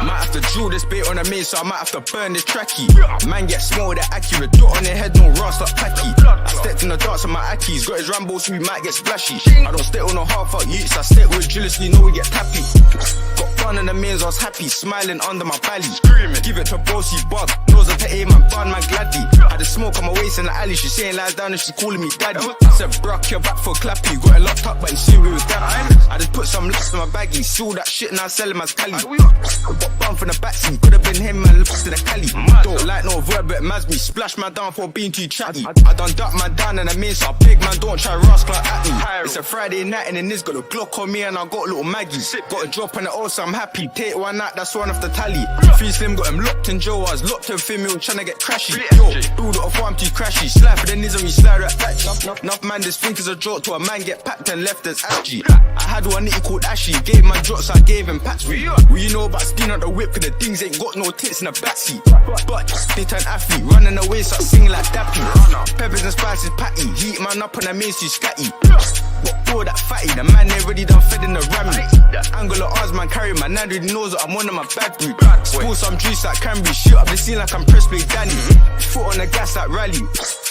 Might have to drill this bait on a main, so I might have to burn this tracky. Man get small with the accurate dot on their head, no rust like packy. I stepped in the darts on my ackies, got his Rambo so we might get splashy. I don't step on no half-out youths, I step with drillers, so you know we get tappy. Got fun in the mains, I was happy, smiling under my belly. Give it to Brosy's bug, nose up to A man, bun man gladly. Had the smoke on my waist in the alley, she saying lies down and she calling me daddy. I said bruck, you're back for clappy, got it locked up but you soon we was dappy. I just put some lips in my baggie, seal that shit and I sell him as Cali. Got bum from the backseat, could've been him man, looks to the Cali. Don't like no verb, but it mads me, splash man down for being too chatty. I done duck man down and I mean so big man, don't try rascal at me. It's a Friday night and then this got a Glock on me and I got a little Maggie. Got a drop on it all so I'm happy, take one out, that's one off the tally. Free Slim got him locked in jail, I was locked in female tryna get crashy. Yo, build it off, I'm too crashy, slap for the nizzle, you slide right back. Enough man, this think is a joke to a man get packed and left as ashy. I had one nitty called Ashy, gave my drops, I gave him packs. Well, you know about skin out the whip, cause the things ain't got no tits in the backseat. But they turn athlete, running away, so I sing like Dappy. Peppers and spices patty, heat man up on the main, so scatty. But for that fatty, the man ain't ready done fed in the rammy. The angle of ours, man, carry my nan really knows that I'm one of my bad group. Spill some juice like Cranberry, shoot up the scene like I'm Presley Danny. Foot on the gas like Rally,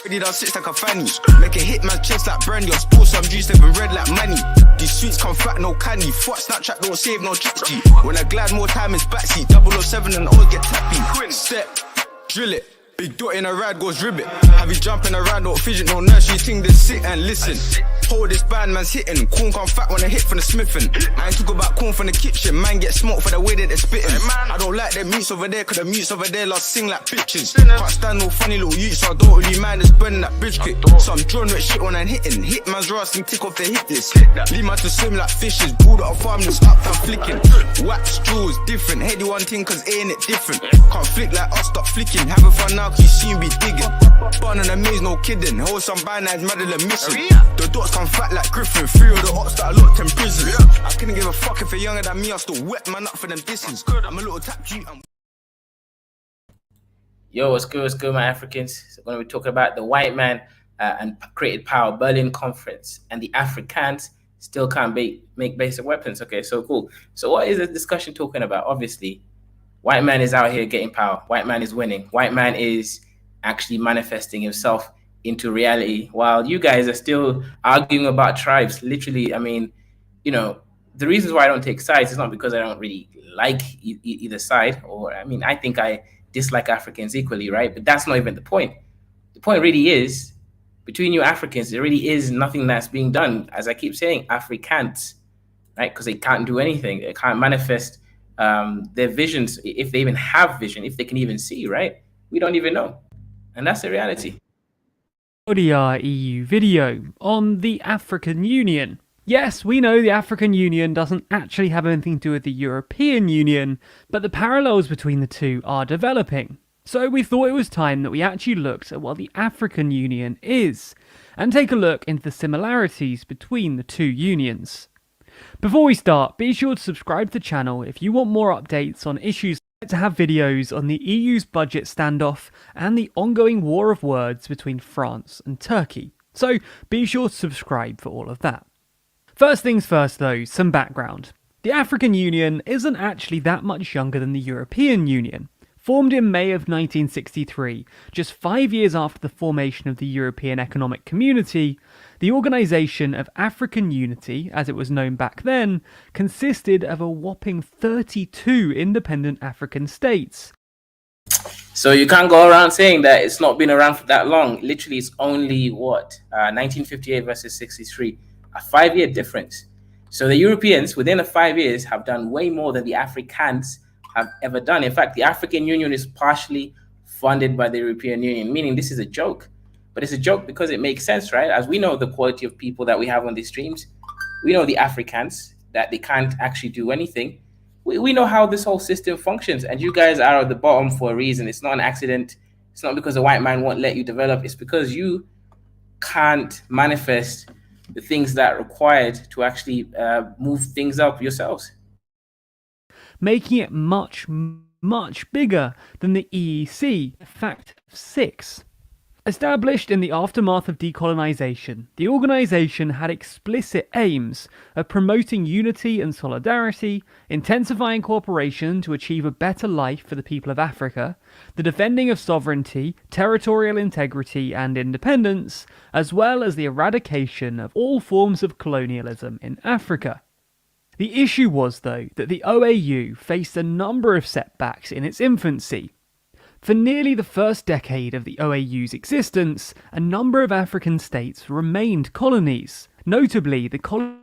ready done sits like a fanny. Make a hit man chest like brandy, or spill some juice living red like money. These sweets come fat, no candy. Fuck Snapchat, don't save no chicky. When I glide, more time is backseat. 007 and always get tappy. Step, drill it. Big dot in a ride goes ribbit. Have you jumping around, don't fidget, no nursery thing, just sit and listen. Hold this band, man's hitting. Corn come fat when I hit from the smithing. I ain't talk about corn from the kitchen. Man get smoked for the way that they're spitting. I don't like them mutes over there, cause the mutes over there love sing like bitches. Can't stand no funny little youths, so I don't really mind just burning that bridge kick. So I'm drawn with shit when I'm hitting. Hit man's rasting, tick off the hit list. Leave man to swim like fishes. Build up a farm and stop from flicking. Wax jewels different. Heady one thing, cause ain't it different. Can't flick like us, stop flicking. Having fun now, cause you see me digging. Bun on the maze, no kidding. Hold some binaries, Madeline missing. The dots come fat like Griffin. 3 of the ops that I locked in prison. I couldn't give a fuck if they're younger than me. I still wet man up for them distance. I'm a little tap G. Yo, what's good, my Africans? So we're going to be talking about the white man and created power, Berlin Conference, and the Africans still can't make basic weapons. Okay, so cool. So what is the discussion talking about? Obviously, white man is out here getting power. White man is winning. White man is actually manifesting himself into reality, while you guys are still arguing about tribes. Literally, I mean, you know, the reasons why I don't take sides is not because I don't really like either side, or I mean, I think I dislike Africans equally, right? But that's not even the point. The point really is, between you Africans, there really is nothing that's being done. As I keep saying, Africans, right? Because they can't do anything. They can't manifest their visions, if they even have vision, if they can even see, right? We don't even know. And that's the reality. ODR EU video on the African Union. Yes, we know the African Union doesn't actually have anything to do with the European Union, but the parallels between the two are developing. So we thought it was time that we actually looked at what the African Union is, and take a look into the similarities between the two unions. Before we start, be sure to subscribe to the channel if you want more updates on issues. To have videos on the EU's budget standoff and the ongoing war of words between France and Turkey. So be sure to subscribe for all of that. First things first though, some background. The African Union isn't actually that much younger than the European Union. Formed in May of 1963, just 5 years after the formation of the European Economic Community, the Organisation of African Unity, as it was known back then, consisted of a whopping 32 independent African states. So you can't go around saying that it's not been around for that long. Literally, it's only, 1958 versus 63, a 5-year difference. So the Europeans, within the 5 years, have done way more than the Africans have ever done. In fact, the African Union is partially funded by the European Union, meaning this is a joke. But it's a joke because it makes sense, right? As we know the quality of people that we have on these streams, we know the Africans, that they can't actually do anything. We know how this whole system functions, and you guys are at the bottom for a reason. It's not an accident. It's not because a white man won't let you develop. It's because you can't manifest the things that are required to actually move things up yourselves. Making it much, much bigger than the EEC, a fact of 6. Established in the aftermath of decolonization, the organization had explicit aims of promoting unity and solidarity, intensifying cooperation to achieve a better life for the people of Africa, the defending of sovereignty, territorial integrity and independence, as well as the eradication of all forms of colonialism in Africa. The issue was, though, that the OAU faced a number of setbacks in its infancy. For nearly the first decade of the OAU's existence, a number of African states remained colonies, notably the colonies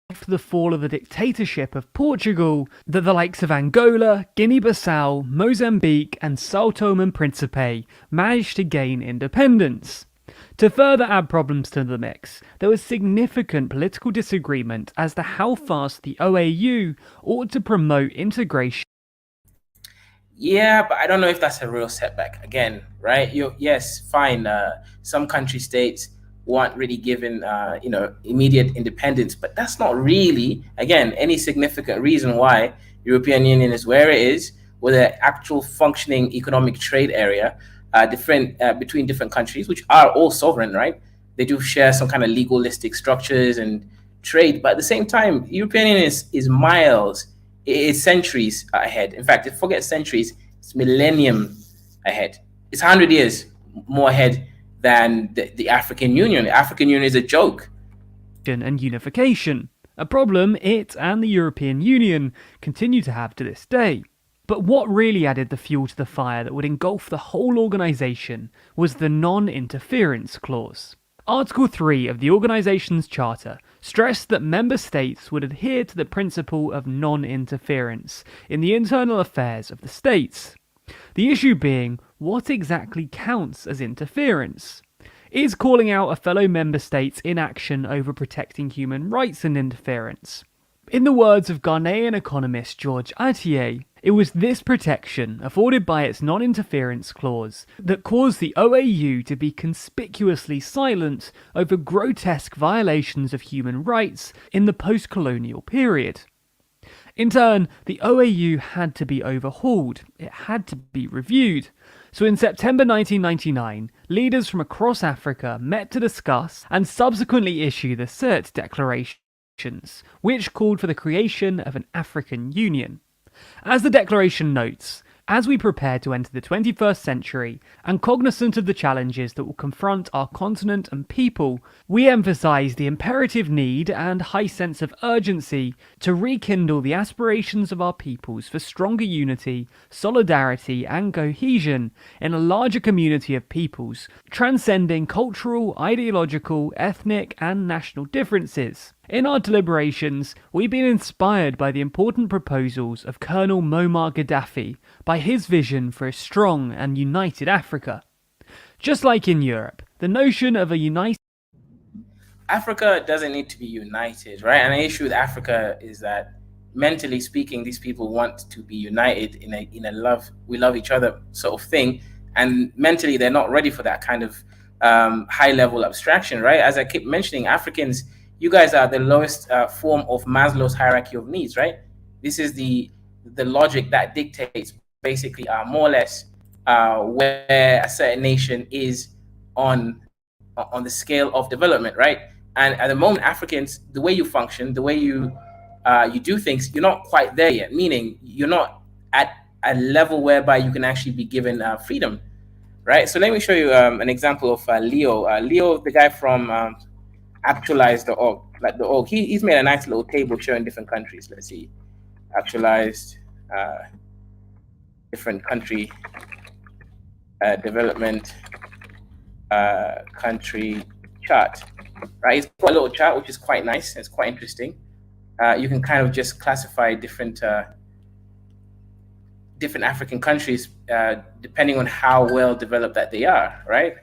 after the fall of the dictatorship of Portugal, that the likes of Angola, Guinea-Bissau, Mozambique and São Tomé and Príncipe managed to gain independence. To further add problems to the mix, there was significant political disagreement as to how fast the OAU ought to promote integration. Yeah, but I don't know if that's a real setback. Again, right? Yes, fine. Some country states weren't really given, immediate independence, but that's not really, again, any significant reason why European Union is where it is, with an actual functioning economic trade area, between different countries, which are all sovereign, right? They do share some kind of legalistic structures and trade, but at the same time, European Union is miles. It's centuries ahead. In fact, forget centuries, it's millennium ahead. It's 100 years more ahead than the African Union. The African Union is a joke. And unification, a problem it and the European Union continue to have to this day. But what really added the fuel to the fire that would engulf the whole organisation was the non-interference clause. Article 3 of the organisation's charter stressed that member states would adhere to the principle of non-interference in the internal affairs of the states. The issue being, what exactly counts as interference? Is calling out a fellow member state's inaction over protecting human rights an interference? In the words of Ghanaian economist George Atiye, it was this protection, afforded by its non-interference clause, that caused the OAU to be conspicuously silent over grotesque violations of human rights in the post-colonial period. In turn, the OAU had to be overhauled, it had to be reviewed. So in September 1999, leaders from across Africa met to discuss and subsequently issue the CERT declarations, which called for the creation of an African Union. As the declaration notes, as we prepare to enter the 21st century and cognizant of the challenges that will confront our continent and people, we emphasise the imperative need and high sense of urgency to rekindle the aspirations of our peoples for stronger unity, solidarity and cohesion in a larger community of peoples, transcending cultural, ideological, ethnic and national differences. In our deliberations, we've been inspired by the important proposals of Colonel Muammar Gaddafi, by his vision for a strong and united Africa. Just like in Europe, the notion of a united Africa doesn't need to be united, right? And the issue with Africa is that, mentally speaking, these people want to be united in a we love each other sort of thing, and mentally they're not ready for that kind of high level abstraction, right? As I keep mentioning, Africans, you guys are the lowest form of Maslow's hierarchy of needs, right? This is the logic that dictates basically more or less where a certain nation is on the scale of development, right? And at the moment, Africans, the way you function, the way you do things, you're not quite there yet, meaning you're not at a level whereby you can actually be given freedom, right? So let me show you an example of Leo. Leo, the guy from actualized.org, like the org, he's made a nice little table showing different countries. Let's see, actualized different country development country chart, right? It's got a little chart which is quite nice. It's quite interesting. You can kind of just classify different African countries depending on how well developed that they are, right?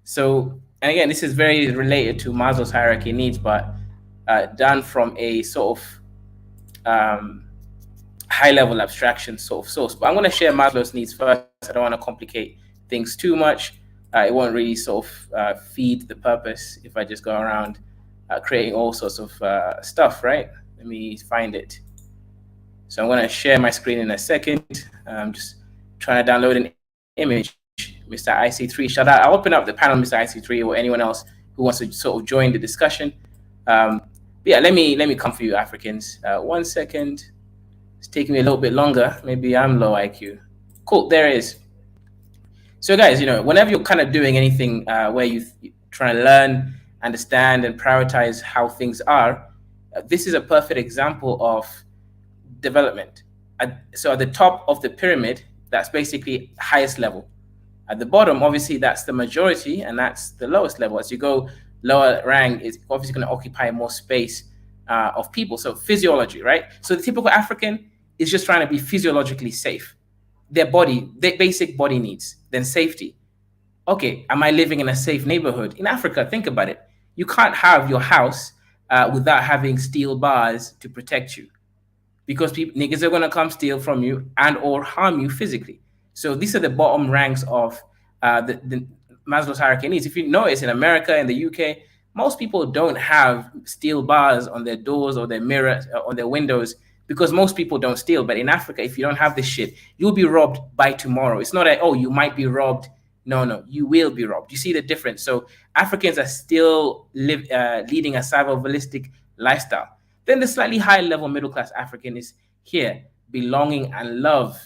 So, and again, this is very related to Maslow's hierarchy of needs, but done from a sort of high-level abstraction sort of source. But I'm going to share Maslow's needs first. I don't want to complicate things too much. It won't really sort of feed the purpose if I just go around creating all sorts of stuff, right? Let me find it. So I'm going to share my screen in a second. I'm just trying to download an image Mr. IC3. Shout out. I'll open up the panel, Mr. IC3, or anyone else who wants to sort of join the discussion. Yeah, let me come for you, Africans. 1 second. It's taking me a little bit longer. Maybe I'm low IQ. Cool, there it is. So guys, whenever you're kind of doing anything where you're trying to learn, understand, and prioritize how things are, this is a perfect example of development. So at the top of the pyramid, that's basically highest level. At the bottom, obviously, that's the majority, and that's the lowest level. As you go lower rank, it's obviously going to occupy more space of people. So physiology, right? So the typical African is just trying to be physiologically safe. Their basic body needs, then safety. Okay, am I living in a safe neighborhood? In Africa, think about it. You can't have your house without having steel bars to protect you, because niggas are gonna come steal from you and or harm you physically. So these are the bottom ranks of the Maslow's hierarchy of needs. If you notice, in America and the UK, most people don't have steel bars on their doors or their mirrors or their windows, because most people don't steal. But in Africa, if you don't have this shit, you'll be robbed by tomorrow. It's not like, oh, you might be robbed. No, you will be robbed. You see the difference? So Africans are still leading a survivalistic lifestyle. Then the slightly higher level middle class African is here, belonging and love,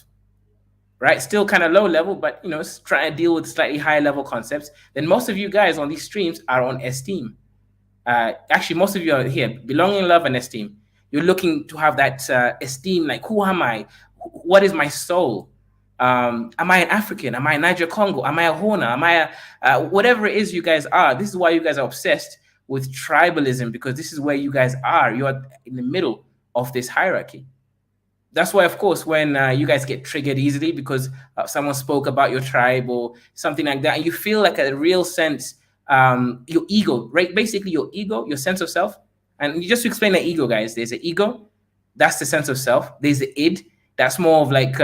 right? Still kind of low level, but trying to deal with slightly higher level concepts. Then most of you guys on these streams are on esteem. Actually, most of you are here, belonging, love, and esteem. You're looking to have that esteem, like, who am I? What is my soul? Am I an African? Am I a Niger Congo? Am I a Hona? Am I whatever it is you guys are? This is why you guys are obsessed with tribalism, because this is where you guys are. You are in the middle of this hierarchy. That's why, of course, when you guys get triggered easily because someone spoke about your tribe or something like that, and you feel like a real sense, your ego, right? Basically, your ego, your sense of self. And just to explain the ego, guys, there's an ego, that's the sense of self. There's the id, that's more of like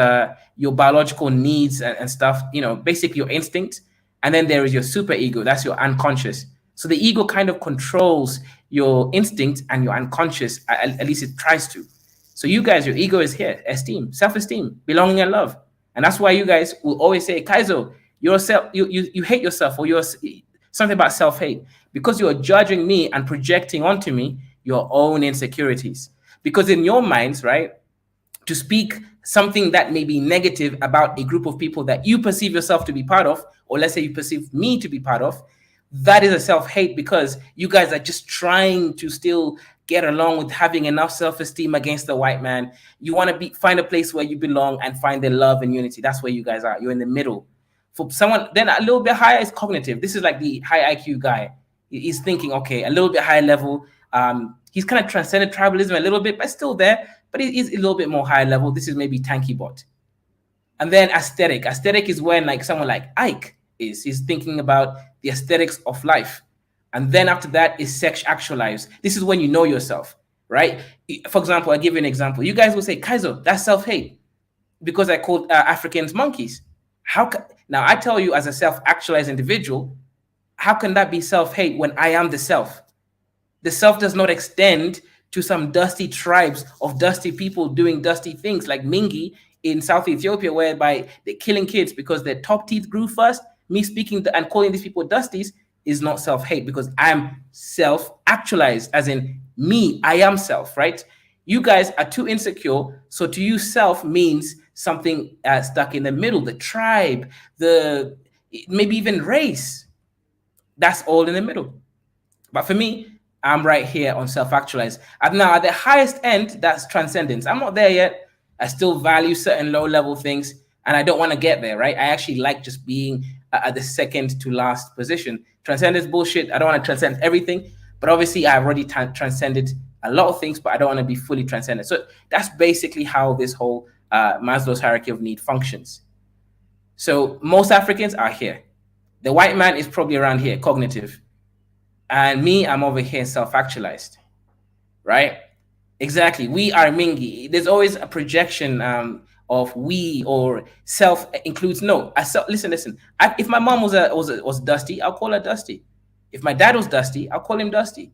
your biological needs and stuff, basically your instinct. And then there is your super ego, that's your unconscious. So the ego kind of controls your instinct and your unconscious, at least it tries to. So you guys, your ego is here, esteem, self-esteem, belonging and love. And that's why you guys will always say, Kaizo, you hate yourself, or you're something about self-hate, because you're judging me and projecting onto me your own insecurities. Because in your minds, right, to speak something that may be negative about a group of people that you perceive yourself to be part of, or let's say you perceive me to be part of, that is a self-hate, because you guys are just trying to still get along with having enough self-esteem against the white man. You want to find a place where you belong and find the love and unity. That's where you guys are. You're in the middle. For someone, then a little bit higher is cognitive. This is like the high IQ guy. He's thinking, okay, a little bit higher level. He's kind of transcended tribalism a little bit, but still there. But he's a little bit more high level. This is maybe Tanky Bot. And then aesthetic. Aesthetic is when like someone like Ike is. He's thinking about the aesthetics of life. And then after that is sex actualized. This is when you know yourself, right? For example, I'll give you an example. You guys will say, Kaizo, that's self-hate, because I called Africans monkeys. Now I tell you, as a self-actualized individual, how can that be self-hate when I am the self? The self does not extend to some dusty tribes of dusty people doing dusty things like Mingi in South Ethiopia, whereby they're killing kids because their top teeth grew first. Me speaking and calling these people dusties is not self-hate, because I'm self-actualized, as in me, I am self, right? You guys are too insecure. So to you, self means something stuck in the middle, the tribe, maybe even race. That's all in the middle. But for me, I'm right here on self-actualized. And now at the highest end, that's transcendence. I'm not there yet. I still value certain low-level things, and I don't want to get there, right? I actually like just being at the second to last position. Transcendence bullshit. I don't want to transcend everything, but obviously I've already transcended a lot of things, but I don't want to be fully transcended. So that's basically how this whole Maslow's hierarchy of need functions. So most Africans are here. The white man is probably around here, cognitive. And me, I'm over here, self-actualized, right? Exactly. We are Mingi. There's always a projection of we, or self includes no. Listen. If my mom was Dusty, I'll call her Dusty. If my dad was Dusty, I'll call him Dusty,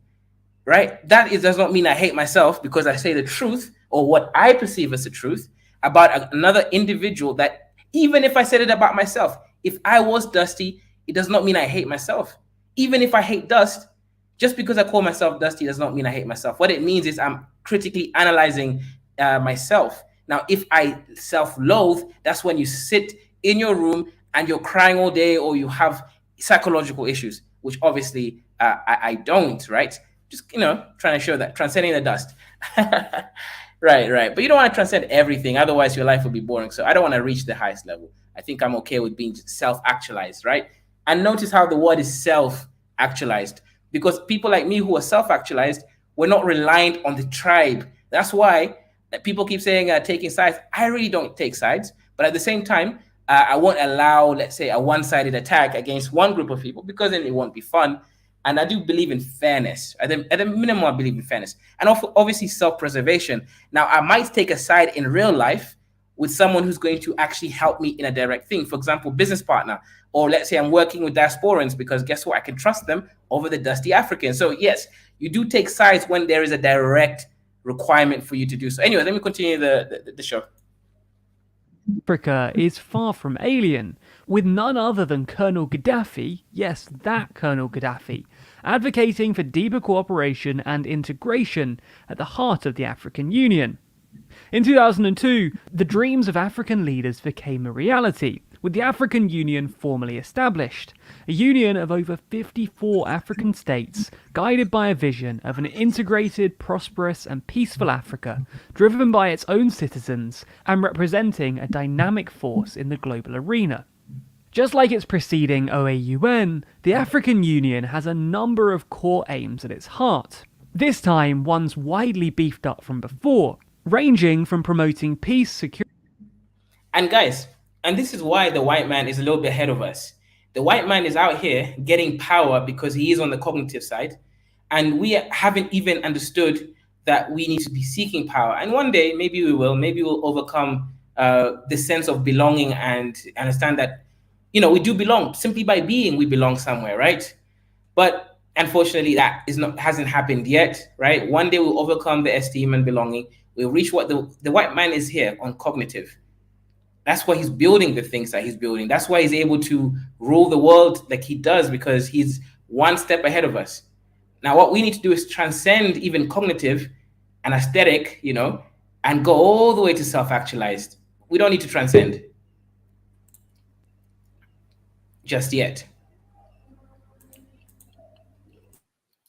right? Does not mean I hate myself because I say the truth, or what I perceive as the truth, about another individual, that even if I said it about myself, If I was Dusty, it does not mean I hate myself. Even if I hate dust, just because I call myself Dusty does not mean I hate myself. What it means is I'm critically analyzing myself. Now, if I self-loathe, that's when you sit in your room and you're crying all day, or you have psychological issues, which obviously I don't, right? Just, trying to show that, transcending the dust. Right. But you don't want to transcend everything. Otherwise, your life will be boring. So I don't want to reach the highest level. I think I'm okay with being self-actualized, right? And notice how the word is self-actualized, because people like me who are self-actualized, we're not reliant on the tribe. That's why people keep saying taking sides. I really don't take sides, but at the same time, I won't allow, let's say, a one-sided attack against one group of people, because then it won't be fun. And I do believe in fairness. At the minimum, I believe in fairness. And obviously self-preservation. Now, I might take a side in real life with someone who's going to actually help me in a direct thing. For example, business partner. Or let's say I'm working with diasporans, because guess what? I can trust them over the dusty Africans. So yes, you do take sides when there is a direct requirement for you to do so. Anyway, let me continue the show. Africa is far from alien, with none other than Colonel Gaddafi, yes, that Colonel Gaddafi, advocating for deeper cooperation and integration at the heart of the African Union. In 2002, the dreams of African leaders became a reality, with the African Union formally established, a union of over 54 African states, guided by a vision of an integrated, prosperous and peaceful Africa, driven by its own citizens and representing a dynamic force in the global arena. Just like its preceding OAUN, the African Union has a number of core aims at its heart, this time ones widely beefed up from before, ranging from promoting peace, security... And guys, and this is why the white man is a little bit ahead of us. The white man is out here getting power because he is on the cognitive side, and we haven't even understood that we need to be seeking power. And one day, maybe we will. Maybe we'll overcome the sense of belonging and understand that, we do belong. Simply by being, we belong somewhere, right? But unfortunately, that hasn't happened yet, right? One day we'll overcome the esteem and belonging. We'll reach what the white man is here on cognitive. That's why he's building the things that he's building. That's why he's able to rule the world like he does, because he's one step ahead of us. Now, what we need to do is transcend even cognitive and aesthetic, and go all the way to self-actualized. We don't need to transcend just yet.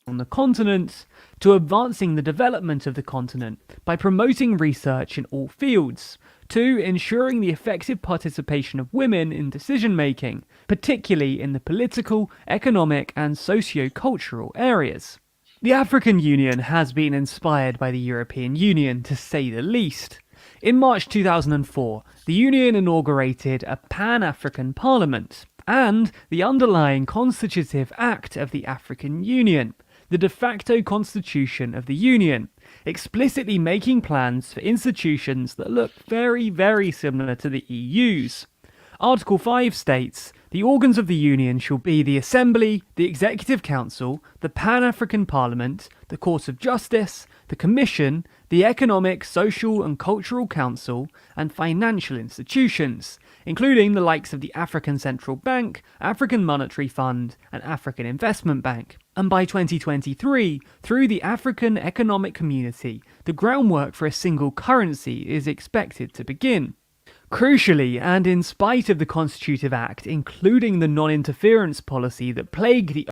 On the continent, to advancing the development of the continent by promoting research in all fields, to ensuring the effective participation of women in decision-making, particularly in the political, economic and socio-cultural areas. The African Union has been inspired by the European Union, to say the least. In March 2004, the Union inaugurated a Pan-African Parliament and the underlying constitutive act of the African Union, the de facto constitution of the Union, explicitly making plans for institutions that look very, very similar to the EU's. Article 5 states, the organs of the Union shall be the Assembly, the Executive Council, the Pan-African Parliament, the Court of Justice, the Commission, the Economic, Social and Cultural Council, and financial institutions, including the likes of the African Central Bank, African Monetary Fund, and African Investment Bank. And by 2023, through the African Economic Community, the groundwork for a single currency is expected to begin. Crucially, and in spite of the Constitutive Act, including the non-interference policy that plagued the...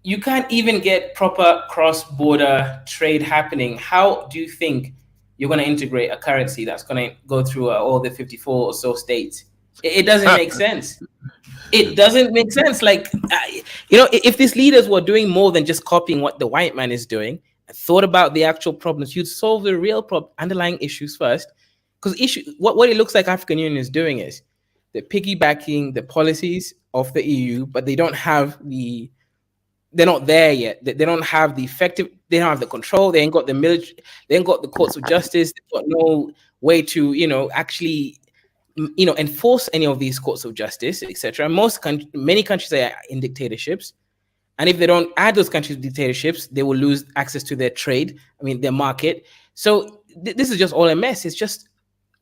You can't even get proper cross-border trade happening. How do you think you're going to integrate a currency that's going to go through all the 54 or so states? It doesn't make sense. It doesn't make sense. Like, if these leaders were doing more than just copying what the white man is doing and thought about the actual problems, you'd solve the real underlying issues first. Because what it looks like African Union is doing is they're piggybacking the policies of the EU, but they don't have they're not there yet. They don't have the effective, they don't have the control, they ain't got the military, they ain't got the courts of justice, they've got no way to, actually, enforce any of these courts of justice, etc. Many countries are in dictatorships. And if they don't add those countries to dictatorships, they will lose access to their trade, their market. So this is just all a mess. It's just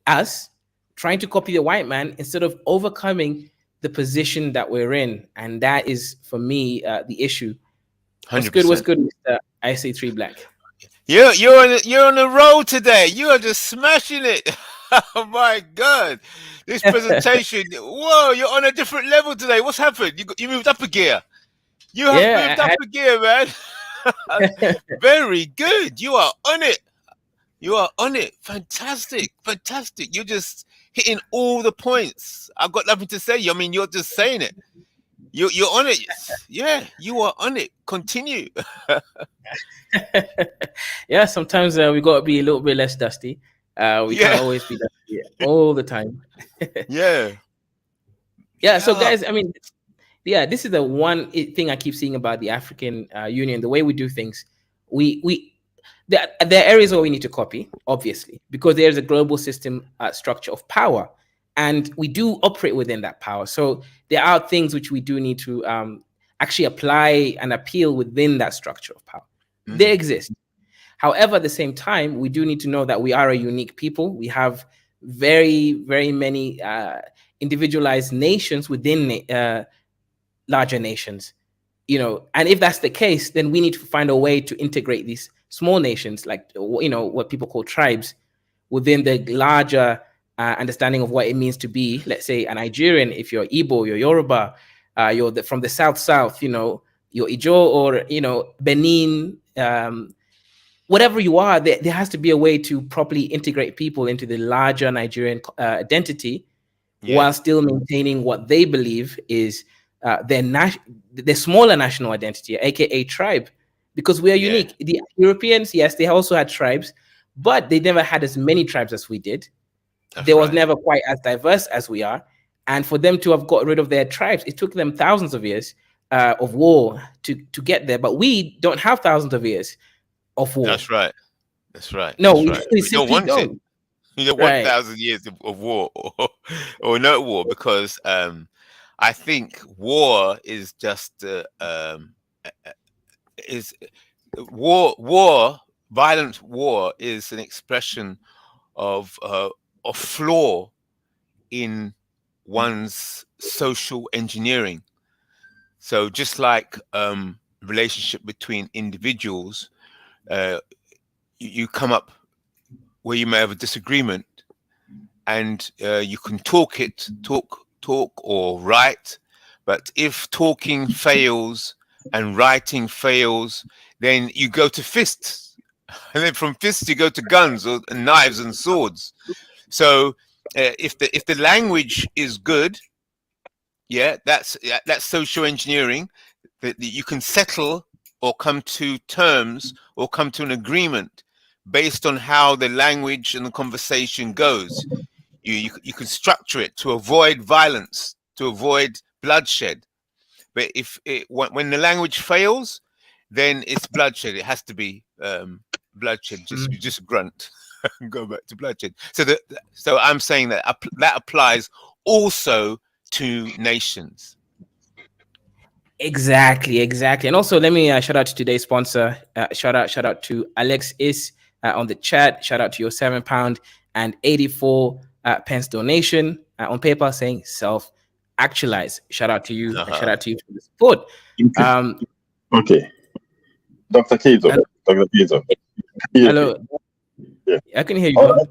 us trying to copy the white man instead of overcoming the position that we're in, and that is for me the issue. What's 100%. good? What's good, Mr. IC3 Black? You're on the roll today. You are just smashing it. Oh my God, this presentation! Whoa, you're on a different level today. What's happened? You moved up a gear. You have moved up a gear, man. Very good. You are on it. You are on it. Fantastic. Fantastic. You're just hitting all the points. I've got nothing to say. I mean, you're just saying it. You're on it. Yeah, you are on it. Continue. Yeah, sometimes we got to be a little bit less dusty. We can't always be dusty all the time. Yeah. So, guys, I mean, this is the one thing I keep seeing about the African Union, the way we do things. There are areas where we need to copy, obviously, because there's a global system structure of power, and we do operate within that power. So there are things which we do need to actually apply and appeal within that structure of power. Mm-hmm. They exist. However, at the same time, we do need to know that we are a unique people. We have very, very many individualized nations within larger nations, and if that's the case, then we need to find a way to integrate these small nations, like, what people call tribes, within the larger understanding of what it means to be, let's say, a Nigerian. If you're Igbo, you're Yoruba, you're from the South, you're Ijo, or, Benin, whatever you are, there has to be a way to properly integrate people into the larger Nigerian identity, while still maintaining what they believe is their smaller national identity, aka tribe, because we are unique. The Europeans, yes, they also had tribes, but they never had as many tribes as we did. They was never quite as diverse as we are. And for them to have got rid of their tribes, it took them thousands of years of war to get there. But we don't have thousands of years of war. That's right. No, we don't want it. You don't want 1,000 years of war or no war, because I think war is just violent war is an expression of a flaw in one's social engineering. So just like relationship between individuals, you come up where you may have a disagreement, and you can talk or write, but if talking fails and writing fails, then you go to fists, and then from fists you go to guns or knives and swords. So if the language is good, that's social engineering, that you can settle or come to terms or come to an agreement based on how the language and the conversation goes. You can structure it to avoid violence, to avoid bloodshed. But when the language fails, then it's bloodshed. It has to be bloodshed. You just grunt and go back to bloodshed. So I'm saying that applies also to nations. Exactly. And also, let me shout out to today's sponsor. Shout out to Alex Is on the chat. Shout out to your £7.84 donation on PayPal, saying self-actualize. Shout out to you. Shout out to you for the support. Okay. Dr. Kezo. Hello. Yeah. I can hear you.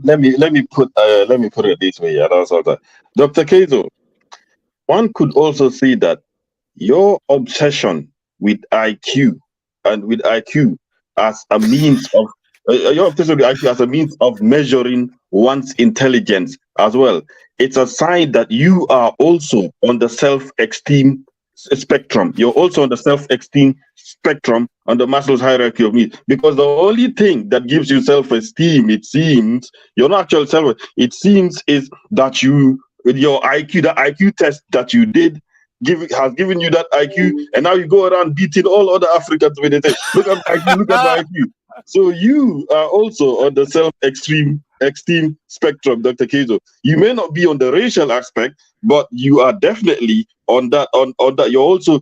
Let me put it this way. Dr. Kezo, one could also see that your obsession with IQ as a means of measuring one's intelligence as well. It's a sign that you are also on the self-esteem spectrum. You're also on the self-esteem spectrum on the Maslow's hierarchy of needs, because the only thing that gives you self-esteem, it seems, your actual self, it seems, is that your IQ, the IQ test that you did has given you that IQ, and now you go around beating all other Africans with it. Look at IQ, look at the IQ. So you are also on the self-esteem spectrum, Dr. Kezo. You may not be on the racial aspect, but you are definitely on that. On that, you're also.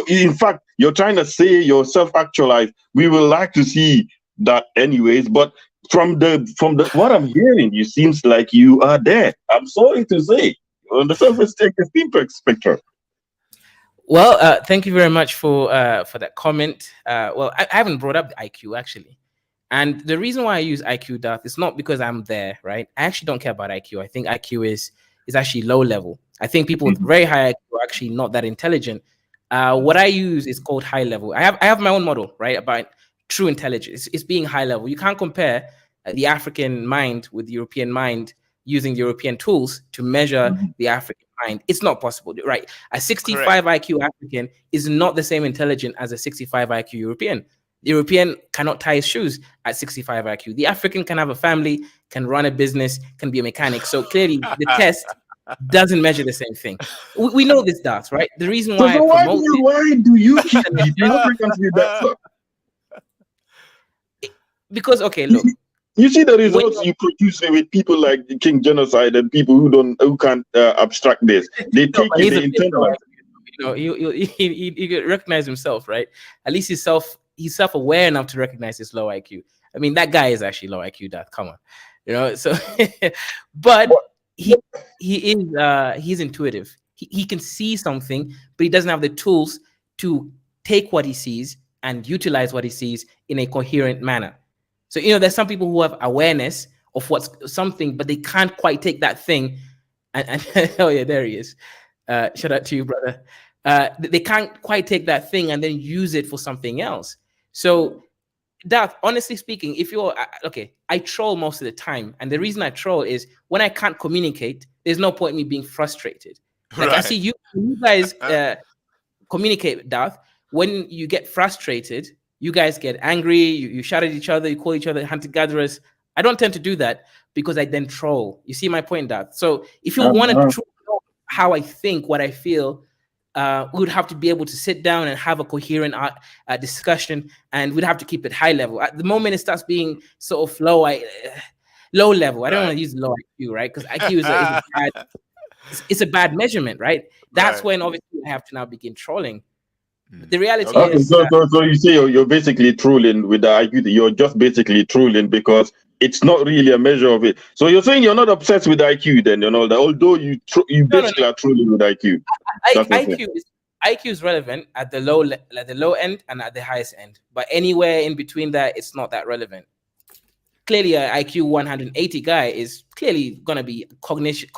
In fact, you're trying to say you're self-actualized. We would like to see that, anyways. But from the what I'm hearing, it seems like you are there. I'm sorry to say, on the self-esteem spectrum. Well, thank you very much for that comment. Well, I haven't brought up the IQ actually, and the reason why I use IQ, Darth, is not because I'm there, right? I actually don't care about IQ. I think IQ is actually low level. I think people with very high IQ are actually not that intelligent. What I use is called high level. I have my own model, right, about true intelligence. It's being high level. You can't compare the African mind with the European mind using the European tools to measure the African mind. It's not possible, right? A 65 IQ African is not the same intelligent as a 65 IQ European. The European cannot tie his shoes at 65 IQ. The African can have a family, can run a business, can be a mechanic. So clearly the test doesn't measure the same thing. We know this, does, right? The reason why So why do you keep beating Africans with that stuff? Because, okay, look. You see the results you produce with people like the King Genocide and people who can't abstract this. They take it, they internalize. He recognize himself, right? At least he's self-aware enough to recognize his low IQ. I mean, that guy is actually low IQ. That, come on, so. But he's intuitive. He can see something, but he doesn't have the tools to take what he sees and utilize what he sees in a coherent manner. So, there's some people who have awareness of what's something, but they can't quite take that thing. And oh yeah, there he is. Shout out to you, brother. They can't quite take that thing and then use it for something else. So, Darth, honestly speaking, if you're okay, I troll most of the time, and the reason I troll is when I can't communicate, there's no point in me being frustrated. Like I see you guys communicate, Darth. When you get frustrated, you guys get angry, you shout at each other, you call each other hunter-gatherers. I don't tend to do that because I then troll. You see my point, Darth? So if you wanted to know how I think, what I feel, we would have to be able to sit down and have a coherent discussion, and we'd have to keep it high level. At the moment it starts being sort of low level. I don't want to use low IQ, right? Because IQ is a bad measurement, right? That's when obviously I have to now begin trolling. But the reality is... So you say you're basically trolling with the IQ. You're just basically trolling because it's not really a measure of it. So you're saying you're not obsessed with IQ then, that although you basically are trolling with IQ. IQ is relevant at the low end and at the highest end. But anywhere in between that, it's not that relevant. Clearly, an IQ 180 guy is clearly going to be cognitively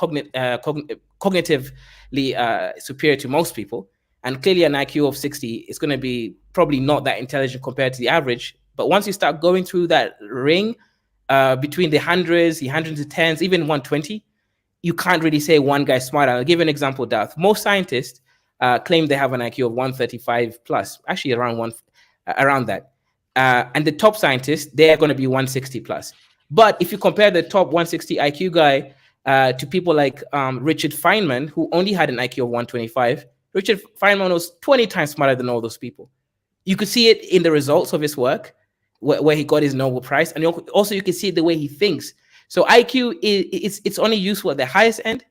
superior to most people. And clearly an IQ of 60 is going to be probably not that intelligent compared to the average. But once you start going through that ring between the hundreds to tens, even 120, you can't really say one guy's smarter. I'll give you an example, Darth. Most scientists claim they have an IQ of 135 plus, actually around that. And the top scientists, they're going to be 160 plus. But if you compare the top 160 IQ guy to people like Richard Feynman, who only had an IQ of 125, Richard Feynman was 20 times smarter than all those people. You could see it in the results of his work, where he got his Nobel Prize, and also you can see it the way he thinks. So IQ it's only useful at the highest end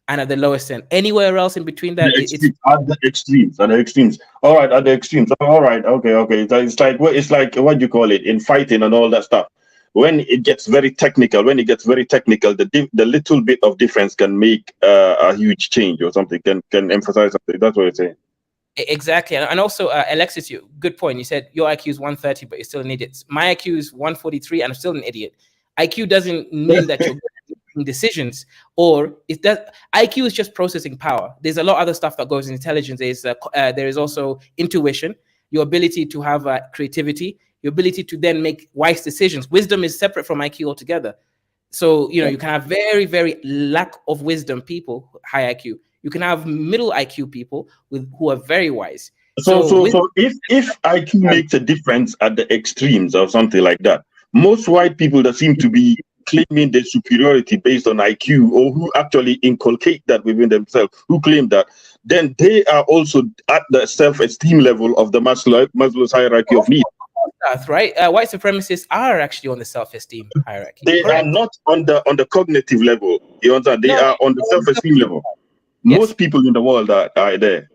and at the lowest end. Anywhere else in between that, at the extremes. All right, at the extremes. All right, okay. It's like what do you call it in fighting and all that stuff. When it gets very technical, the little bit of difference can make a huge change or something, can emphasize something. That's what you're saying. Exactly. And also, Alexis, good point. You said your IQ is 130, but you're still an idiot. My IQ is 143, and I'm still an idiot. IQ doesn't mean that you're making decisions, or it does. IQ is just processing power. There's a lot of other stuff that goes in intelligence. There is also intuition, your ability to have creativity, your ability to then make wise decisions. Wisdom is separate from IQ altogether. So, you can have very, very lack of wisdom people, high IQ. You can have middle IQ people who are very wise. So if IQ makes a difference at the extremes or something like that, most white people that seem to be claiming their superiority based on IQ, or who actually inculcate that within themselves, who claim that, then they are also at the self-esteem level of the Maslow's hierarchy of needs. That's right. White supremacists are actually on the self-esteem hierarchy. They are not on the cognitive level. You understand? They are on the self-esteem level. Yes. Most people in the world are there.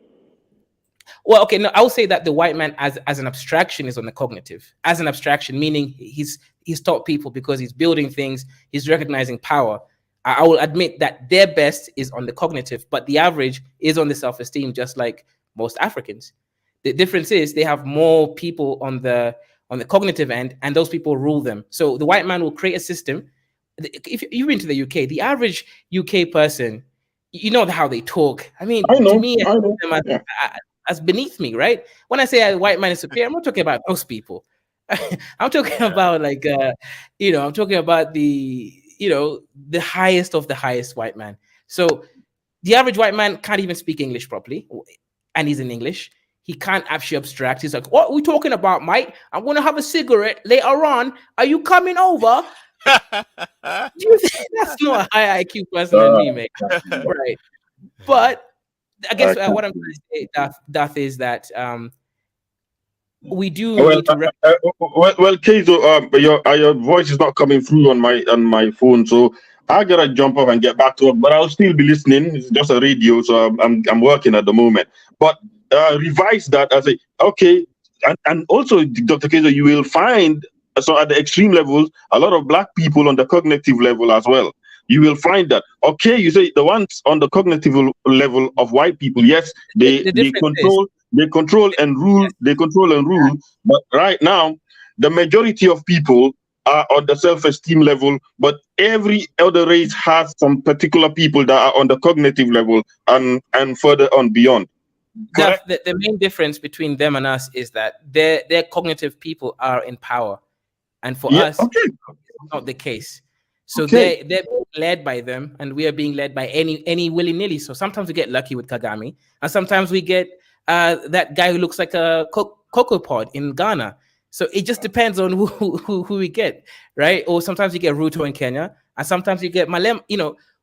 Well, okay, no, I would say that the white man as an abstraction is on the cognitive. As an abstraction, meaning he's taught people because he's building things, he's recognizing power. I will admit that their best is on the cognitive, but the average is on the self-esteem, just like most Africans. The difference is they have more people on the cognitive end, and those people rule them. So the white man will create a system. If you've been to the UK, the average UK person, you know how they talk. I mean, I to know, me, I know. them Yeah. as beneath me, right? When I say a white man is superior, I'm not talking about those people. I'm talking about like, I'm talking about the highest of the highest white man. So the average white man can't even speak English properly, and he's in English. He can't actually abstract. He's like, "What are we talking about, mate? I'm gonna have a cigarette later on. Are you coming over?" Do you think that's not a high IQ person than me, mate? Right. But I guess I can't. what I'm trying to say, Duff, is that we do Well, need to. Keizo, your voice is not coming through on my phone, so I gotta jump off and get back to work. But I'll still be listening. It's just a radio, so I'm working at the moment. But revise that as a okay, and also Dr. Keizo, you will find so at the extreme levels a lot of black people on the cognitive level as well. You will find that okay. You say the ones on the cognitive level of white people, yes, The difference is they control and rule. They control and rule. But right now, the majority of people are on the self-esteem level. But every other race has some particular people that are on the cognitive level and further on beyond. Correct? the main difference between them and us is that their cognitive people are in power, and for Yeah. us, Okay. it's not the case. So Okay. they're being led by them, and we are being led by any willy nilly. So sometimes we get lucky with Kagame, and sometimes we get that guy who looks like a cocoa pod in Ghana. So it just depends on who we get, right? Or sometimes you get Ruto in Kenya, and sometimes you get Malem.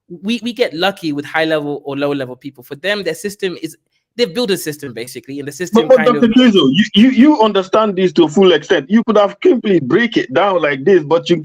We get lucky with high level or low level people. For them, their system is they've built a system basically, and the system But kind Dr. of. Kizo, you understand this to a full extent. You could have simply break it down like this, but you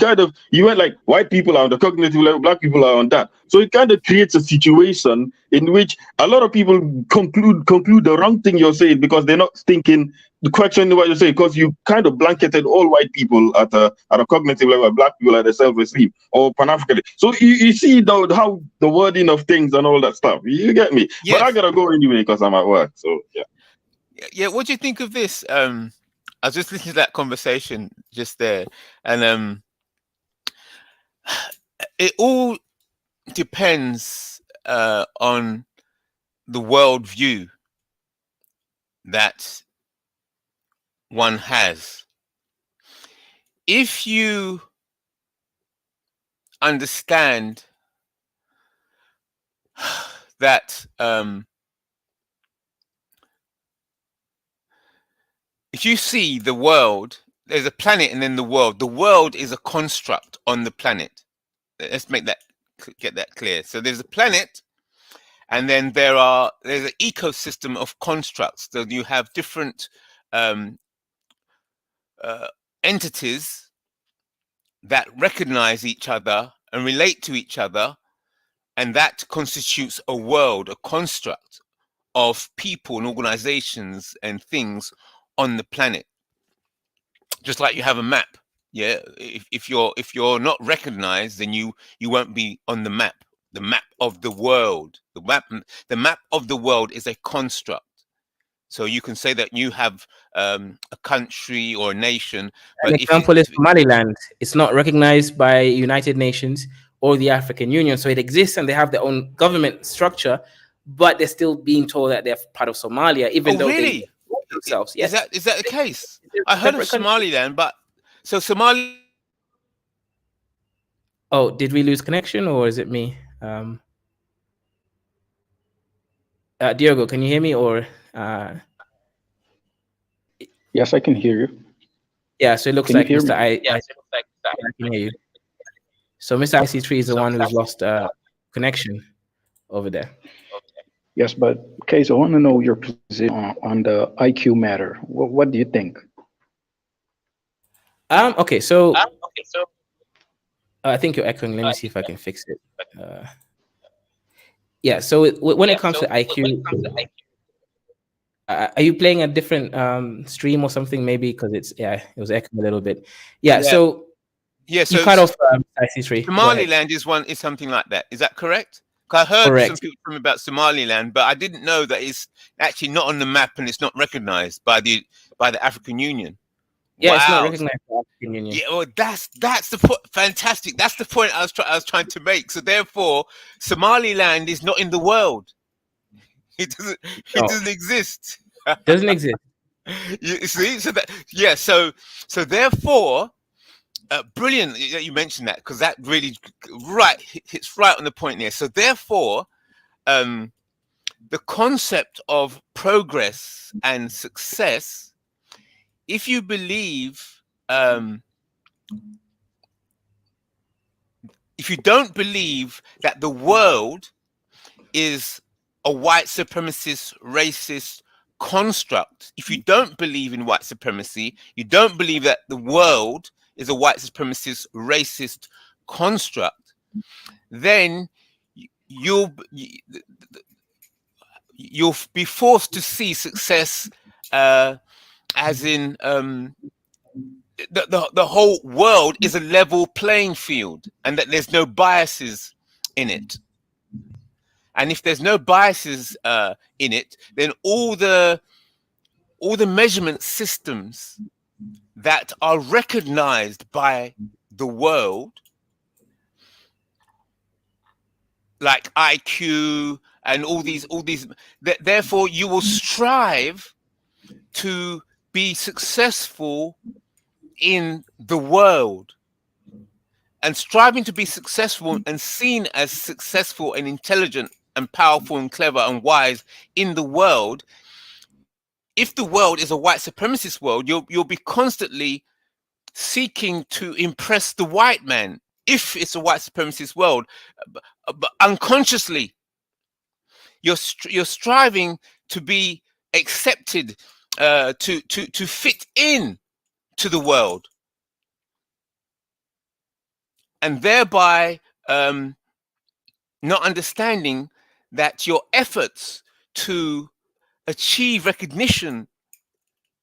went like white people are on the cognitive level, black people are on that. So it kind of creates a situation in which a lot of people conclude the wrong thing you're saying because they're not thinking the question what you're saying, because you kind of blanketed all white people at a cognitive level, black people at a self-esteem or pan-African. So you see how the wording of things and all that stuff. You get me? Yes. But I gotta go anyway because I'm at work. So yeah. Yeah, what do you think of this? I was just listening to that conversation just there, and it all depends on the worldview that one has. If you understand that if you see the world, there's a planet and then the world. The world is a construct on the planet. Let's get that clear. So there's a planet, and then there's an ecosystem of constructs. So you have different entities that recognize each other and relate to each other, and that constitutes a world, a construct of people and organizations and things on the planet. Just like you have a map. Yeah, if you're not recognized, then you won't be on the map. The map of the world. The map of the world is a construct. So you can say that you have a country or a nation. An example is Somaliland. It's not recognized by United Nations or the African Union, so it exists and they have their own government structure, but they're still being told that they're part of Somalia, even though really? they themselves. Yes. Is that the case? I heard of Somaliland, but so Somali. Oh, did we lose connection or is it me? Diogo, can you hear me or? Yes, I can hear you. Yeah, so it looks Can like you hear Mr. me? I can hear you. So Mr. IC3 is the one who's lost connection over there. Yes, but Case, I want to know your position on the IQ matter. What do you think? Okay, so I think you're echoing. Let me see if I can fix it. Yeah, so when it comes to IQ, are you playing a different stream or something? Maybe because it was echoing a little bit. Yeah. So Yeah. So you cut off IC3. Go ahead. Somaliland is something like that. Is that correct? 'Cause I heard Correct. some people talking about Somaliland, but I didn't know that it's actually not on the map and it's not recognized by the African Union. Yeah, it's not Wow. recognized by the African Union. Yeah, well, that's the point. Fantastic. That's the point I was trying to make. So therefore, Somaliland is not in the world. It doesn't exist. Doesn't exist. You see, so that so therefore, brilliant that you mentioned that, because that really hits right on the point there. So therefore, the concept of progress and success, if you believe, if you don't believe that the world is a white supremacist, racist construct, if you don't believe in white supremacy, you don't believe that the world is a white supremacist, racist construct, then you'll be forced to see success as in the whole world is a level playing field and that there's no biases in it. And if there's no biases in it, then all the measurement systems that are recognized by the world, like IQ and all these, therefore you will strive to be successful in the world. And striving to be successful and seen as successful and intelligent and powerful and clever and wise in the world, if the world is a white supremacist world, you'll be constantly seeking to impress the white man. If it's a white supremacist world, but unconsciously, you're striving to be accepted, to fit in to the world, and thereby not understanding that your efforts to achieve recognition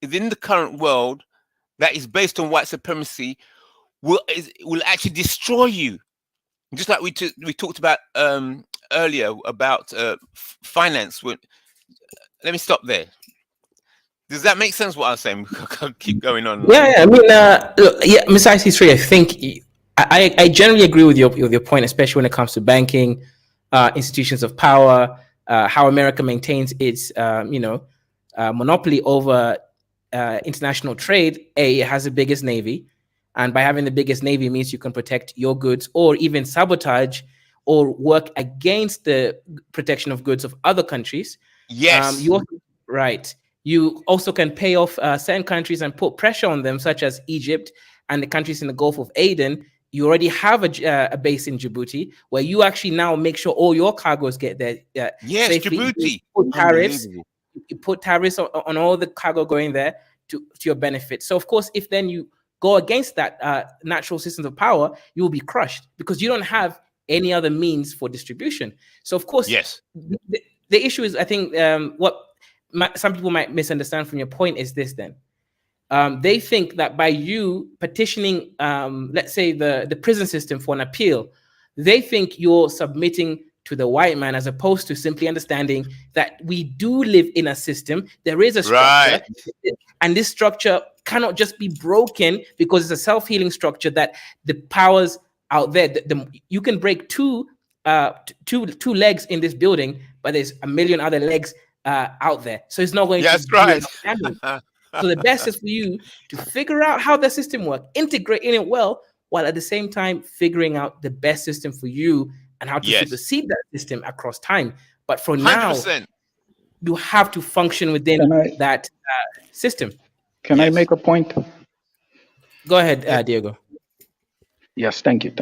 within the current world that is based on white supremacy will actually destroy you. Just like we talked about earlier about finance. Let me stop there. Does that make sense what I was saying? Keep going on. Yeah. I mean, look, yeah, Ms. IC3, I think I generally agree with your point, especially when it comes to banking, institutions of power, how America maintains its monopoly over international trade. It has the biggest navy, and by having the biggest navy means you can protect your goods or even sabotage or work against the protection of goods of other countries. Yes. You also can pay off certain countries and put pressure on them, such as Egypt and the countries in the Gulf of Aden. You already have a base in Djibouti where you actually now make sure all your cargoes get there safely. Djibouti. You put tariffs on all the cargo going there to your benefit. So, of course, if then you go against that natural systems of power, you will be crushed because you don't have any other means for distribution. So, of course, yes, the issue is, I think, what some people might misunderstand from your point is this then. They think that by you petitioning, let's say, the prison system for an appeal, they think you're submitting to the white man as opposed to simply understanding that we do live in a system. There is a structure, and this structure cannot just be broken because it's a self-healing structure that the powers out there, you can break two legs in this building, but there's a million other legs out there. So it's not going to be enough damage. So the best is for you to figure out how the system works, integrate in it well, while at the same time figuring out the best system for you and how to supersede that system across time. But for 100%. Now, you have to function within that system. Can I make a point? Go ahead, Diego. Yes, thank you.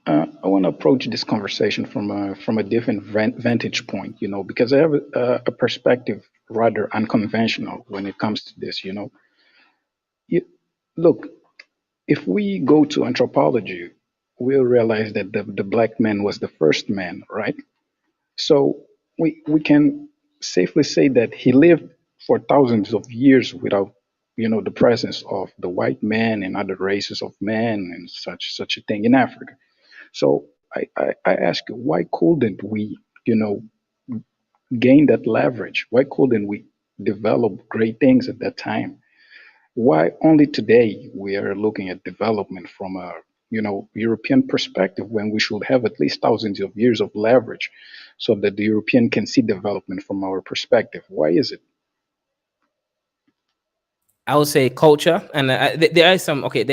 I want to approach this conversation from a different vantage point, because I have a perspective rather unconventional when it comes to this. Look, if we go to anthropology, we'll realize that the black man was the first man, right? So we can safely say that he lived for thousands of years without the presence of the white man and other races of men and such a thing in Africa. So I ask you, why couldn't we, gain that leverage? Why couldn't we develop great things at that time? Why only today we are looking at development from a European perspective when we should have at least thousands of years of leverage so that the European can see development from our perspective? Why is it? I would say culture, and there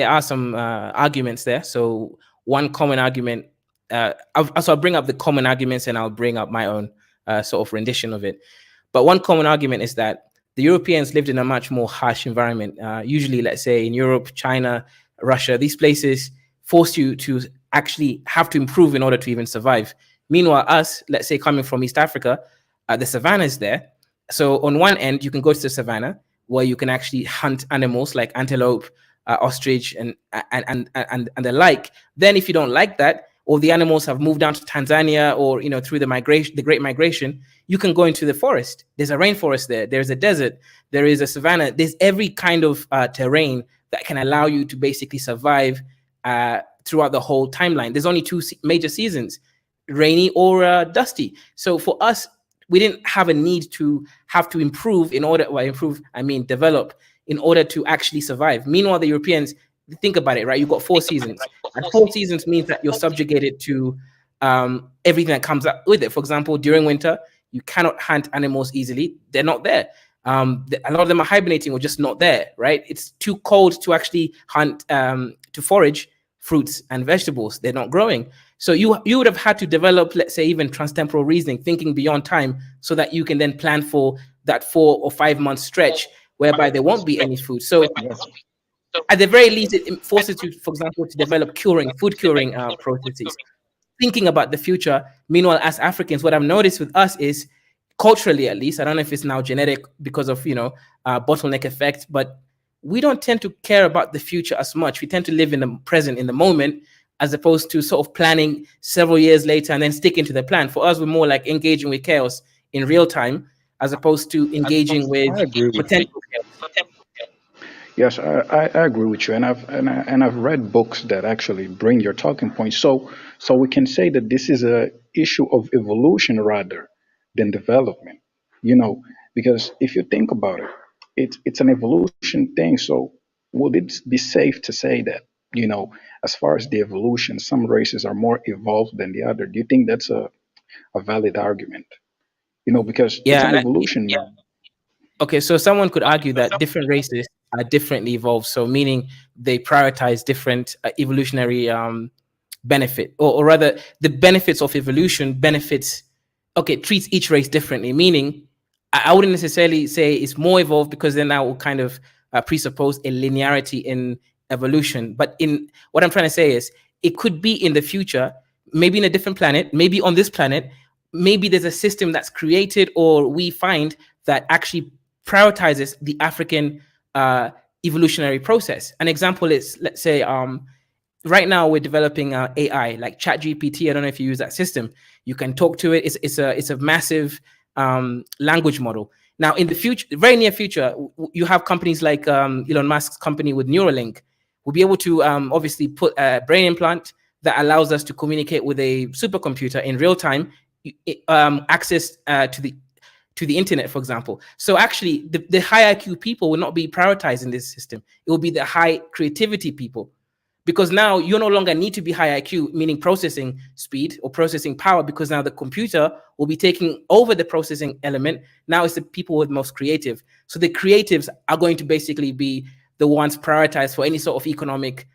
are some arguments there. So one common argument, I'll bring up the common arguments, and I'll bring up my own sort of rendition of it. But one common argument is that the Europeans lived in a much more harsh environment. Usually, let's say in Europe, China, Russia, these places force you to actually have to improve in order to even survive. Meanwhile, us, let's say coming from East Africa, the savannah is there. So on one end, you can go to the savannah where you can actually hunt animals like antelope, ostrich, and the like. Then, if you don't like that, or the animals have moved down to Tanzania, or through the Great Migration, you can go into the forest. There's a rainforest there. There's a desert. There is a savanna. There's every kind of terrain that can allow you to basically survive throughout the whole timeline. There's only two major seasons: rainy or dusty. So for us, we didn't have a need to have to improve develop in order to actually survive. Meanwhile, the Europeans, think about it, right? You've got 4 seasons, and 4 seasons means that you're subjugated to everything that comes up with it. For example, during winter, you cannot hunt animals easily. They're not there. A lot of them are hibernating or just not there, right? It's too cold to actually hunt, to forage fruits and vegetables. They're not growing. So you would have had to develop, let's say, even transtemporal reasoning, thinking beyond time, so that you can then plan for that 4 or 5 month stretch whereby there won't be any food. So at the very least, it forces you, for example, to develop food curing processes, thinking about the future. Meanwhile, as Africans, what I've noticed with us is, culturally at least, I don't know if it's now genetic because of bottleneck effect, but we don't tend to care about the future as much. We tend to live in the present, in the moment, as opposed to sort of planning several years later and then sticking to the plan. For us, we're more like engaging with chaos in real time, as opposed to engaging with potential chaos. Yes, I agree with you, and I've read books that actually bring your talking points. So we can say that this is a issue of evolution rather than development. Because if you think about it, it's an evolution thing. So would it be safe to say that as far as the evolution, some races are more evolved than the other? Do you think that's a valid argument? Because it's Yeah, an evolution. okay, so someone could argue that different races are differently evolved, so meaning they prioritize different evolutionary benefit, or rather, the benefits of evolution treats each race differently. Meaning, I wouldn't necessarily say it's more evolved, because then that will kind of presuppose a linearity in evolution. But in what I'm trying to say is, it could be in the future, maybe in a different planet, maybe on this planet, maybe there's a system that's created, or we find, that actually prioritizes the African evolutionary process. An example is, let's say, right now we're developing AI like ChatGPT. I don't know if you use that system. You can talk to it. It's a massive language model. Now, in the future, very near future, you have companies like Elon Musk's company with Neuralink. We'll be able to obviously put a brain implant that allows us to communicate with a supercomputer in real time, access to the internet, for example. So actually, the high IQ people will not be prioritized in this system. It will be the high creativity people, because now you no longer need to be high IQ, meaning processing speed or processing power, because now the computer will be taking over the processing element. Now it's the people with most creative. So the creatives are going to basically be the ones prioritized for any sort of economic,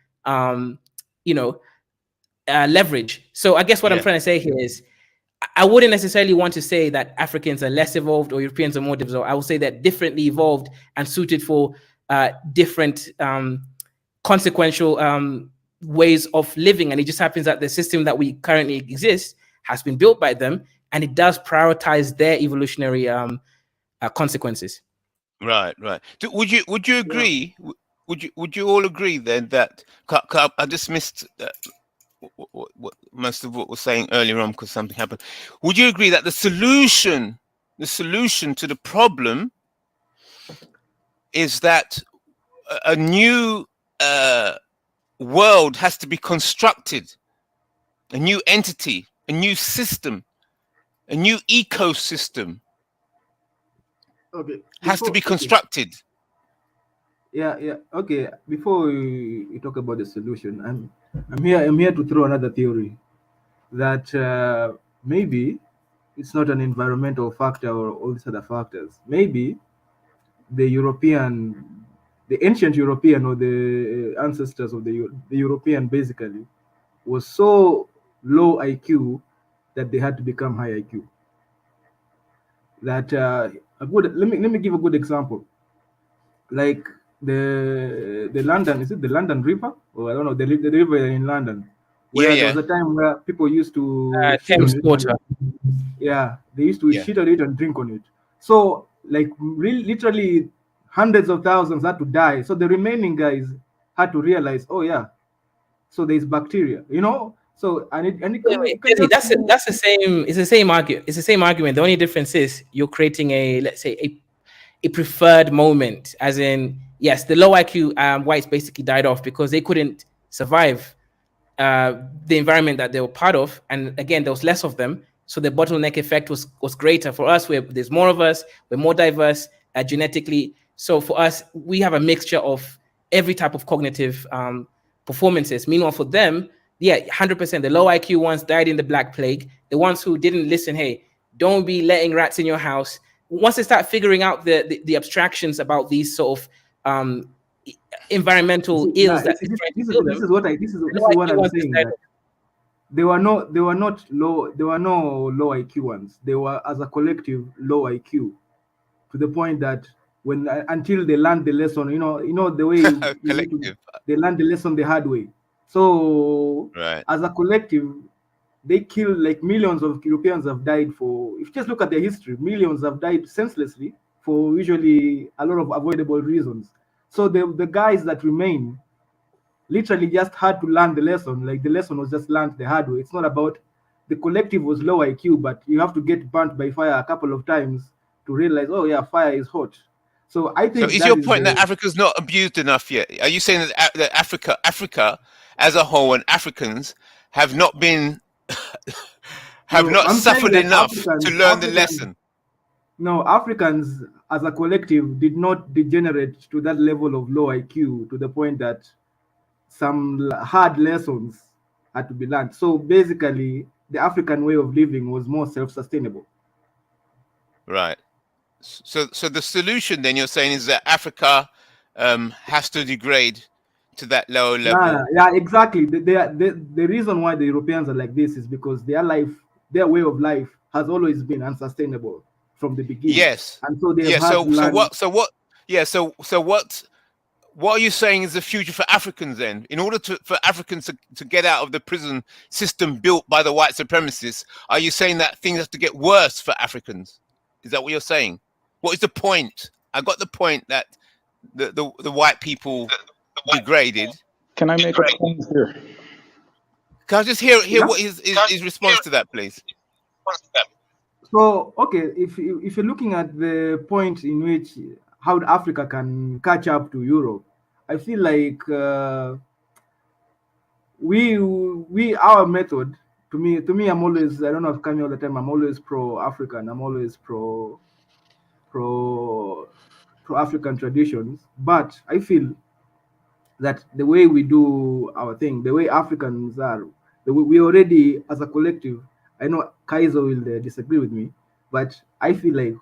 leverage. So I guess what I'm trying to say here is, I wouldn't necessarily want to say that Africans are less evolved or Europeans are more developed. I would say that differently evolved and suited for different consequential ways of living. And it just happens that the system that we currently exist has been built by them, and it does prioritize their evolutionary consequences. Right. Would you agree? Would you all agree then that I just missed what most of what was saying earlier on because something happened? Would you agree that the solution to the problem is that a new world has to be constructed a new entity, a new system, a new ecosystem Okay. has to be Okay. constructed. Yeah. Okay. Before we talk about the solution, I'm here to throw another theory that maybe it's not an environmental factor or all these other factors. Maybe the ancient European or the ancestors of the European basically was so low IQ that they had to become high IQ. That let me give a good example. Like the London, is it the London River? Or I don't know, the river in London, where there Yeah. was a time where people used to shit on Thames it. water. Yeah, they used to Yeah. shit on it and drink on it. So like literally hundreds of thousands had to die. So the remaining guys had to realize, oh yeah, so there's bacteria, So it can Desi, just be, that's the same. It's the same argument. It's the same argument. The only difference is you're creating let's say a preferred moment, as in yes, the low IQ whites basically died off because they couldn't survive the environment that they were part of, and again there was less of them, so the bottleneck effect was greater. For us, where there's more of us, we're more diverse genetically, so for us we have a mixture of every type of cognitive performances. Meanwhile for them, yeah, 100%, the low IQ ones died in the Black Plague. The ones who didn't listen, hey, don't be letting rats in your house, once they start figuring out the abstractions about these sort of environmental ills that is trying to kill them, this is what I'm saying, that there were no low IQ ones. They were as a collective low IQ, to the point that when until they learned the lesson, the way Collective. they learned the lesson the hard way. So Right. as a collective, they killed, like, millions of Europeans have died for, if you just look at their history, millions have died senselessly for usually a lot of avoidable reasons. So the guys that remain literally just had to learn the lesson. Like, the lesson was just learned the hard way. It's not about the collective was low IQ, but you have to get burnt by fire a couple of times to realize, oh yeah, fire is hot. So I So think is that your is point that Africa's not abused enough yet? Are you saying that Africa as a whole and Africans have not been have no, not I'm saying suffered that enough to learn the lesson? No, Africans as a collective did not degenerate to that level of low IQ to the point that some hard lessons had to be learned. So basically, the African way of living was more self-sustainable. Right. So the solution then you're saying is that Africa has to degrade to that lower level. Yeah, exactly. The reason why the Europeans are like this is because their way of life has always been unsustainable from the beginning, Yes. and so they have Yeah. had to learn. What are you saying is the future for Africans then? In order for Africans to get out of the prison system built by the white supremacists, are you saying that things have to get worse for Africans? Is that what you're saying? What is the point? I got the point that the white people degraded. Can I make a point here? Can I just hear Yeah. what his response to that, please? So okay, if you're looking at the point in which how Africa can catch up to Europe, I feel like our method, to me I'm always, I don't know if coming all the time, I'm always pro African, I'm always pro African traditions, but I feel that the way we do our thing, the way Africans are, we already as a collective, I know Kaiser will disagree with me, but I feel like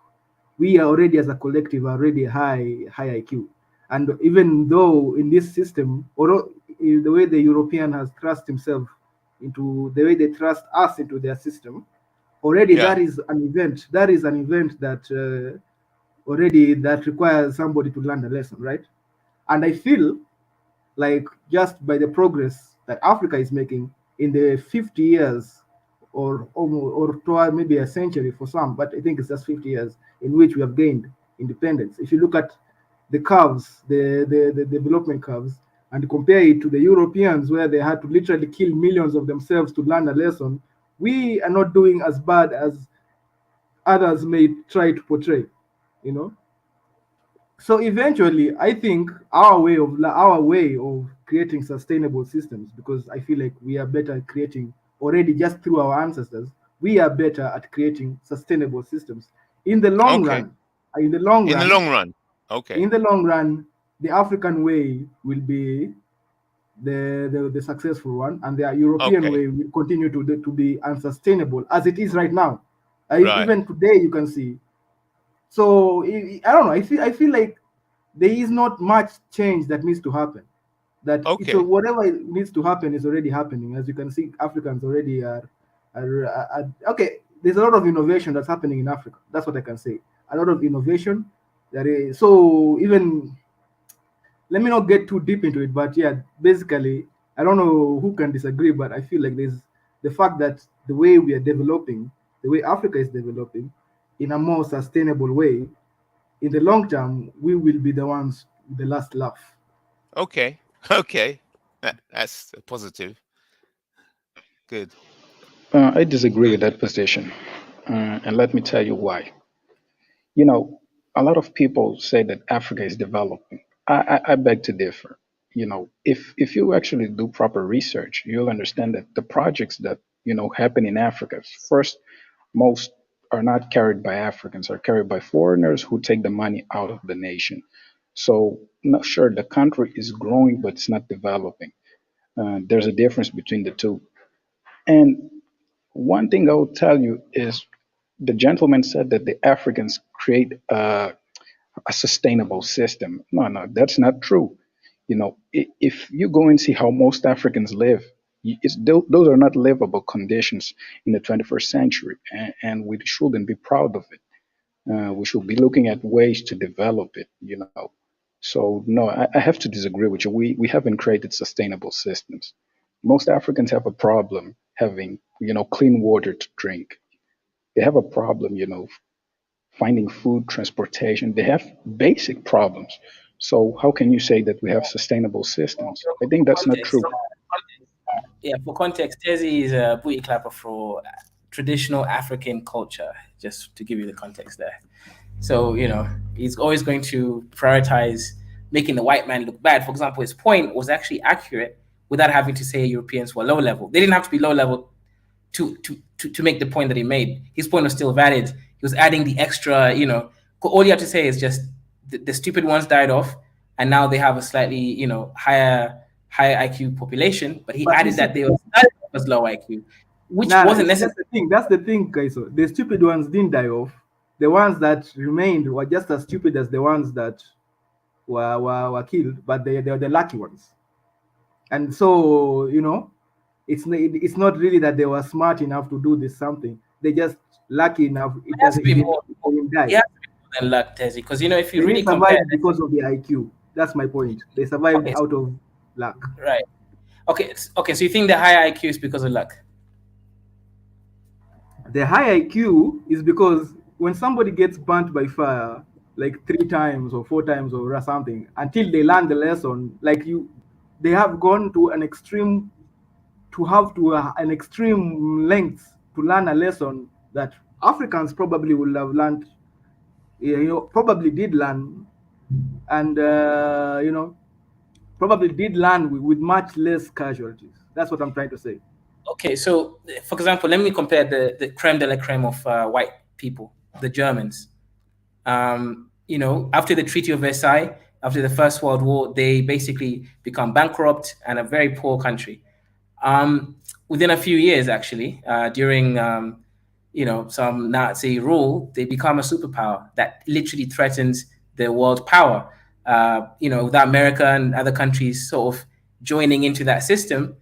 we are already as a collective already high IQ. And even though in this system, or the way the European has thrust himself into, the way they thrust us into their system, already Yeah. that is an event. That is an event that already that requires somebody to learn a lesson, right? And I feel like just by the progress that Africa is making in the 50 years or maybe a century for some, but I think it's just 50 years in which we have gained independence. If you look at the curves, the development curves, and compare it to the Europeans where they had to literally kill millions of themselves to learn a lesson, we are not doing as bad as others may try to portray, you know. So eventually, I think our way of creating sustainable systems, because I feel like we are better at creating already just through our ancestors, we are better at creating sustainable systems. In the long Okay. run, in the long In the run, long run. Okay. in the long run, the African way will be the successful one, and the European Okay. way will continue to be unsustainable as it is right now. Right. Even today, you can see. So I don't know. I feel like there is not much change that needs to happen. That it's Okay. whatever needs to happen is already happening. As you can see, Africans already are okay. There's a lot of innovation that's happening in Africa. That's what I can say. A lot of innovation. That is so even let me not get too deep into it, but yeah, basically, I don't know who can disagree, but I feel like there's the fact that the way we are developing, the way Africa is developing, in a more sustainable way, in the long term, we will be the ones with the last laugh. Okay. Okay. That's a positive. Good. I disagree with that position, and let me tell you why. A lot of people say that Africa is developing. I beg to differ. If you actually do proper research, you'll understand that the projects that happen in Africa, first, most are not carried by Africans, are carried by foreigners who take the money out of the nation. So, not sure the country is growing, but it's not developing. There's a difference between the two. And one thing I will tell you is the gentleman said that the Africans create a sustainable system. No, no, that's not true. If you go and see how most Africans live, those are not livable conditions in the 21st century, and we shouldn't be proud of it. We should be looking at ways to develop it. So, no, I have to disagree with you. We haven't created sustainable systems. Most Africans have a problem having, clean water to drink. They have a problem, finding food, transportation. They have basic problems. So how can you say that we have sustainable systems? I think that's not Context. true. Yeah, for context, Tezi is a booty clapper for traditional African culture, just to give you the context there. So, he's always going to prioritize making the white man look bad. For example, his point was actually accurate without having to say Europeans were low level. They didn't have to be low level to make the point that he made. His point was still valid. He was adding the extra, all you have to say is just the stupid ones died off, and now they have a slightly, higher IQ population. But he But you added see, that they were started off as low IQ, which nah, wasn't you see, necessary. that's the thing. That's the thing, guys. So the stupid ones didn't die off. The ones that remained were just as stupid as the ones that were killed, but they're the lucky ones. And so, it's not really that they were smart enough to do this something. They just lucky enough. It has to be more. They didn't die. It has to be more than luck, Tezi, because if you They really didn't compare, survive because of the IQ. That's my point. They survived okay, out of luck. right? Okay. So you think the higher IQ is because of luck? The high IQ is because when somebody gets burnt by fire like 3 times or 4 times or something, until they learn the lesson, they have gone to an extreme to have to an extreme length to learn a lesson that Africans probably would have learned, probably did learn, and probably did learn with much less casualties. That's what I'm trying to say. Okay, so for example, let me compare the creme de la creme of white people, the Germans. After the Treaty of Versailles, after the First World War, they basically become bankrupt and a very poor country. Within a few years, actually, during some Nazi rule, they become a superpower that literally threatens the world power. With America and other countries sort of joining into that system,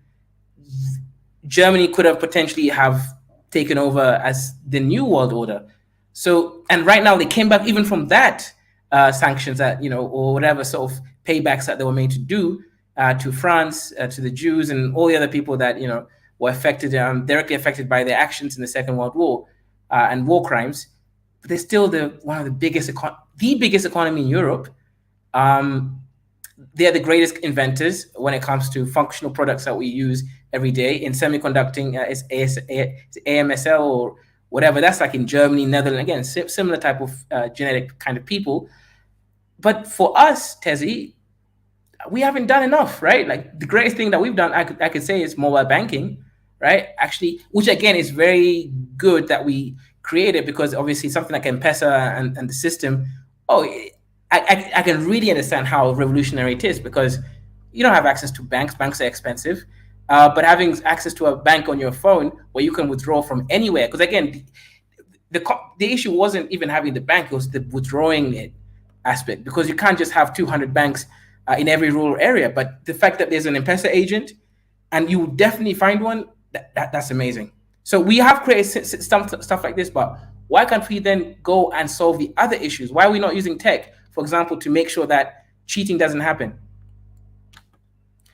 Germany could have potentially have taken over as the new world order. So, and right now they came back even from that sanctions that, or whatever sort of paybacks that they were made to do to France, to the Jews and all the other people that, were affected, directly affected by their actions in the Second World War and war crimes. But they're still one of the biggest economy in Europe. They're the greatest inventors when it comes to functional products that we use every day. In semiconducting, it's AMSL or whatever. That's like in Germany, Netherlands. Again, similar type of genetic kind of people. But for us, Tezi, we haven't done enough, right? Like the greatest thing that we've done, I could say, is mobile banking. right? Actually, which again is very good that we created, because obviously something like M-Pesa and the system, I can really understand how revolutionary it is, because you don't have access to banks. Banks are expensive. But having access to a bank on your phone where you can withdraw from anywhere, because again, the issue wasn't even having the bank, it was the withdrawing it aspect, because you can't just have 200 banks in every rural area. But the fact that there's an M-Pesa agent, and you definitely find one, that's amazing. So we have created stuff like this, but why can't we then go and solve the other issues? Why are we not using tech, for example, to make sure that cheating doesn't happen?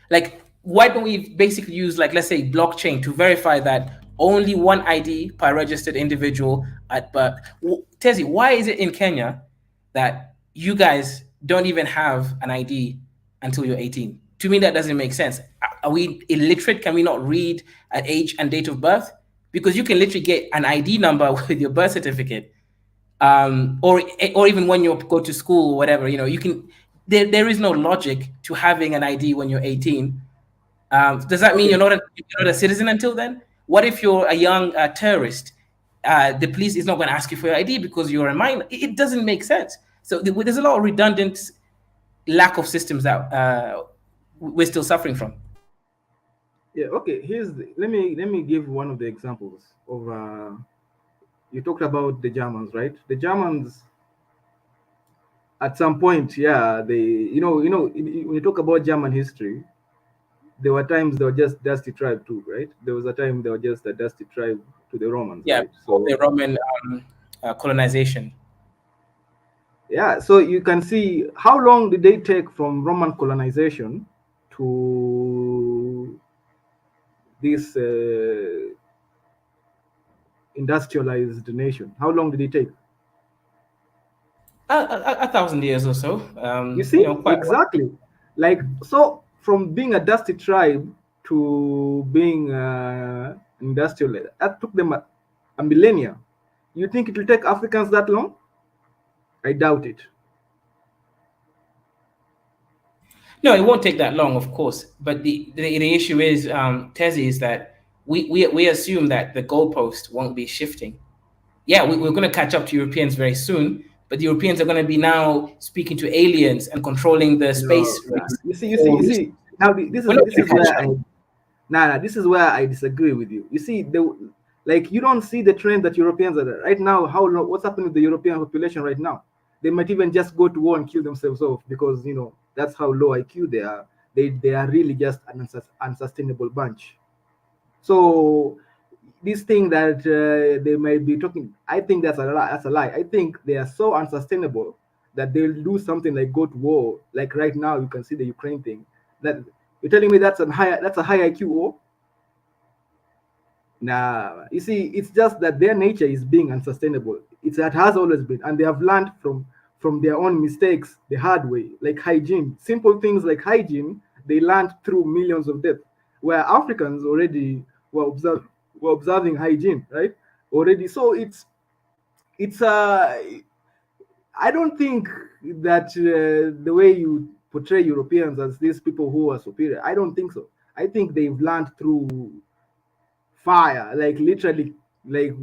Like, why don't we basically use, like, let's say blockchain to verify that only one ID per registered individual but Tezi, why is it in Kenya that you guys don't even have an ID until you're 18? To me, that doesn't make sense. Are we illiterate? Can we not read an age and date of birth? Because you can literally get an ID number with your birth certificate, or even when you go to school or whatever. You can. There is no logic to having an ID when you're 18. Does that mean you're not a citizen until then? What if you're a young tourist? The police is not going to ask you for your ID because you're a minor. It doesn't make sense. So there's a lot of redundant lack of systems that we're still suffering from. Yeah. Okay. Let me give one of the examples of. You talked about the Germans, right? The Germans, at some point, yeah, when you talk about German history, there were times they were just dusty tribe too, right? There was a time they were just a dusty tribe to the Romans, Yeah, right? So the Roman colonization. yeah, so you can see how long did they take from Roman colonization to this industrialized nation? How long did it take? A 1,000 years or so. You see, quite exactly. Like, so from being a dusty tribe to being industrial, that took them a millennia. You think it will take Africans that long? I doubt it. No, it won't take that long, of course. But the issue is, Tezi, is that we assume that the goalpost won't be shifting. Yeah, we're going to catch up to Europeans very soon, but the Europeans are going to be now speaking to aliens and controlling the space race. You see. Now this is where this is where I disagree with you. You see, you don't see the trend that Europeans are right now. What's happening with the European population right now? They might even just go to war and kill themselves off because that's how low IQ they are. They are really just an unsustainable bunch. So this thing that they might be talking, I think that's a lie. That's a lie. I think they are so unsustainable that they'll do something like go to war. Like right now, you can see the Ukraine thing. That you're telling me that's a high IQ war? Nah, you see, it's just that their nature is being unsustainable. That has always been, and they have learned from their own mistakes the hard way. Like hygiene, simple things like hygiene, they learned through millions of deaths. Where Africans already were observing hygiene, right? Already, so it's I don't think that the way you portray Europeans as these people who are superior, I don't think so. I think they've learned through fire, like literally, like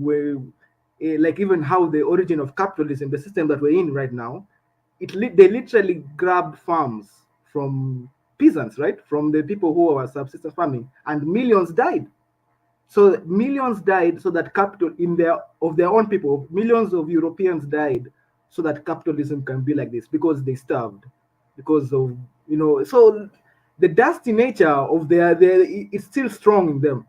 like even how the origin of capitalism, the system that we're in right now, they literally grabbed farms from peasants, right? From the people who are subsistence farming, and millions died. So millions died so that capital of their own people, millions of Europeans died so that capitalism can be like this because they starved, because of so the dusty nature of their it's still strong in them.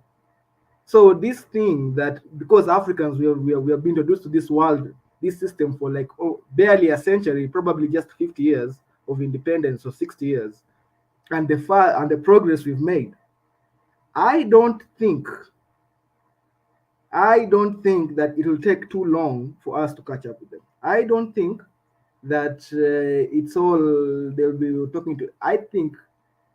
So this thing that because Africans we have been introduced to this world, this system for like barely a century, probably just 50 years of independence or 60 years, and the progress we've made, I don't think that it will take too long for us to catch up with them. I don't think that it's all they'll be talking to. I think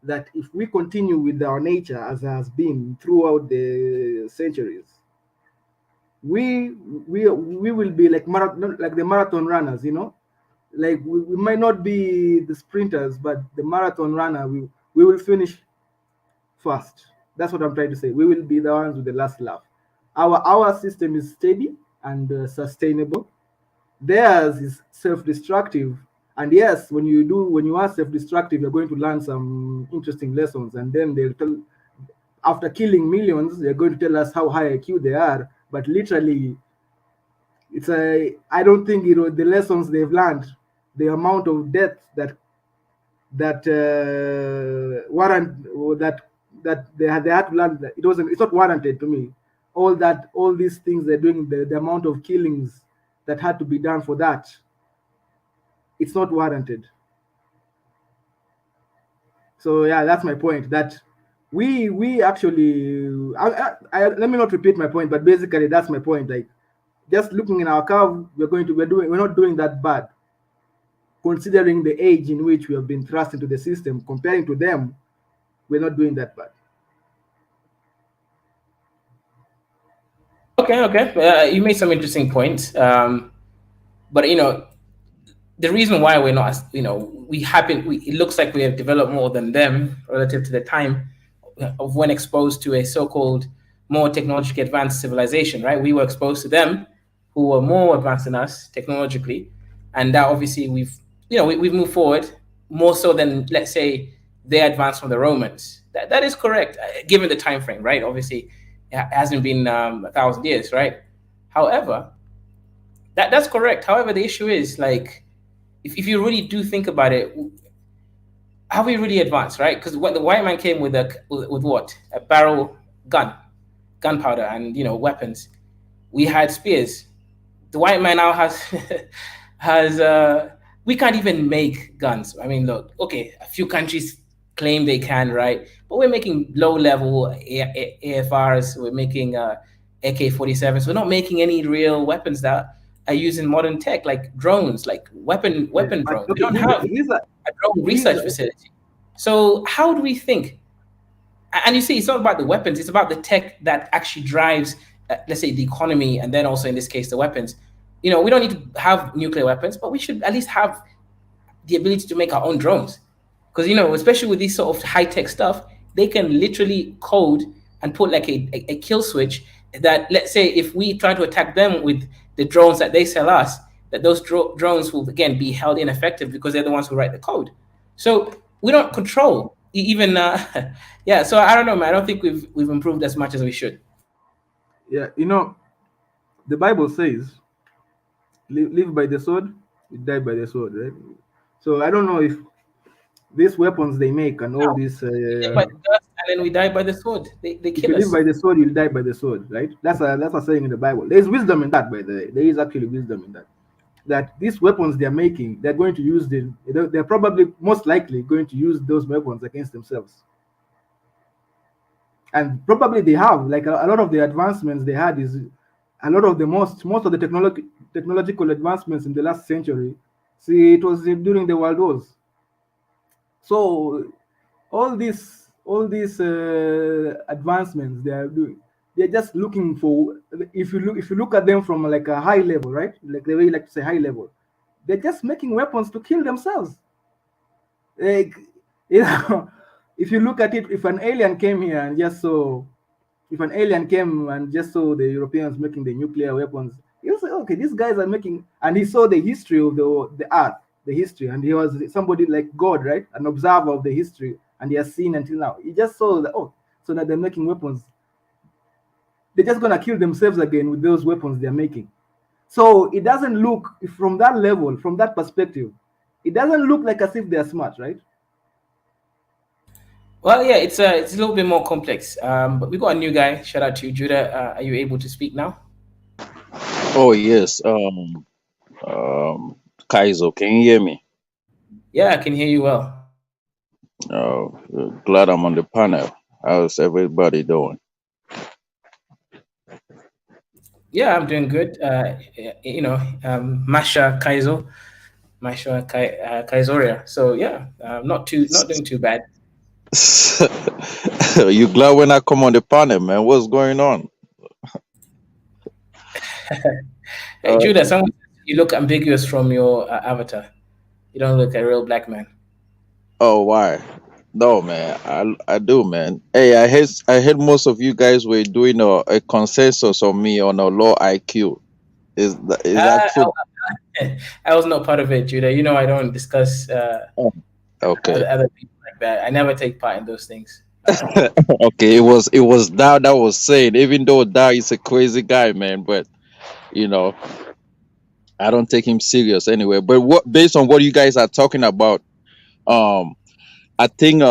that if we continue with our nature as has been throughout the centuries, we will be like the marathon runners, like we might not be the sprinters, but the marathon runner, we will finish fast. That's what I'm trying to say. We will be the ones with the last laugh. Our system is steady and sustainable. Theirs is self-destructive. And yes, when you are self-destructive, you're going to learn some interesting lessons. And then they'll tell, after killing millions, they're going to tell us how high IQ they are. But literally, I don't think the lessons they've learned, the amount of death that warrant or that they had to learn, that it's not warranted to me. All these things they're doing, the amount of killings that had to be done for that, it's not warranted. So yeah, that's my point. That we actually, let me not repeat my point, but basically that's my point. Like, just looking in our curve, we're not doing that bad, considering the age in which we have been thrust into the system. Comparing to them, we're not doing that bad. Okay. You made some interesting points. But the reason why we're not, it looks like we have developed more than them relative to the time of when exposed to a so-called more technologically advanced civilization, right? We were exposed to them who were more advanced than us technologically. And that obviously we've moved forward more so than, let's say, they advanced from the Romans. That is correct, given the time frame, right? Obviously, it hasn't been 1,000 years, right? However, that's correct. However, the issue is, like, if you really do think about it, how we really advanced, right? Because when the white man came with what? A barrel gunpowder, and weapons. We had spears. The white man now has we can't even make guns. I mean, look, okay, a few countries claim they can, right? But we're making low-level AFRs. We're making AK-47s. We're not making any real weapons that are using modern tech, like drones, like weapon drones. We don't have a drone research facility. So how do we think? And you see, it's not about the weapons, it's about the tech that actually drives, let's say, the economy, and then also in this case, the weapons. We don't need to have nuclear weapons, but we should at least have the ability to make our own drones. Because, especially with this sort of high-tech stuff, they can literally code and put like a kill switch that, let's say, if we try to attack them with the drones that they sell us, that those drones will, again, be held ineffective because they're the ones who write the code. So we don't control even, yeah, so I don't know, man. I don't think we've improved as much as we should. Yeah, the Bible says, live by the sword, you die by the sword, right? So I don't know if these weapons they make and all this. And then we die by the sword. They kill us. If you live by the sword, you'll die by the sword, right? That's a saying in the Bible. There's wisdom in that, by the way. There is actually wisdom in that. That these weapons they're making, they're going to use they're probably most likely going to use those weapons against themselves. And probably they have, like, a lot of the advancements they had is a lot of the most of the technological advancements in the last century. See, it was during the world wars. So all these advancements they are doing, they're just looking for, if you look at them from like a high level, right? Like the way you like to say high level, they're just making weapons to kill themselves. Like, if you look at it, if an alien came here and just saw the Europeans making the nuclear weapons, he'll say, okay, these guys are making, and he saw the history of the earth, the history, and he was somebody like God, right? An observer of the history, and he has seen until now. He just saw that, so that they're making weapons. They're just gonna kill themselves again with those weapons they're making. So it doesn't look, from that level, from that perspective, it doesn't look like as if they're smart, right? Well, yeah, it's a little bit more complex. But we got a new guy. Shout out to you, Judah. Are you able to speak now? Oh yes. Kaizo, can you hear me? Yeah, I can hear you well. Oh, glad I'm on the panel. How's everybody doing? Yeah, I'm doing good. Masha Kaizoria. So yeah, not doing too bad. You glad when I come on the panel, man? What's going on? Hey, Judah, you look ambiguous from your avatar. You don't look a real black man. Oh, why? No, man, I do, man. Hey, I heard most of you guys were doing a consensus on me on a low IQ. Is that Uh, true? I was not part of it, Judah. You know, I don't discuss Oh, okay. other people like that. I never take part in those things. Okay, it was Dow that was saying, even though Dow is a crazy guy, man, but you know, I don't take him serious anyway. But what based on what you guys are talking about, um, I think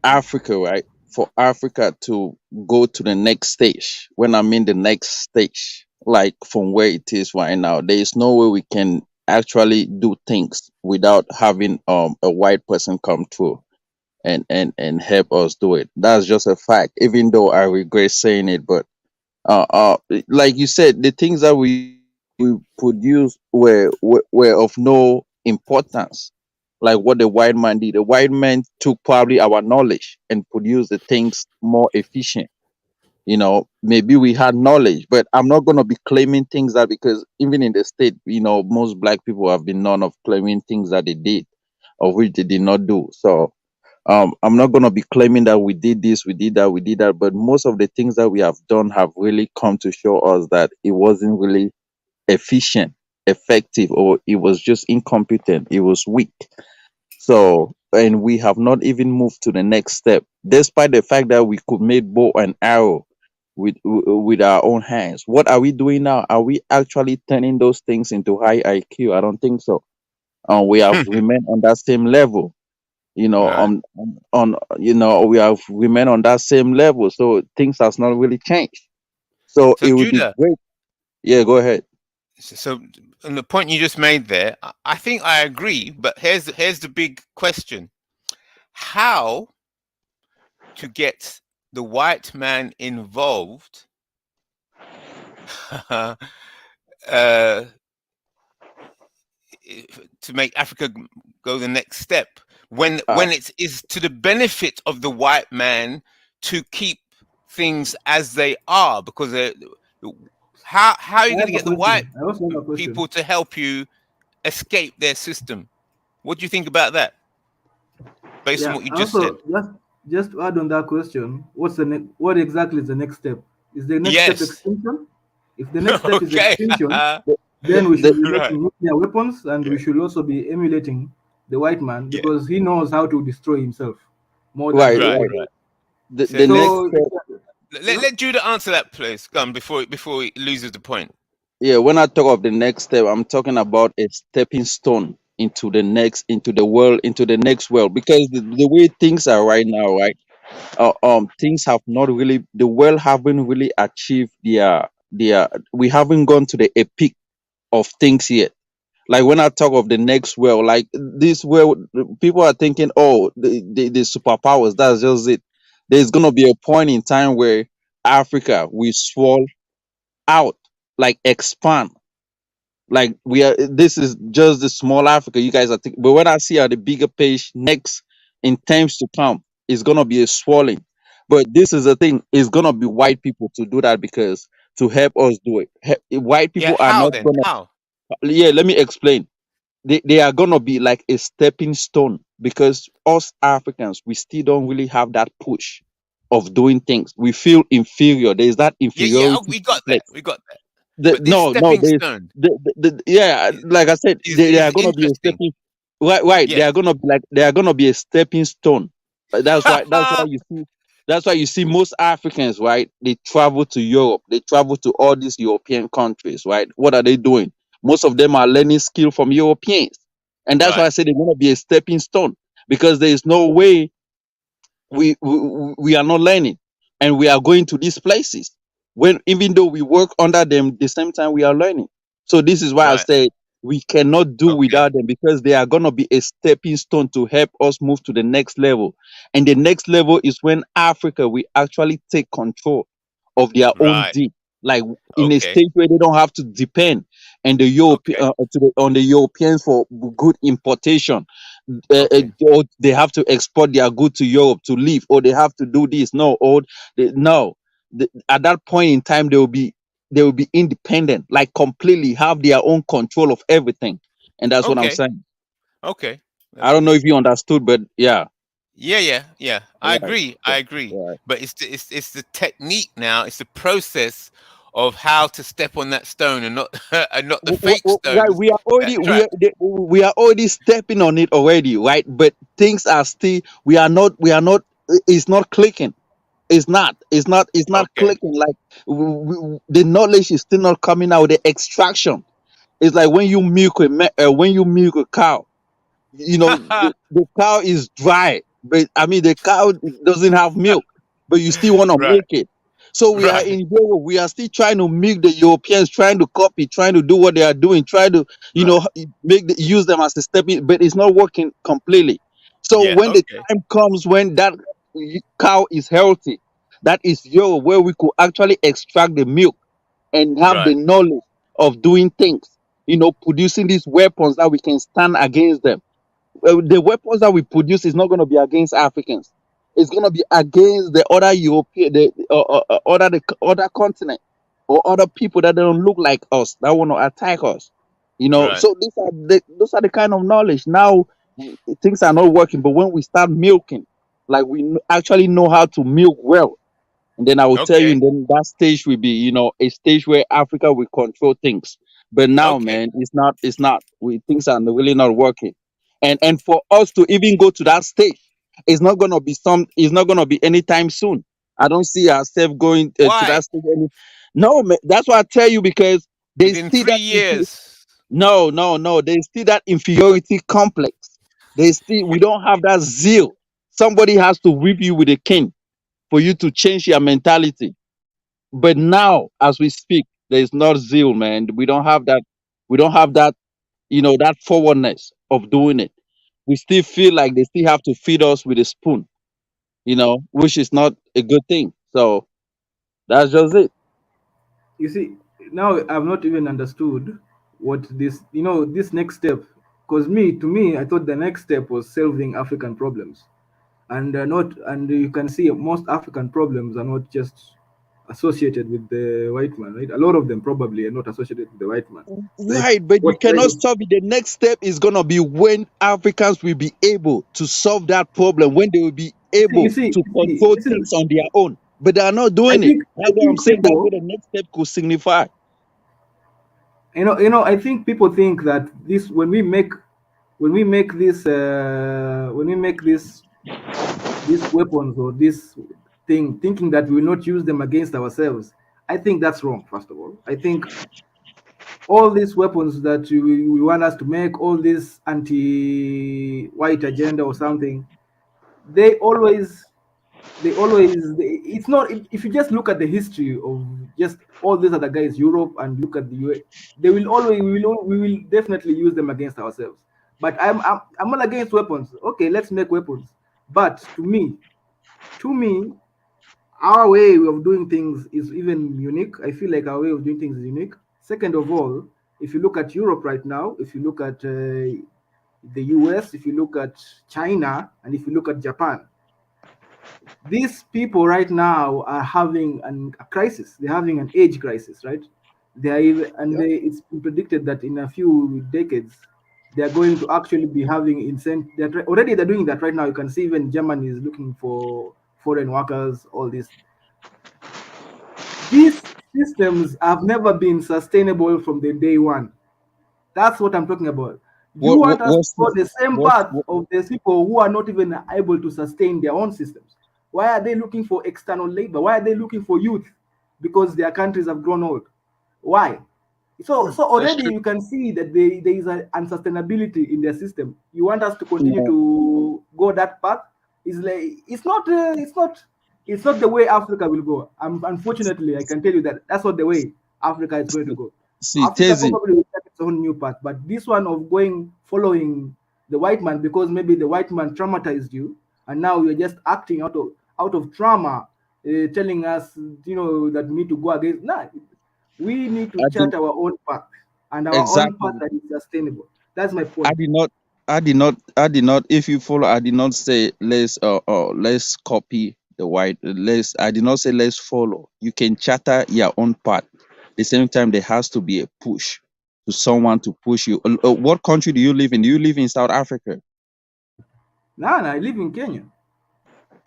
Africa, right? For Africa to go to the next stage, when I mean the next stage, like from where it is right now, there is no way we can actually do things without having a white person come through and help us do it. That's just a fact. Even though I regret saying it, but uh, uh, like you said, the things that we produced were of no importance. Like what the white man did. The white man took probably our knowledge and produced the things more efficient. Maybe we had knowledge, but I'm not gonna be claiming things that, because even in the state, most black people have been known of claiming things that they did, of which they did not do. So I'm not gonna be claiming that we did this, we did that, we did that, but most of the things that we have done have really come to show us that it wasn't really efficient, effective, or it was just incompetent, it was weak. So, and we have not even moved to the next step, despite the fact that we could make bow and arrow with our own hands. What are we doing now? Are we actually turning those things into high IQ? I don't think so. We have remained on that same level. Right. We have remained on that same level. So things has not really changed. So So it would be Judah, great. Yeah, go ahead. so on the point you just made there, I think I agree. But here's the big question: how to get the white man involved uh, to make Africa go the next step Uh, when it is to the benefit of the white man to keep things as they are, because how are you I going have to a get the white question. I also have a question. people to help you escape their system? What do you think about that, based on Yeah, what you just said? also just to add on that question, what exactly is the next step? Is the next step Yes. extinction? If the next step is Okay. extinction, the, then we should the, be Right. making nuclear weapons, and Yeah. we should also be emulating the white man Yeah. because he knows how to destroy himself more than right, Right. right. anybody else. Right. The So next So step. let yeah, let Judah answer that, please, before he loses the point. Yeah, when I talk of the next step, I'm talking about a stepping stone into the world, into the next world. Because the way things are right now, right? Things have not really, the world haven't really achieved their. We haven't gone to the epic of things yet. Like when I talk of the next world, like this world, people are thinking, oh, the superpowers. That's just it. There's gonna be a point in time where Africa will swell out, like expand, like we are. This is just the small Africa you guys are thinking. But when I see at the bigger page next in times to come, it's gonna be a swelling. But this is the thing, it's gonna be white people to do that, because to help us do it. White Yeah. people are How not then? gonna. How? Yeah, let me explain. They are gonna be like a stepping stone, because us Africans, we still don't really have that push of doing things. We feel inferior. There's that Yeah. Yeah. Oh, inferiority we got that. complex. We got that. the, But this no no stepping there's stone yeah, like I said, they is are going to be a interesting. stepping. Right, they Yes. are going to be like, they are going to be a stepping stone. That's why you see, most Africans, right, they travel to Europe, they travel to all these European countries, right? What are they doing? Most of them are learning skill from Europeans, and that's why Right. I say they're going to be a stepping stone, because there is no way we are not learning, and we are going to these places, when even though we work under them, the same time we are learning. So this is why I Right. say we cannot do Okay. without them, because they are going to be a stepping stone to help us move to the next level. And the next level is when Africa will actually take control of their own Right. deed, like in a Okay. stage where they don't have to depend and the Okay. on the Europeans for good importation. Okay. Or they have to export their good to Europe to live, or they have to do this. No, or no. At that point in time, they will be independent, like completely have their own control of everything, and that's what I'm Okay. saying. Okay. I That's don't know good. if you understood, but yeah. Yeah. I Right. agree. I agree. Right. But it's the technique now. It's the process of how to step on that stone and not and not the fake Right, stones we are that already trap. we are already stepping on it already, right? But things are still we are not it's not clicking. It's not Okay. clicking. Like the knowledge is still not coming out. The extraction is like when you milk a cow, the cow is dry, but I mean the cow doesn't have milk, but you still want to Right. milk it. So we are Right. in Europe, we are still trying to milk the Europeans, trying to copy, trying to do what they are doing, try to Right. use them as a stepping, but it's not working completely. So Yeah. when the Okay. time comes when that cow is healthy, that is Europe where we could actually extract the milk and have the Right. knowledge of doing things, producing these weapons that we can stand against them. The weapons that we produce is not going to be against Africans. It's going to be against the other European, other continent, or other people that don't look like us that want to attack us. Right. So those are the kind of knowledge. Now things are not working, but when we start milking, like we actually know how to milk well, and then I will tell you, Okay. and then that stage will be, a stage where Africa will control things. But now, Okay. man, it's not. Things are really not working. And for us to even go to that stage, it's not gonna be anytime soon. I don't see ourselves going to that Why? stage. No, man, that's why I tell you, because there's Within still three that years. no, no, no. There's still that inferiority complex. We don't have that zeal. Somebody has to whip you with a cane for you to change your mentality. But now, as we speak, there is not zeal, man. We don't have that. We don't have that. That forwardness of doing it. We still feel like they still have to feed us with a spoon. Which is not a good thing. So that's just it. You see, now I've not even understood what this next step. Because to me, I thought the next step was solving African problems, and not. And you can see most African problems are not just associated with the white man, right? A lot of them probably are not associated with the white man. Like Right, but you what cannot solve it. The next step is gonna be when Africans will be able to solve that problem, when they will be you able see, to you see, control listen. things on their own. But they are not I doing it. think I That's what I'm think saying. That's what people, the next step could signify. I think people think that this when we make this these weapons or this thing, thinking that we will not use them against ourselves. I think that's wrong. First of all, I think all these weapons that we want us to make, all this anti-white agenda or something, they always it's not, if you just look at the history of just all these other guys, Europe, and look at the US, they will always we will definitely use them against ourselves. But I'm not against weapons. Okay, let's make weapons. But to me, our way of doing things is even unique. I feel like our way of doing things is unique. Second of all, if you look at Europe right now, if you look at the US, if you look at China, and if you look at Japan, these people right now are having a crisis. They're having an age crisis, right? They are even, and Yep. it's been predicted that in a few decades they are going to actually be having already they're doing that right now. You can see even Germany is looking for foreign workers. All this, these systems have never been sustainable from the day one. That's what I'm talking about. You What what want us to what's go the same what's path of the people who are not even able to sustain their own systems. Why are they looking for external labor? Why are they looking for youth? Because their countries have grown old. Why? So that's already true. you can see that there is an unsustainability in their system. You want us to continue No, to go that path? It's like it's not the way Africa will go. Unfortunately, I can tell you that that's not the way Africa is going to go. see, Africa Tezi. probably will take its own new path, but this one of following the white man because maybe the white man traumatized you, and now you're just acting out of trauma, telling us that we need to go against. Nah, we need to I did chart our own path and our own path exactly. that is sustainable. That's my I point. did not. I did not. If you follow, I did not say let's copy the white. I did not say let's follow. You can chatter your own path. The same time, there has to be a push to someone to push you. What country do you live in? Do you live in South Africa? Nah, I live in Kenya.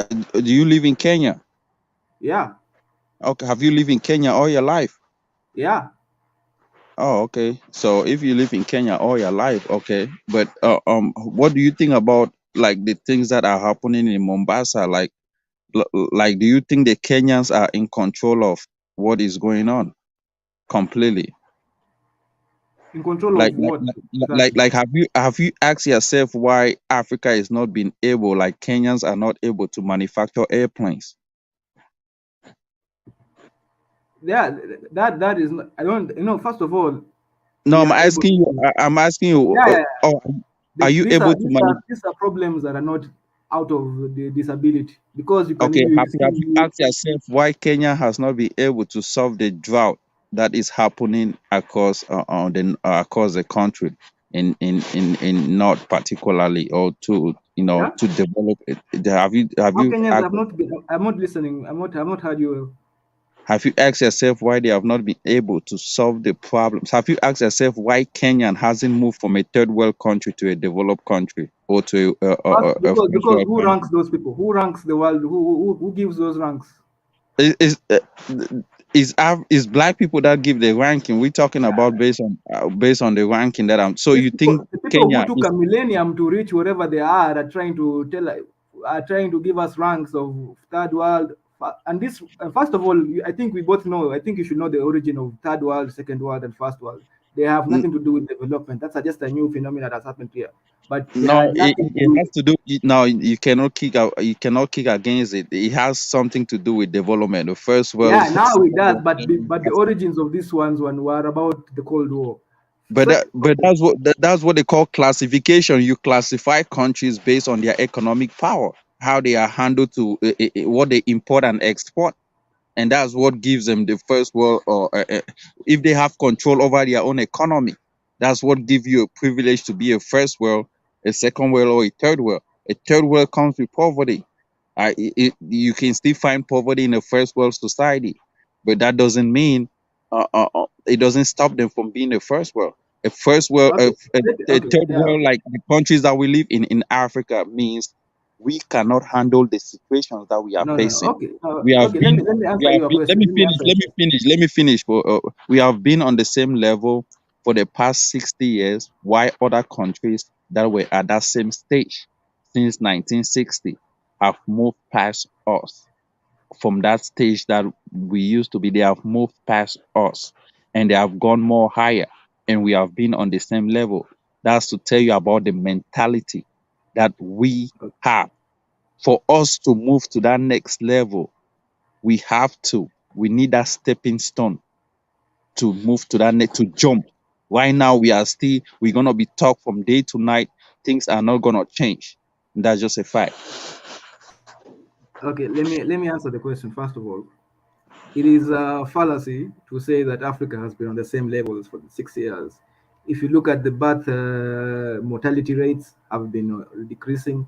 Do you live in Kenya? Yeah, Okay. Have you lived in Kenya all your life? yeah. Oh, okay. So if you live in Kenya all your life, okay. But what do you think about like the things that are happening in Mombasa? Like, do you think the Kenyans are in control of what is going on completely? In control Like, of like, what like, like, exactly? like have you asked yourself why Africa is not being able, like Kenyans are not able to manufacture airplanes? Yeah, that is not, I don't, first of all, No, we I'm are able asking you. to. I'm asking you. Yeah, yeah, yeah. Oh, are you These able are to these are problems that are not out of the disability, because you can Okay, you have you see. asked yourself why Kenya has not been able to solve the drought that is happening across the country in not particularly or to Yeah, to develop it? Have how you Kenyans asked, have not been, I'm not listening, I'm not heard you well. have you asked yourself why they have not been able to solve the problems? Have you asked yourself why Kenya hasn't moved from a third world country to a developed country or to a first Because world who country? ranks those people? Who ranks the world? Who gives those ranks? Is black people that give the ranking? We're talking about based on the ranking that I'm. So These you think people, the people who Kenya took is a millennium to reach wherever they are trying to are trying to give us ranks of third world. And this, first of all, I think we both know. I think you should know the origin of third world, second world, and first world. They have n- nothing to do with development. That's just a new phenomenon that's happened here. But they no? had It, nothing to it do. has to do. No, you cannot kick out. You cannot kick against it. It has something to do with development. The first world, Yeah, now second it does. world, But third world the has- origins of this one were about the Cold War. but So, that's what they call classification. You classify countries based on their economic power, how they are handled to what they import and export, and that's what gives them the first world, or if they have control over their own economy, that's what gives you a privilege to be a first world, a second world, or a third world. A third world comes with poverty. You can still find poverty in a first world society, but that doesn't mean it doesn't stop them from being a first world. A first world, okay, a okay, third yeah, world, like the countries that we live in Africa, means we cannot handle the situations that we are no, no, facing. okay, We have okay. been, Let me we answer have your been, let question. me Let me finish, answer let your me question. finish, let me finish. We have been on the same level for the past 60 years, while other countries that were at that same stage since 1960 have moved past us. From that stage that we used to be, they have moved past us and they have gone more higher, and we have been on the same level. That's to tell you about the mentality that we have. For us to move to that next level, we need that stepping stone to move to that next, to jump. Right now we're gonna be taught from day to night, things are not gonna change. That's just a fact. Okay, let me answer the question first of all. It is a fallacy to say that Africa has been on the same levels for 6 years. If you look at the birth mortality rates have been decreasing.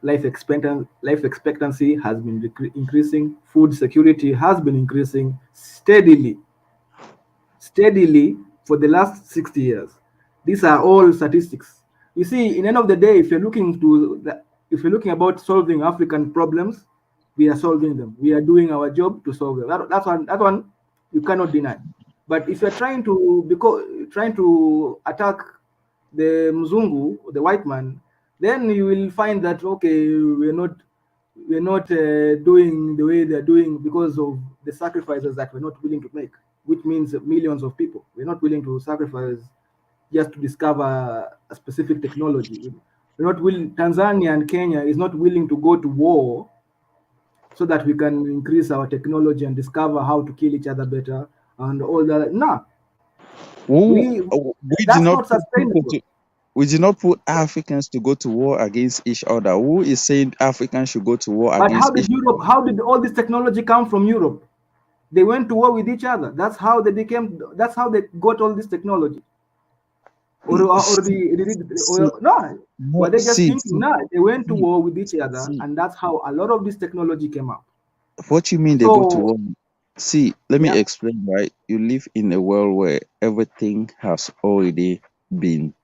Life expectancy has been increasing. Food security has been increasing steadily for the last 60 years. These are all statistics. You see, in the end of the day, if you're looking about solving African problems, we are solving them. We are doing our job to solve them. That one you cannot deny. But if you're trying to attack the Mzungu, the white man, then you will find that okay, we're not doing the way they're doing because of the sacrifices that we're not willing to make, which means millions of people. We're not willing to sacrifice just to discover a specific technology. We're not willing. Tanzania and Kenya is not willing to go to war so that we can increase our technology and discover how to kill each other better and all that. No, Who we we did that's not not put people sustainable. to we did not put Africans to go to war against each other. Who is saying Africans should go to war But against each other? How did all this technology come from Europe? They went to war with each other. That's how they got all this technology. No, were they just thinking? See, No, they went to see, war with each other, see. and that's how a lot of this technology came out. What you mean they go to So, war? See, let me yeah, explain, right? You live in a world where everything has already been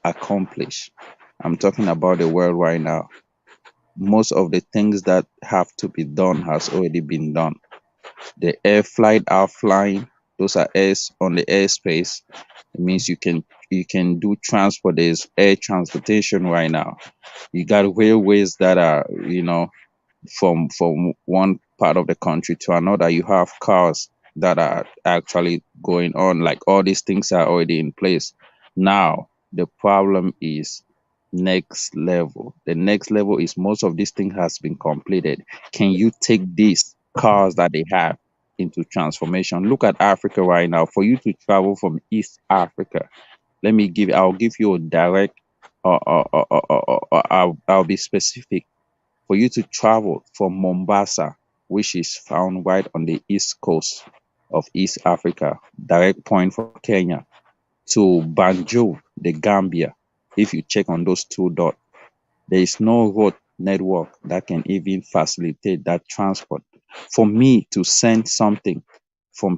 accomplished. I'm talking about the world right now. most of the things that have to be done has already been done. The air flight are flying. Those are airs on the airspace. It means you can do transport. There's air transportation right now. You got railways that are, from one part of the country to another. You have cars that are actually going on. Like all these things are already in place. Now the problem is next level. The next level is most of this thing has been completed. Can you take these cars that they have into transformation? Look at Africa right now. For you to travel from East Africa, I'll give you a direct, I'll be specific. For you to travel from Mombasa, which is found right on the east coast of East Africa, direct point from Kenya, to Banjul, the Gambia, if you check on those two dots, there is no road network that can even facilitate that transport. For me to send something for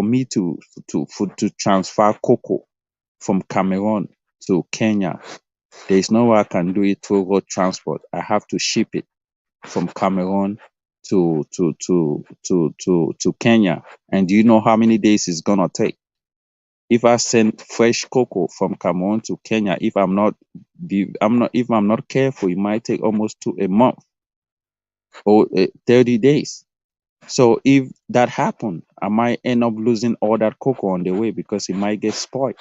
me to transfer cocoa from Cameroon to Kenya, there is no way I can do it through road transport. I have to ship it from Cameroon to Kenya. And do you know how many days it's gonna take? If I send fresh cocoa from Cameroon to Kenya, if I'm not careful, it might take almost a month or 30 days. So if that happen, I might end up losing all that cocoa on the way because it might get spoiled.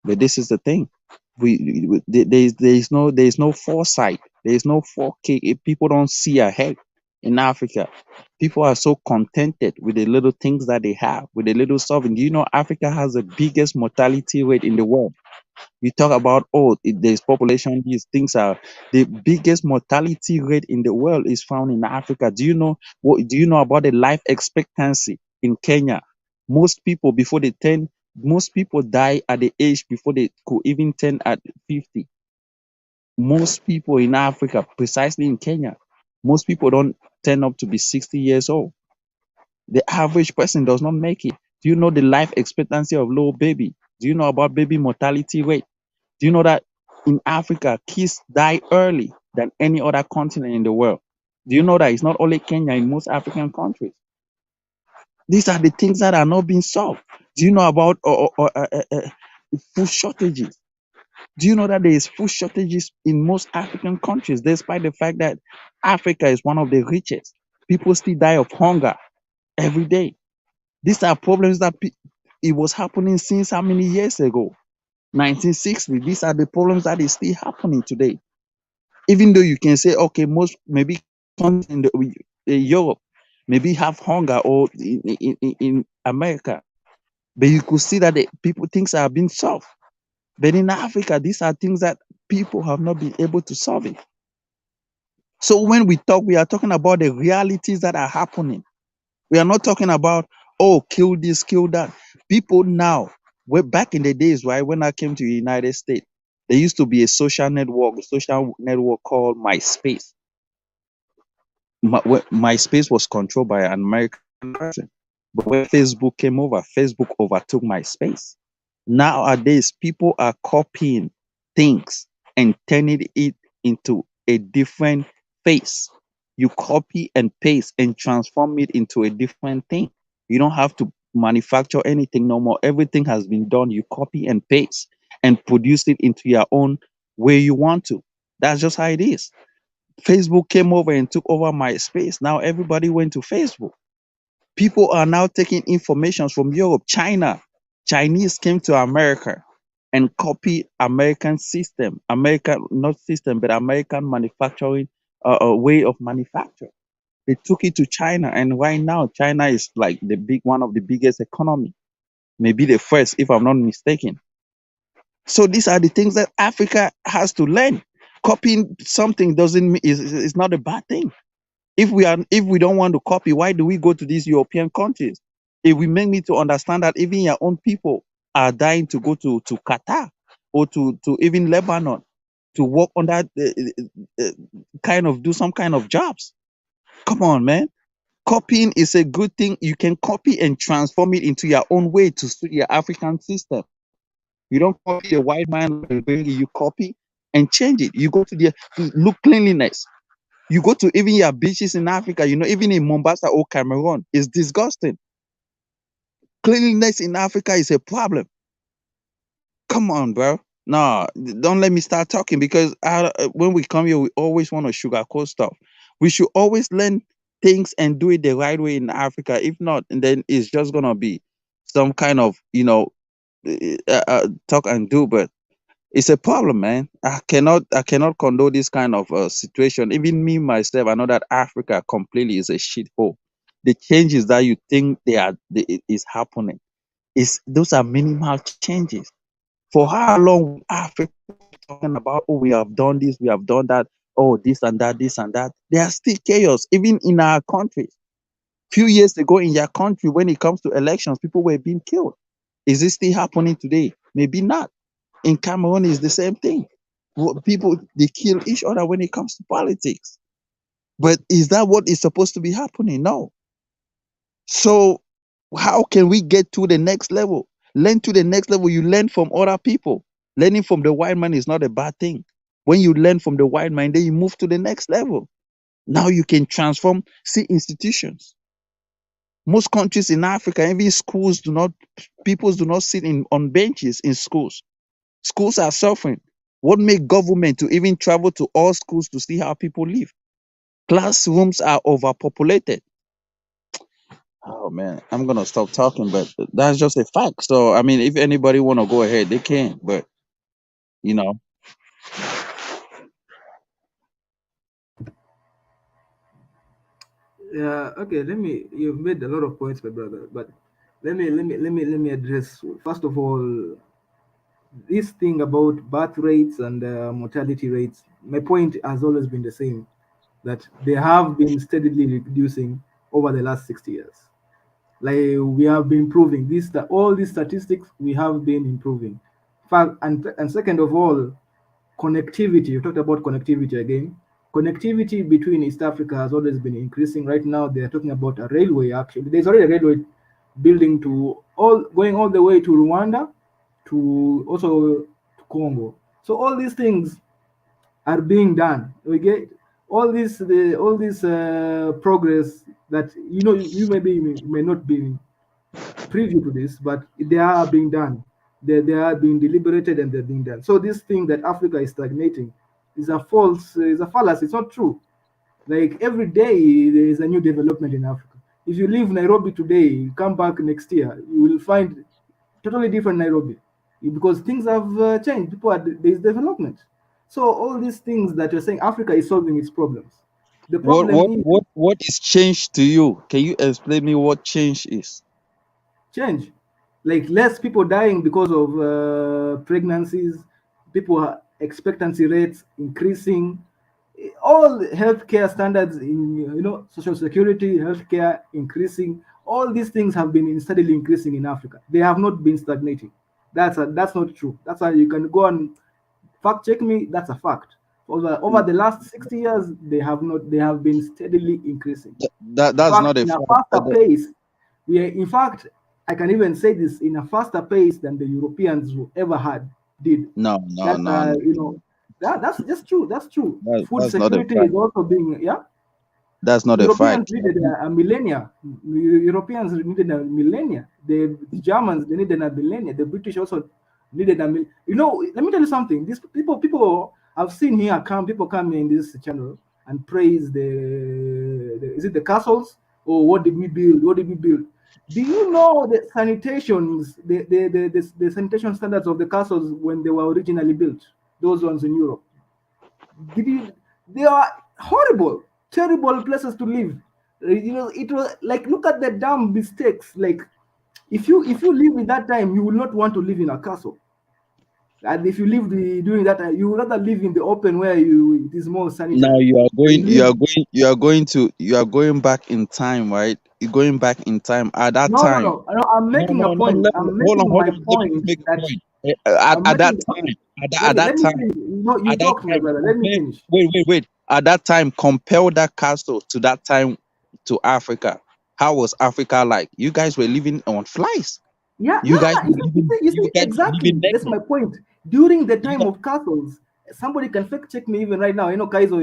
But this is the thing. There is no foresight. There is no 4K. If people don't see ahead in Africa, people are so contented with the little things that they have, with the little stuff. And do you know Africa has the biggest mortality rate in the world? You talk about, there's population, these things are the biggest mortality rate in the world is found in Africa. Do you know about the life expectancy in Kenya? Most people die at the age before they could even turn at 50. Most people in Africa, precisely in Kenya, most people don't turn up to be 60 years old. The average person does not make it. Do you know the life expectancy of little baby? Do you know about baby mortality rate? Do you know that in Africa, kids die early than any other continent in the world? Do you know that it's not only Kenya, in most African countries? These are the things that are not being solved. Do you know about food shortages? Do you know that there is food shortages in most African countries, despite the fact that Africa is one of the richest? People still die of hunger every day. These are problems that it was happening since how many years ago? 1960. These are the problems that is still happening today. Even though you can say, okay, most maybe countries in Europe maybe have hunger, or in America, but you could see that the people things are being solved. But in Africa, these are things that people have not been able to solve it. So when we are talking about the realities that are happening. We are not talking about, kill this, kill that. People now, way back in the days, right, when I came to the United States, there used to be a social network called MySpace. MySpace was controlled by an American person. But when Facebook came over, Facebook overtook MySpace. Nowadays, people are copying things and turning it into a different face. You copy and paste and transform it into a different thing. You don't have to manufacture anything no more. Everything has been done. You copy and paste and produce it into your own way you want to. That's just how it is. Facebook came over and took over MySpace. Now everybody went to Facebook. People are now taking information from Europe, China. Chinese came to America and copied American system, American not system, but American manufacturing way of manufacture. They took it to China, and right now China is like one of the biggest economy, maybe the first, if I'm not mistaken. So these are the things that Africa has to learn. Copying something doesn't mean is not a bad thing. If we don't want to copy, why do we go to these European countries? If we make me to understand that even your own people are dying to go to Qatar or to even Lebanon to work on that kind of do some kind of jobs. Come on, man. Copying is a good thing. You can copy and transform it into your own way to suit your African system. You don't copy a white man, you copy and change it. You go to look cleanliness. You go to even your beaches in Africa, even in Mombasa or Cameroon, it's disgusting. Cleanliness in Africa is a problem. Come on, bro. No, don't let me start talking because when we come here, we always want to sugarcoat stuff. We should always learn things and do it the right way in Africa. If not, and then it's just gonna be some kind of talk and do. But it's a problem, man. I cannot condone this kind of situation. Even me myself, I know that Africa completely is a shithole. The changes that you think is happening those are minimal changes. For how long will Africa talking about, oh, we have done this, we have done that, oh, this and that, this and that? There are still chaos, even in our country. Few years ago in your country, when it comes to elections, people were being killed. Is this still happening today? Maybe not. In Cameroon, it's the same thing. People they kill each other when it comes to politics. But is that what is supposed to be happening? No. So how can we get to the next level? Learn to the next level. You learn from other people. Learning from the white man is not a bad thing. When you learn from the white man, then you move to the next level. Now you can transform, see institutions. Most countries in Africa, even schools people do not sit on benches in schools. Schools are suffering. What make government to even travel to all schools to see how people live? Classrooms are overpopulated. Oh man, I'm gonna stop talking, but that's just a fact. So I mean, if anybody wanna go ahead, they can. But you know, Yeah, okay, you've made a lot of points, my brother, but let me address first of all this thing about birth rates and mortality rates. My point has always been the same, that they have been steadily reducing over the last 60 years. Like we have been improving all these statistics, we have been improving. Fact, and second of all, connectivity. You talked about connectivity again. Connectivity between East Africa has always been increasing. Right now, they are talking about a railway. Actually, there's already a railway building going all the way to Rwanda, to also to Congo. So all these things are being done. We get all this progress that you may not be preview to this, but they are being done. They are being deliberated and they're being done. So this thing that Africa is stagnating is a fallacy. It's not true. Like every day there is a new development in Africa. If you leave Nairobi today, you come back next year, you will find totally different Nairobi because things have changed. There is development. So all these things that you're saying, Africa is solving its problems. The what problem what is what what is change to you? Can you explain me what change is? change, like less people dying because of pregnancies, people expectancy rates increasing, all healthcare standards in social security, healthcare increasing. All these things have been steadily increasing in Africa. They have not been stagnating. That's not true. That's why you can go and fact check me. That's a fact. Over the last 60 years, they have been steadily increasing. In That's fact, not a in a fact. faster pace. In fact, I can even say this, in a faster pace than the Europeans who ever did. No, no, That's no, no. that's just true. That's true. Food That's not a security fact. is also being, yeah. That's not a Europeans fact. needed a millennia. Europeans needed a millennia. The Germans, they needed a millennia. The British also needed a mil. Let me tell you something. These people I've seen here people come in this channel and praise is it the castles, or what did we build? What did we build? Do you know the sanitations, the sanitation standards of the castles when they were originally built? Those ones in Europe. They are horrible, terrible places to live. It was like, look at the damn mistakes. Like, if you live in that time, you will not want to live in a castle. And if you live during that time, you would rather live in the open where it is more Now sanitary. And you are going back in time, right? You're going back in time at that no, no, time. no, no. I'm No, making no, a no, point. I'm making hold my on. Let me just point make a that point. At, I'm at that making. time, Let at me that let me time, finish. You at that talked, my time, brother. Let me compare, finish. wait. At that time, compare that castle to that time to Africa. How was Africa like? You guys were living on flies. Yeah, You yeah, guys yeah. were living, You you see, guys were living exactly. That's naked. my point. During the You time guys, of castles, somebody can fact check me even right now. Kaizo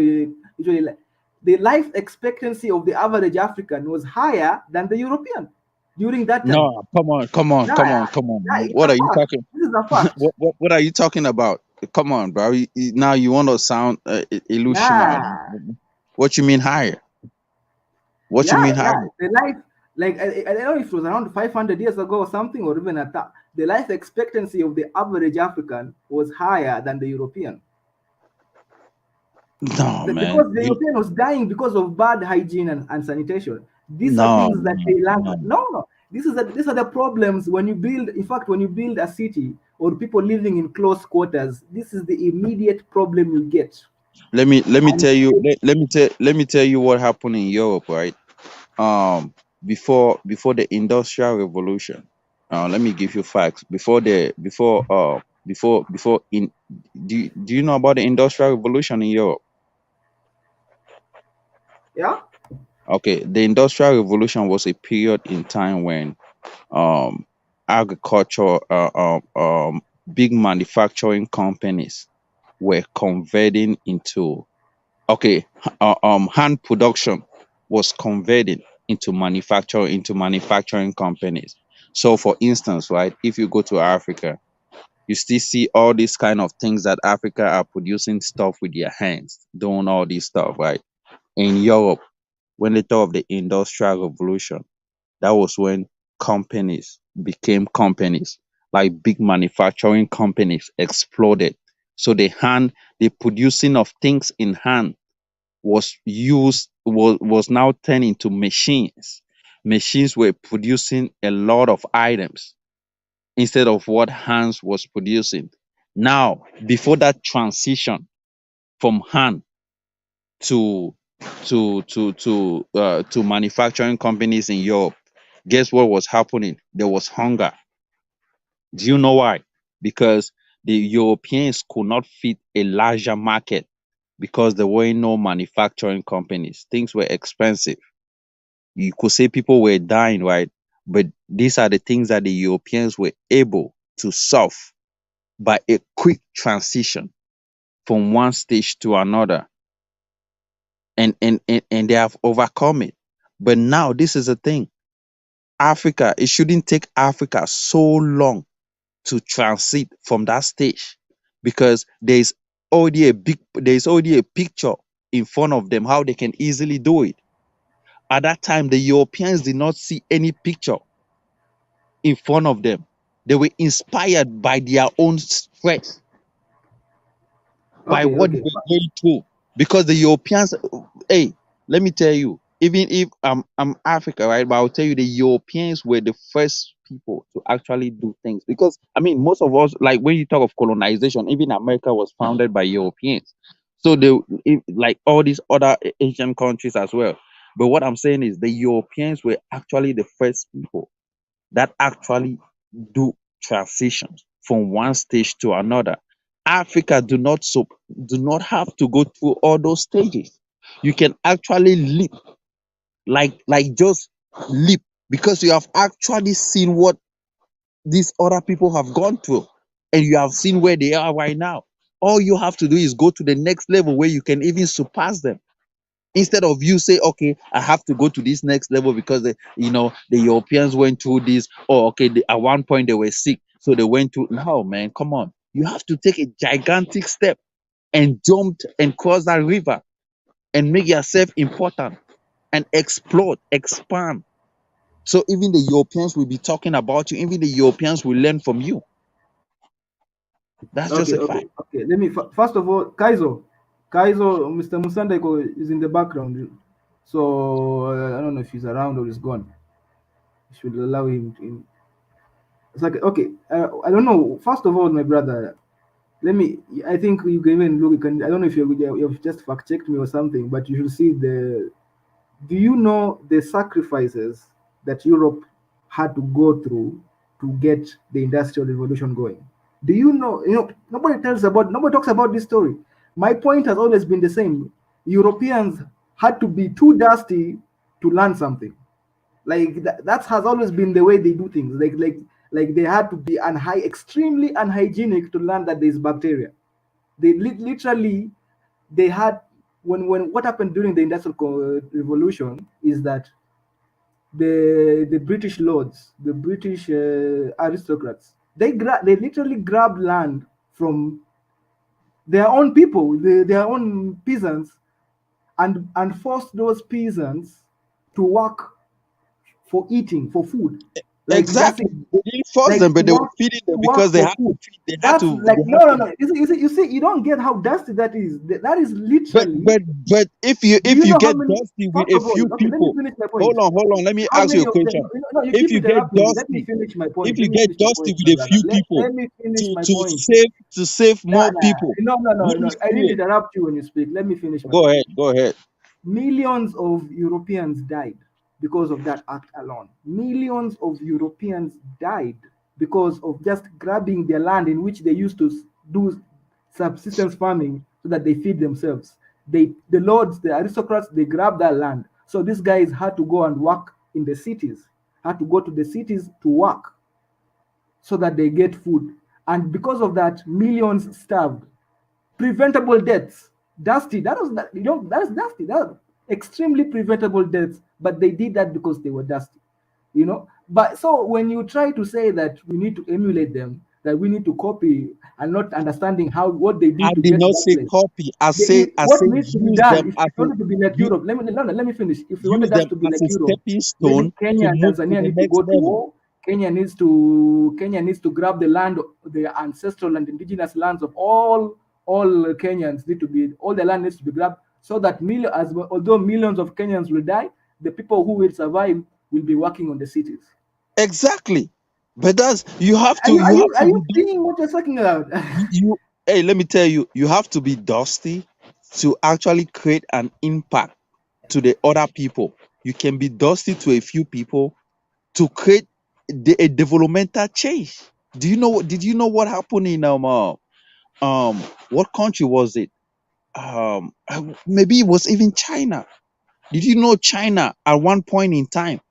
usually, like, the life expectancy of the average African was higher than the European during that time. No, come on, come on, Yeah, come on, come on, yeah, man. it's What a are you fact. talking? This is a fact. What are you talking about? Come on, bro. Now you want to sound illusional. Yeah, What you mean higher? What you yeah, mean yeah. higher? The life, like I don't know if it was around 500 years ago or something, or even at that, the life expectancy of the average African was higher than the European. No, man. Because the European was dying because of bad hygiene and sanitation. These are No, things that no, they lack. no. No. These are the problems when you build. In fact, when you build a city or people living in close quarters, this is the immediate problem you get. Let me And tell you let me tell you what happened in Europe, right? Before the industrial revolution. Let me give you facts. Before in do you know about the industrial revolution in Europe? yeah, Okay, the industrial revolution was a period in time when um agriculture big manufacturing companies were converting into hand production was converting into manufacturing companies. So for instance, right, if you go to Africa, you still see all these kind of things that Africa are producing stuff with their hands, doing all this stuff, right? In Europe, when they talk of the industrial revolution, that was when companies became companies, like big manufacturing companies exploded. So the producing of things in hand was now turned into machines. Machines were producing a lot of items instead of what hands was producing. Now, before that transition from hand to to manufacturing companies in Europe, guess what was happening? There was hunger. Do you know why? Because the Europeans could not fit a larger market because there were no manufacturing companies. Things were expensive. You could say people were dying, right? But these are the things that the Europeans were able to solve by a quick transition from one stage to another. And they have overcome it. But now this is the thing. Africa, it shouldn't take Africa so long to transit from that stage because there's already a picture in front of them how they can easily do it. At that time, the Europeans did not see any picture in front of them. They were inspired by their own stress, by okay, what they okay, were going through. Because the Europeans, hey, let me tell you, even if I'm Africa, right? But I'll tell you, the Europeans were the first people to actually do things. Because I mean, most of us, like when you talk of colonization, even America was founded by Europeans. So like all these other Asian countries as well. But what I'm saying is the Europeans were actually the first people that actually do transitions from one stage to another. Africa do not have to go through all those stages. You can actually leap, like just leap, because you have actually seen what these other people have gone through, and you have seen where they are right now. All you have to do is go to the next level where you can even surpass them. Instead of you say, okay, I have to go to this next level because the Europeans went through this, or okay, at one point they were sick, so they went through. No, man, come on. You have to take a gigantic step and jump and cross that river and make yourself important and explode, expand. So even the Europeans will be talking about you, even the Europeans will learn from you. That's just okay, a okay, fact. okay. Let me first of all, Kaizo, Mr. Musandeko is in the background, so I don't know if he's around or he's gone. You should allow him. It's like okay, I don't know. First of all, my brother, let me. I think you can even look. You can. I don't know if you've just fact checked me or something, but you should see the. Do you know the sacrifices that Europe had to go through to get the industrial revolution going? Do you know? Nobody talks about this story. My point has always been the same. Europeans had to be too dusty to learn something. Like that has always been the way they do things. Like they had to be extremely unhygienic to learn that there's bacteria. They literally they had when what happened during the Industrial Revolution is that the British lords, the British aristocrats, they literally grabbed land from their own people, their own peasants, and forced those peasants to work for eating, for food. Like that's Exactly. it. They didn't force Like them, to but they were work, feeding them to work because they for had to food. feed. They had That's to. like They no, had no, to. no. You see, you don't get how dusty that is. That is But literally. but but if Do you you know how get many? dusty with First a of all, few okay, let me people, finish my hold point. on. Let me How ask you many a of them? question. No, you If keep you get interrupting me. Let me dusty, finish my point. if Let you me get finish my dusty point, with my a brother. few people Let me finish my to point. save Nah, more nah. people, No, no, no, let me no. I see didn't it. interrupt you when you speak. Let me finish my Go point. ahead. Go ahead. Millions of Europeans died because of that act alone. Millions of Europeans died because of just grabbing their land in which they used to do subsistence farming so that they feed themselves. The lords, the aristocrats, they grabbed that land. So these guys had to go and work in the cities, had to go to the cities to work so that they get food. And because of that, millions starved. Preventable deaths. Dusty. That was that. You know, that's dusty. That extremely preventable deaths. But they did that because they were dusty. You know. But so when you try to say that we need to emulate them, that we need to copy, and not understanding how what they I did to did get to not that say place, copy. I what said needs to be use done them if as you wanted to be like you Europe? Let me finish. If you use wanted us them to be as like a Europe, stepping maybe stone Kenya to and move to Tanzania the need to next go to level. war. Kenya needs to grab the land, the ancestral and indigenous lands of all Kenyans need to be all the land needs to be grabbed so that although millions of Kenyans will die, the people who will survive will be working on the cities. Exactly. But that's you have Are to you are you have you to are be you seeing what you're talking about? you hey, let me tell you, you have to be dusty to actually create an impact to the other people. You can be dusty to a few people to create a developmental change. Did you know what happened in what country was it? Maybe it was even China. Did you know China at one point in time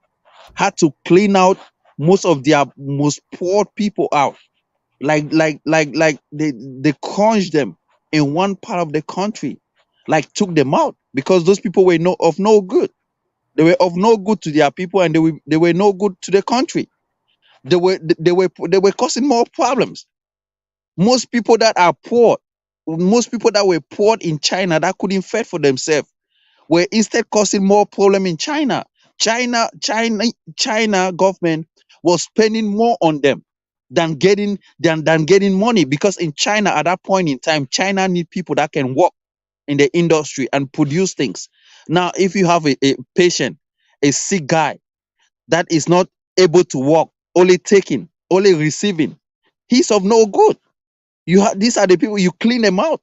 had to clean out most of their most poor people out? Like they crunched them in one part of the country, like took them out because those people were of no good. They were of no good to their people, and they were no good to the country. They were causing more problems. Most people that are poor, most people that were poor in China that couldn't fend for themselves were instead causing more problem in China. China government was spending more on them than getting money, because in China at that point in time, China need people that can work in the industry and produce things. Now, if you have a patient, a sick guy that is not able to work, only taking, only receiving, he's of no good. These are the people you clean them out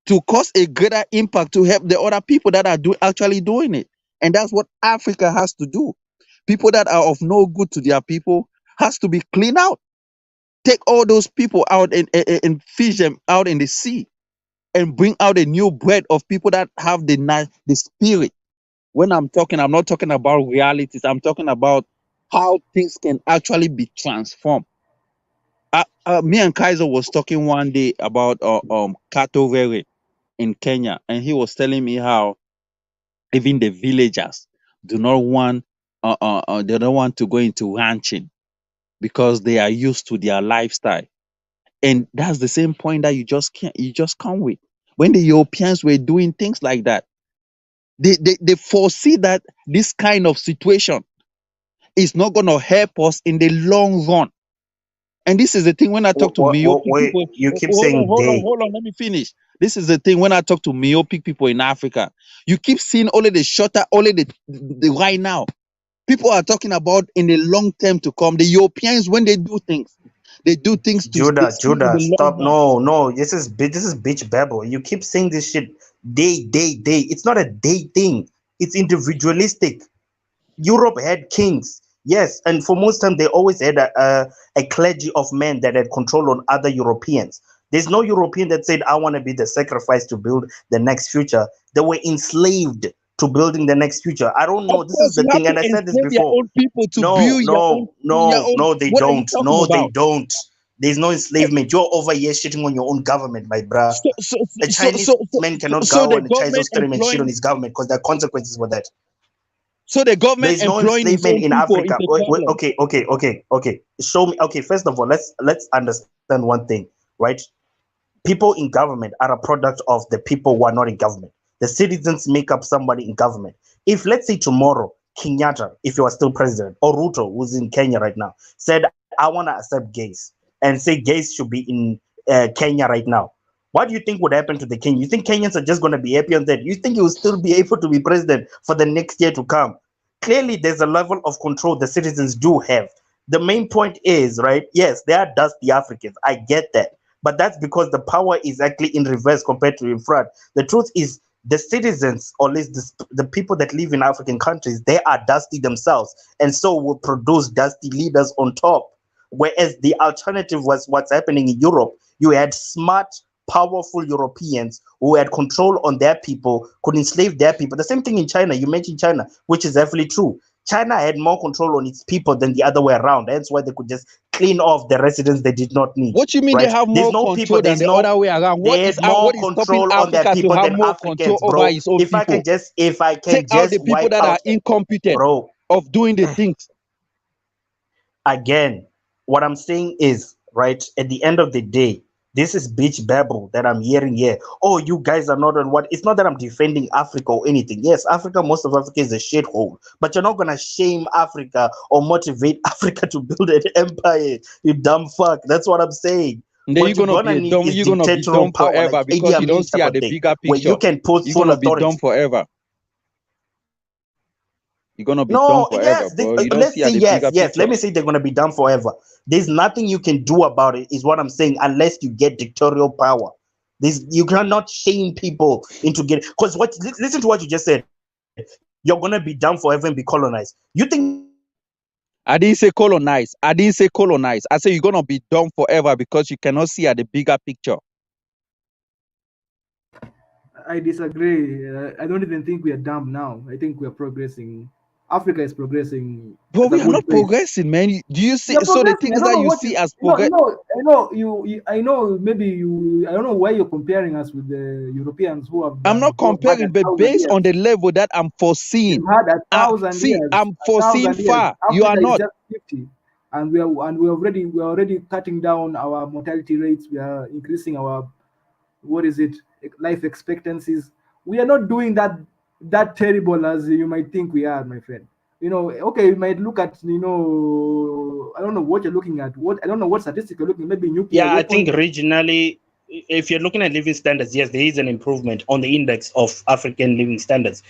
to cause a greater impact to help the other people that are actually doing it. And that's what Africa has to do. People that are of no good to their people has to be cleaned out. Take all those people out and fish them out in the sea and bring out a new breed of people that have the spirit. When I'm talking, I'm not talking about realities. I'm talking about how things can actually be transformed. Me and Kaiser was talking one day about cattle rearing in Kenya, and he was telling me how even the villagers do not want they don't want to go into ranching because they are used to their lifestyle. And that's the same point that you just come with. When the Europeans were doing things like that, they foresee that this kind of situation is not going to help us in the long run. And this is the thing when I talk to myopic Wait, people. you keep saying they. Hold on, let me finish. This is the thing when I talk to myopic people in Africa. You keep seeing only the shorter, only the right now. People are talking about in the long term to come. The Europeans, when they do things to they see in Judah, the long stop. run. No, no, this is bitch babble. You keep saying this shit. They. It's not a day thing. It's individualistic. Europe had kings, yes, and for most time they always had a clergy of men that had control on other Europeans. There's no European that said, I want to be the sacrifice to build the next future. They were enslaved to building the next future. I don't Of know. This is course, the you have thing, to and I said this enslave your before. own people to No, build no, your no, own. no, they What are you don't. talking No, they about? don't. There's no enslavement. You're over here shitting on your own government, my bruh. A Chinese man cannot so go the on a Chinese government stream and shit on employing his government because there are consequences for that. so the government There's no employing its enslavement own in people is Africa. a problem. Okay. Show me. Okay, first of all, let's understand one thing, right? People in government are a product of the people who are not in government. The citizens make up somebody in government. If let's say tomorrow, Kenyatta, if you are still president, or Ruto, who's in Kenya right now, said, I want to accept gays and say gays should be in Kenya right now. What do you think would happen to the Kenyans? You think Kenyans are just going to be happy on that? You think he will still be able to be president for the next year to come? Clearly, there's a level of control the citizens do have. The main point is, right? Yes, they are dusty Africans. I get that. But that's because the power is actually in reverse compared to in front. The truth is, the citizens, or at least the people that live in African countries, they are dusty themselves, and so will produce dusty leaders on top. Whereas the alternative was what's happening in Europe. You had smart, powerful Europeans who had control on their people, could enslave their people. The same thing in China. You mentioned China, which is definitely true. China had more control on its people than the other way around. That's why they could just clean off the residents they did not need. What you mean right? they have There's more no control people. than There's the no. other way around? They had more What is stopping control on their Africa to people have than more Africans, control over bro. its own If I people? can Take out the just people wipe that are out, incompetent bro. of doing the things. Again, what I'm saying is, right, at the end of the day, this is bitch babble that I'm hearing here. Oh, you guys are not on what? It's not that I'm defending Africa or anything. Yes, Africa, most of Africa is a shithole, but you're not gonna shame Africa or motivate Africa to build an empire. You dumb fuck. That's what I'm saying. And then What you're gonna need is you're gonna be dictatorial dumb power, like forever Idi because you don't Amin see type at of the thing, bigger where you picture. can put You're full gonna be dumb authority. forever. You're gonna be dumb No, forever, bro. You don't let's see say at the yes, bigger yes. Let picture. me say they're gonna be done forever. There's nothing you can do about it, is what I'm saying, unless you get dictatorial power. You cannot shame people into getting, because listen to what you just said. You're gonna be done forever and be colonized. You think I didn't say colonize. I didn't say colonize. I say you're gonna be dumb forever because you cannot see at the bigger picture. I disagree. I don't even think we are dumb now. I think we are progressing. Africa is progressing But at a we are good not pace. progressing, man. Do you see? You're So the progressing. I things don't that know you what see you, as you know. progress. I know. Maybe you. I don't know why you're comparing us with the Europeans who have I'm not had comparing, but 1,000 based years. on the level that I'm foreseeing. You've had 1,000 See, years. I'm foreseeing 1,000 years. far. You are Africa is not. just 50, and we're already cutting down our mortality rates. We are increasing our life expectancies. We are not doing that terrible as you might think we are, my friend. Okay, you might look at, I don't know what you're looking at. I don't know what statistic you're looking at. Maybe nuclear I think weapons. regionally, if you're looking at living standards, yes, there is an improvement on the index of African living standards.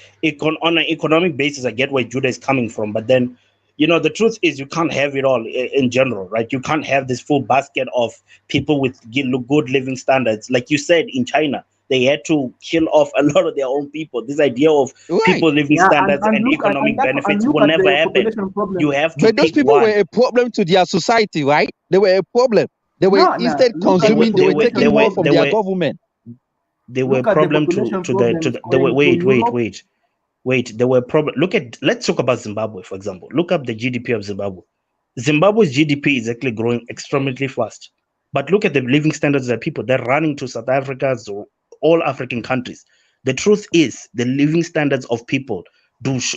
On an economic basis, I get where Judah is coming from, but then, the truth is you can't have it all in general, right? You can't have this full basket of people with good living standards. Like you said, in China, they had to kill off a lot of their own people. This idea of Right. people living Yeah, standards and economic benefits will never happen. You have to But those pick people one. were a problem to their society, right? They were a problem. They were No, instead look at the consuming. They were population taking more problem. from their government. They were Look at the problem population to problems the going to Europe. wait, there were problem. Let's talk about Zimbabwe, for example. Look up the GDP of Zimbabwe. Zimbabwe's GDP is actually growing extremely fast, but look at the living standards of people. They're running to South Africa, so all African countries. The truth is, the living standards of people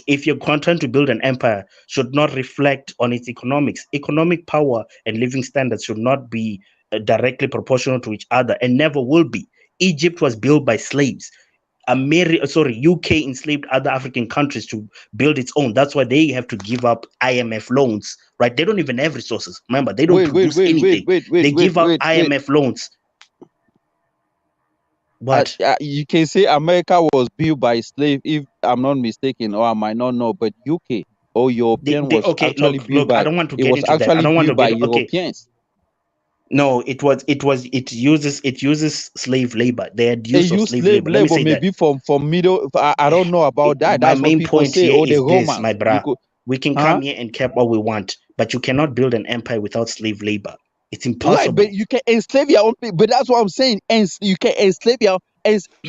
if you're trying to build an empire, should not reflect on its economics. Economic power and living standards should not be directly proportional to each other, and never will be. Egypt was built by slaves. UK enslaved other African countries to build its own. That's why they have to give up IMF loans, right? They don't even have resources. Remember, they don't produce anything. They give out IMF loans. But you can say America was built by slave, if I'm not mistaken, or I might not know, but UK or European was actually built by. I don't want to it get was into that. I actually don't want to built by get Europeans. No, it uses slave labor. They had use of slave labor. Let me say maybe from middle. I don't know about that. My That's what main people point say. here Oh, the is this, Romans. my bro. We can come here and cap all we want, but you cannot build an empire without slave labor. It's impossible. Right, but you can enslave your own people. But that's what I'm saying. And you can enslave your.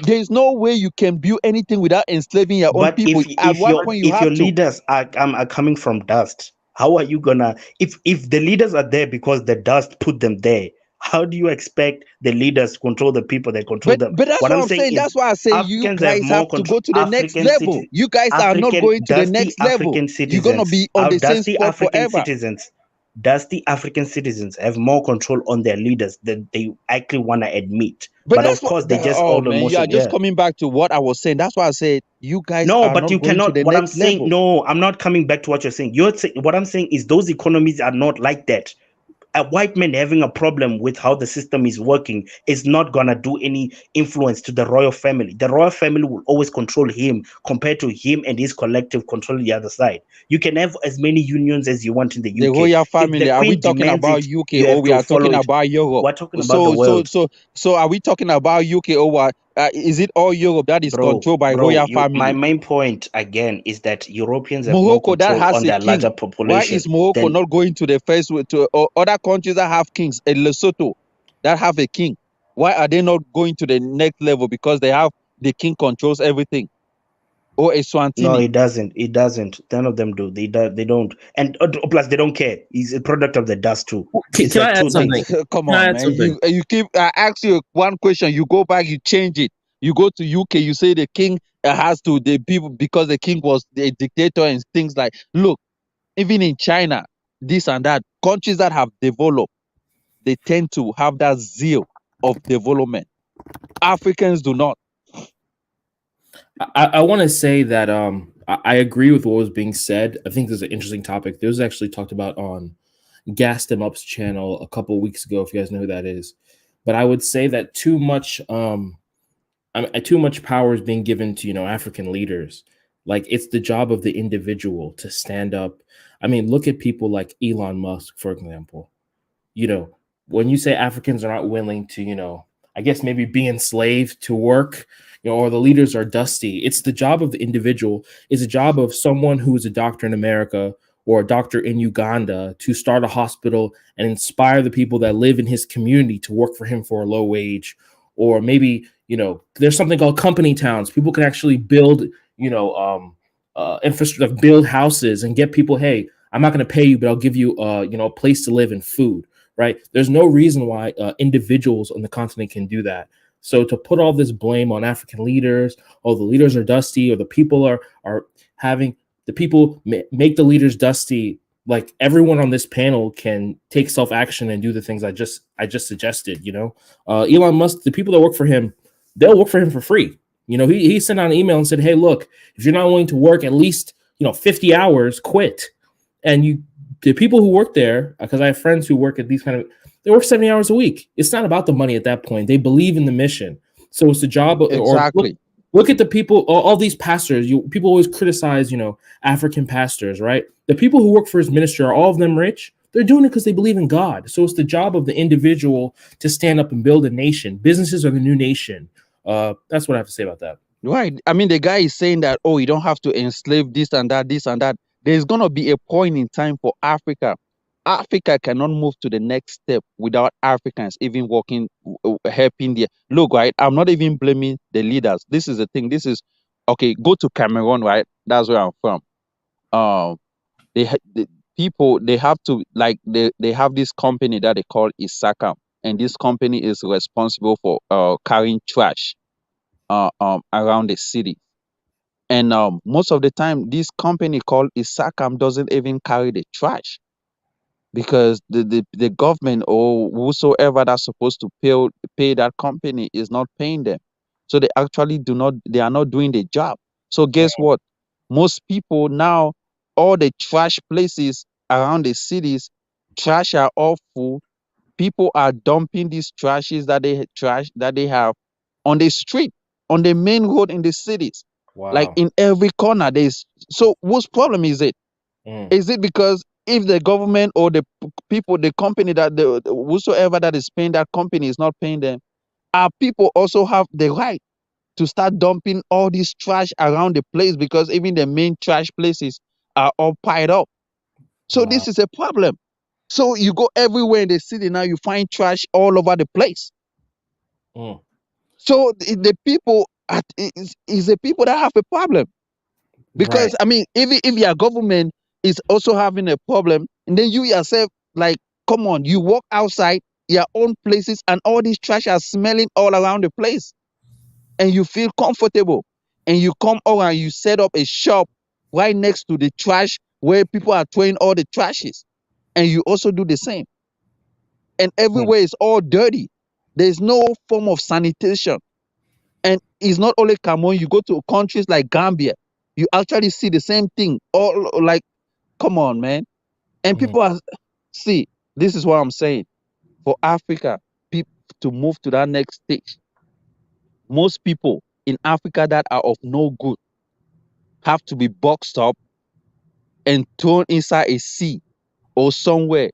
There's no way you can build anything without enslaving your own people. If your leaders are coming from dust, How are you gonna, if the leaders are there because the dust put them there, how do you expect the leaders to control the people that control them? But that's What what I'm I'm saying saying. is That's why I say you Africans have guys have more to control. go to the next African level. citizens, You guys are not African going to the dusty next level. African You're gonna citizens, be on the same dusty spot African forever. citizens, dusty African citizens have more control on their leaders than they actually want to admit. But But that's of what. course, they just Oh all the man, you are motion. just Yeah. coming back to what I was saying. That's why I said you guys No, are but not you going to cannot. the What I'm next saying, level. no, I'm not coming back to what you're saying. What I'm saying is those economies are not like that. A white man having a problem with how the system is working is not gonna do any influence to the royal family. The royal family will always control him compared to him and his collective control the other side. You can have as many unions as you want in the The UK. royal If the family. Are we queen talking demands about it, UK you or have we to are follow talking it. about Europe? We're talking about the world. So are we talking about UK or what? Is it all Europe that is controlled by Bro, royal my family? main point again is that Europeans have more Morocco that control has on a their larger king. Why population is Morocco than not going to the first to other countries that have kings? Lesotho that have a king. Why are they not going to the next level? Because they have the king controls everything. Or no, Eswatini. it doesn't. It doesn't. None of them do. They don't. And plus, they don't care. He's a product of the dust too. It's Can I like add two something? things. Come Can I on, add man. something? You keep I ask you one question, you go back, you change it. You go to UK, you say the king has to the people because the king was the dictator and things like. Look, even in China, this and that countries that have developed, they tend to have that zeal of development. Africans do not. I want to say that I agree with what was being said. I think this is an interesting topic. This was actually talked about on Gas Them Up's channel a couple of weeks ago, if you guys know who that is. But I would say that too much power is being given to African leaders. Like, it's the job of the individual to stand up. I mean, look at people like Elon Musk, for example. When you say Africans are not willing to, I guess maybe be enslaved to work, or the leaders are dusty. It's the job of the individual. It's a job of someone who is a doctor in America or a doctor in Uganda to start a hospital and inspire the people that live in his community to work for him for a low wage. Or maybe, there's something called company towns. People can actually build, infrastructure, like build houses and get people, hey, I'm not going to pay you, but I'll give you, a place to live and food. Right? There's no reason why individuals on the continent can do that. So to put all this blame on African leaders, oh, the leaders are dusty, or the people are having the people make the leaders dusty. Like, everyone on this panel can take self action and do the things I just suggested. Elon Musk, the people that work for him, they'll work for him for free. He sent out an email and said, hey, look, if you're not willing to work at least 50 hours, quit. And the people who work there, because I have friends who work at these they work 70 hours a week. It's not about the money at that point. They believe in the mission. So it's the job or Exactly. look at the people, all these pastors. People always criticize, African pastors, right? The people who work for his ministry, are all of them rich? They're doing it because they believe in God. So it's the job of the individual to stand up and build a nation. Businesses are the new nation. That's what I have to say about that. Right. I mean, the guy is saying that, oh, you don't have to enslave this and that, this and that. There's going to be a point in time for Africa. Africa cannot move to the next step without Africans even working, helping there. Look, right, I'm not even blaming the leaders. This is the thing. Okay, go to Cameroon, right? That's where I'm from. The people, they have to, like, they have this company that they call Isaka. And this company is responsible for carrying trash around the city. And most of the time, this company called Isakam doesn't even carry the trash because the government or whosoever that's supposed to pay that company is not paying them. So they are not doing the job. So guess what? Most people now, all the trash places around the cities, trash are all full. People are dumping these trash that they have on the street, on the main road in the cities. Like Wow. in every corner, so whose problem is it? Mm. Is it because if the government or the people, the company whosoever that is paying that company is not paying them, our people also have the right to start dumping all this trash around the place because even the main trash places are all piled up. So Wow. this is a problem. So you go everywhere in the city now, you find trash all over the place. Mm. So the people is the people that have a problem. Right. Because I mean, if your government is also having a problem, and then you yourself, like, come on, you walk outside your own places and all these trash are smelling all around the place, and you feel comfortable, and you come over and you set up a shop right next to the trash where people are throwing all the trashes, and you also do the same, and everywhere is all dirty. There's no form of sanitation. And it's not only Cameroon, you go to countries like Gambia, you actually see the same thing. All like, come on, man. And people are, see, this is what I'm saying. For Africa, people to move to that next stage, most people in Africa that are of no good have to be boxed up and thrown inside a sea or somewhere.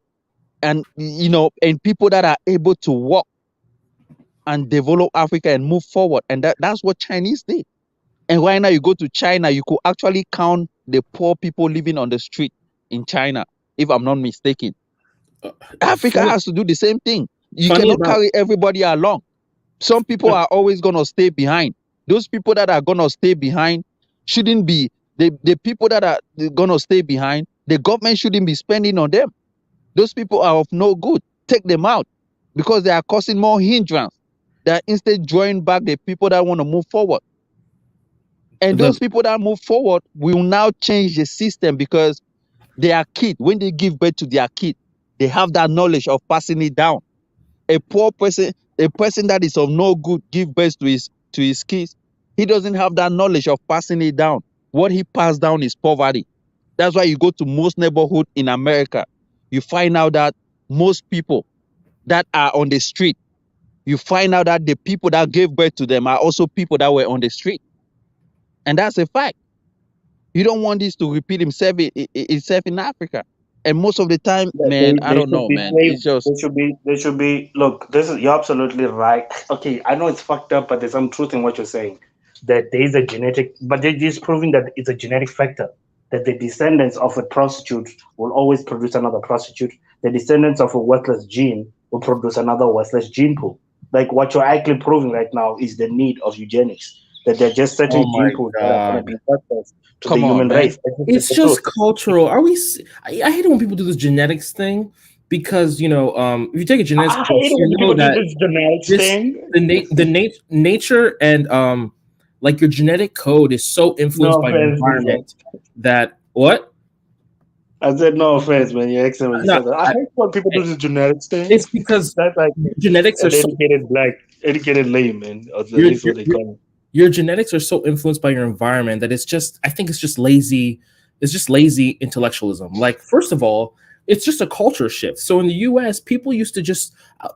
And, and people that are able to walk and develop Africa and move forward. And that's what Chinese did. And right now you go to China, you could actually count the poor people living on the street in China, if I'm not mistaken. Africa has to do the same thing. You cannot carry everybody along. Some people are always going to stay behind. Those people that are going to stay behind shouldn't be, the people that are going to stay behind, the government shouldn't be spending on them. Those people are of no good. Take them out because they are causing more hindrance. They're instead drawing back the people that want to move forward. And those people that move forward will now change the system because their kid, when they give birth to their kid, they have that knowledge of passing it down. A poor person, a person that is of no good, give birth to his kids, he doesn't have that knowledge of passing it down. What he passed down is poverty. That's why you go to most neighborhood in America, you find out that most people that are on the street, you find out that the people that gave birth to them are also people that were on the street. And that's a fact. You don't want this to repeat itself in Africa. And most of the time, man, I don't know, man. It's just they should be. Look, you're absolutely right. Okay, I know it's fucked up, but there's some truth in what you're saying. That there is a genetic, but they're just proving that it's a genetic factor. That the descendants of a prostitute will always produce another prostitute. The descendants of a worthless gene will produce another worthless gene pool. Like what you're actually proving right now is the need of eugenics. That they're just certain gene pools that are going to be worthless to the human race. It's just cultural. I hate it when people do this genetics thing because if you take a genetics course, you know that the nature and like your genetic code is so influenced by your environment that what? I said no offense, man. You're excellent. You said that. I hate when people do this genetics thing. It's because that's like genetics are educated layman. Your genetics are so influenced by your environment that I think it's just lazy. It's just lazy intellectualism. Like, first of all, it's just a culture shift. So in the US, people used to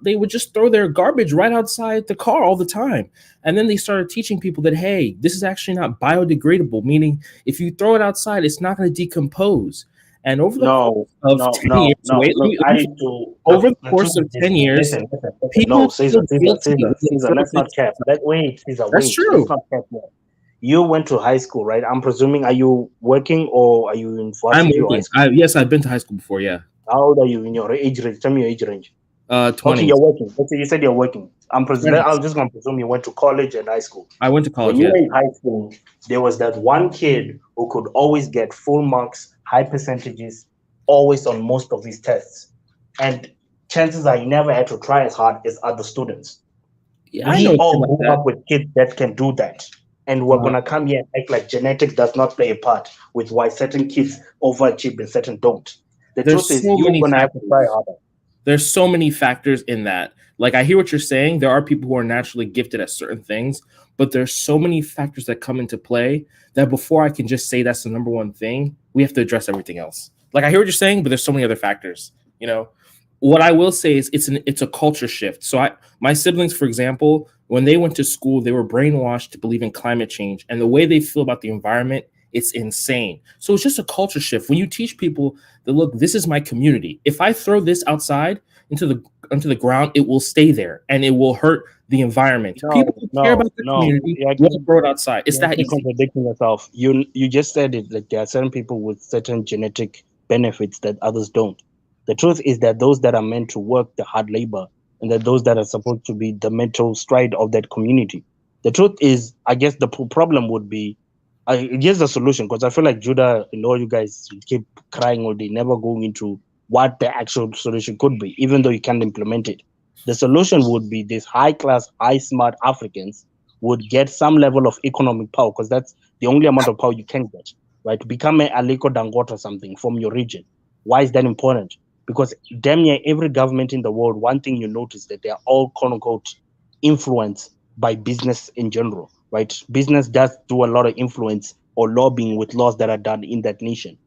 they would just throw their garbage right outside the car all the time. And then they started teaching people that, hey, this is actually not biodegradable, meaning if you throw it outside, it's not going to decompose. And over the course of 10 years, over the course of 10 years, people Caesar, let's not cap. That's true. Let's not cap more. You went to high school, right? I'm presuming, are you working or are you in varsity? I'm working. Yes, I've been to high school before, yeah. How old are you in your age range? Tell me your age range. 20. Okay, you're working. Okay, you said you're working. I'm just going to presume you went to college and high school. I went to college, When you were in high school, there was that one kid who could always get full marks, high percentages, always on most of his tests. And chances are he never had to try as hard as other students. Yeah, we all grew up with kids that can do that. And we're going to come here and act like genetics does not play a part with why certain kids overachieve and certain don't. The truth is, you're going to have to try harder. There's so many factors in that. Like, I hear what you're saying. There are people who are naturally gifted at certain things, but there's so many factors that come into play that before I can just say that's the number one thing, we have to address everything else. Like, I hear what you're saying, but there's so many other factors, What I will say is it's a culture shift. So my siblings, for example, when they went to school, they were brainwashed to believe in climate change, and the way they feel about the environment, it's insane. So it's just a culture shift. When you teach people that, look, this is my community. If I throw this outside into the ground, it will stay there and it will hurt the environment. People who care about the community won't throw it outside. It's that easy. You're contradicting yourself. You just said it. Like, there are certain people with certain genetic benefits that others don't. The truth is that those that are meant to work the hard labor, and that those that are supposed to be the mental stride of that community. The truth is, I guess the problem would be Here's the solution, because I feel like Judah and all you guys keep crying all day, never going into what the actual solution could be, even though you can't implement it. The solution would be these high class, high smart Africans would get some level of economic power, because that's the only amount of power you can get, right? Become a Aliko Dangote or something from your region. Why is that important? Because damn near every government in the world, one thing you notice that they are all quote unquote influenced by business in general, right? Business does do a lot of influence or lobbying with laws that are done in that nation.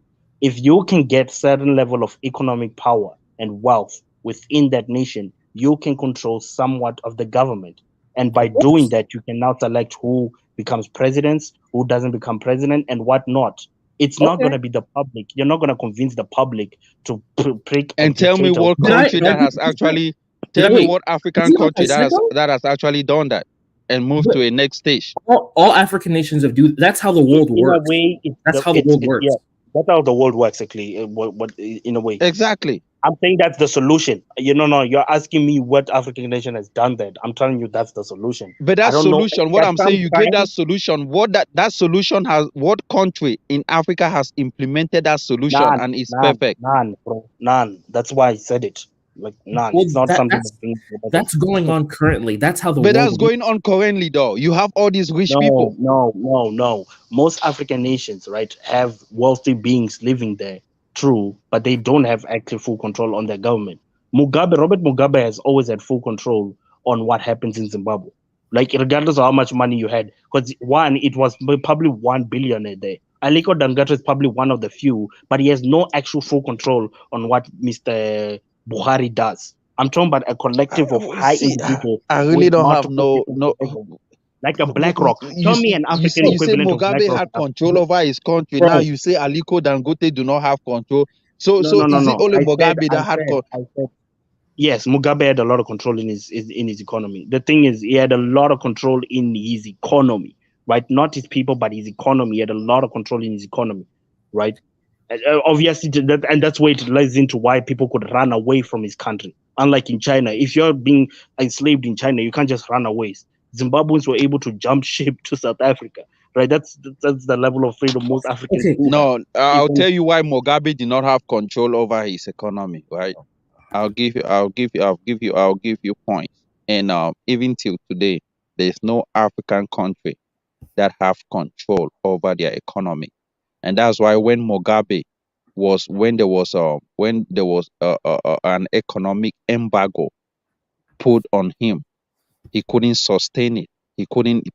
If you can get certain level of economic power and wealth within that nation, you can control somewhat of the government. And by doing that, you can now select who becomes president, who doesn't become president, and what not. It's not going to be the public. You're not going to convince the public to prick a And tell me dictator. what Did I country that argue has this point? actually Did tell I me wait? what Is African it what I country said though? that has actually done that and moved But to a next stage. all African nations have do. That's how the world In a works. way, That's how the world works. yeah, that's how the world works actually. In a way, Exactly. I'm saying that's the solution. No, you're asking me what African nation has done that. I'm telling you that's the solution. But I that don't know. solution, what That I'm saying, you gave that sometimes solution. What that solution has, what country in Africa has implemented that solution and it's perfect? none, bro, none. That's why I said it. Like none. Well, It's not something that's being that's going on currently. That's how the But world that's works. going on currently, though. You have all these rich people. No. Most African nations, right, have wealthy beings living there, true, but they don't have actually full control on their government. Robert Mugabe has always had full control on what happens in Zimbabwe. Like, regardless of how much money you had, because one, it was probably 1 billionaire there. Aliko Dangote is probably one of the few, but he has no actual full control on what Mr. Buhari does. I'm talking about a collective of high See, individuals I with really don't have multiple no different no. positions. Like a But BlackRock. Tell me an African you say equivalent of Mugabe BlackRock. had control over his country. Bro, Now you say Aliko Dangote do not have control. So is it No. only I Mugabe that had said yes, Mugabe had a lot of control in his economy. The thing is, he had a lot of control in his economy, right? Not his people, but his economy. He had a lot of control in his economy, right? Obviously, and that's where it lies into why people could run away from his country. Unlike in China, if you're being enslaved in China, you can't just run away. Zimbabweans were able to jump ship to South Africa, right? That's the level of freedom most Africans okay. do have. No, I'll Even tell you why Mugabe did not have control over his economy, right? I'll give you points. And even till today, there's no African country that have control over their economy. And that's why when there was an economic embargo put on him, he couldn't sustain it.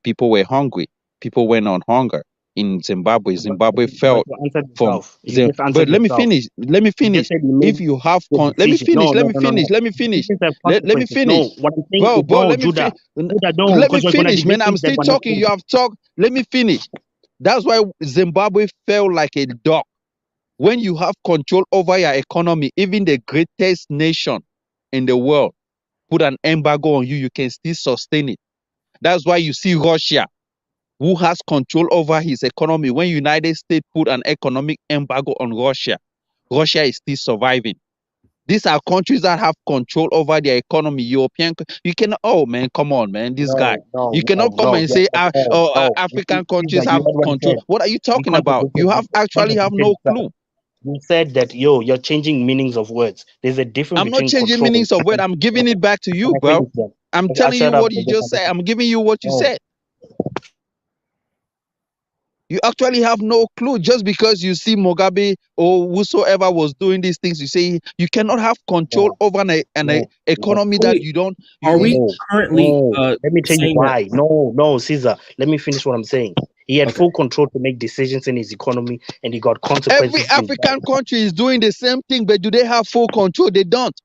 People were hungry. People went on hunger in Zimbabwe. Zimbabwe but fell you answered from yourself. You just but answered let me yourself. finish. Let me You just finish. said you If made you have the let me decision. finish. Let No. me finish. Let me finish. Decisions have Let me consequences. No, finish. what I'm saying Bro, is bro, no, let me Judah. Judah, no, let me because you're gonna finish, man. debate I'm things that still were not talking. said. You have talked. Let me finish. That's why Zimbabwe fell like a dog. When you have control over your economy, even the greatest nation in the world put an embargo on you, you can still sustain it. That's why you see Russia, who has control over his economy. When United States put an economic embargo on Russia, Russia is still surviving. These are countries that have control over their economy. You cannot. Oh man, come on, man. This guy. You cannot come and say, African countries You have heard what he control. said. What are you You talking about? contradicted You him. have actually have no clue. You said that you're changing meanings of words. There's a difference I'm not between changing control meanings of word. and I'm giving it back to you, can I bro. finish then? I'm Okay, I'll telling you shut up. what you just said. I'm giving you what you No. said. You actually have no clue just because you see Mugabe or whosoever was doing these things. You say you cannot have control over an economy that Wait, you don't. are we No, currently let me tell you saying that? why. No, Caesar. Let me finish what I'm saying. He had Okay. full control to make decisions in his economy, and he got Every consequences. African country is doing the same thing, but do they have full control? They don't.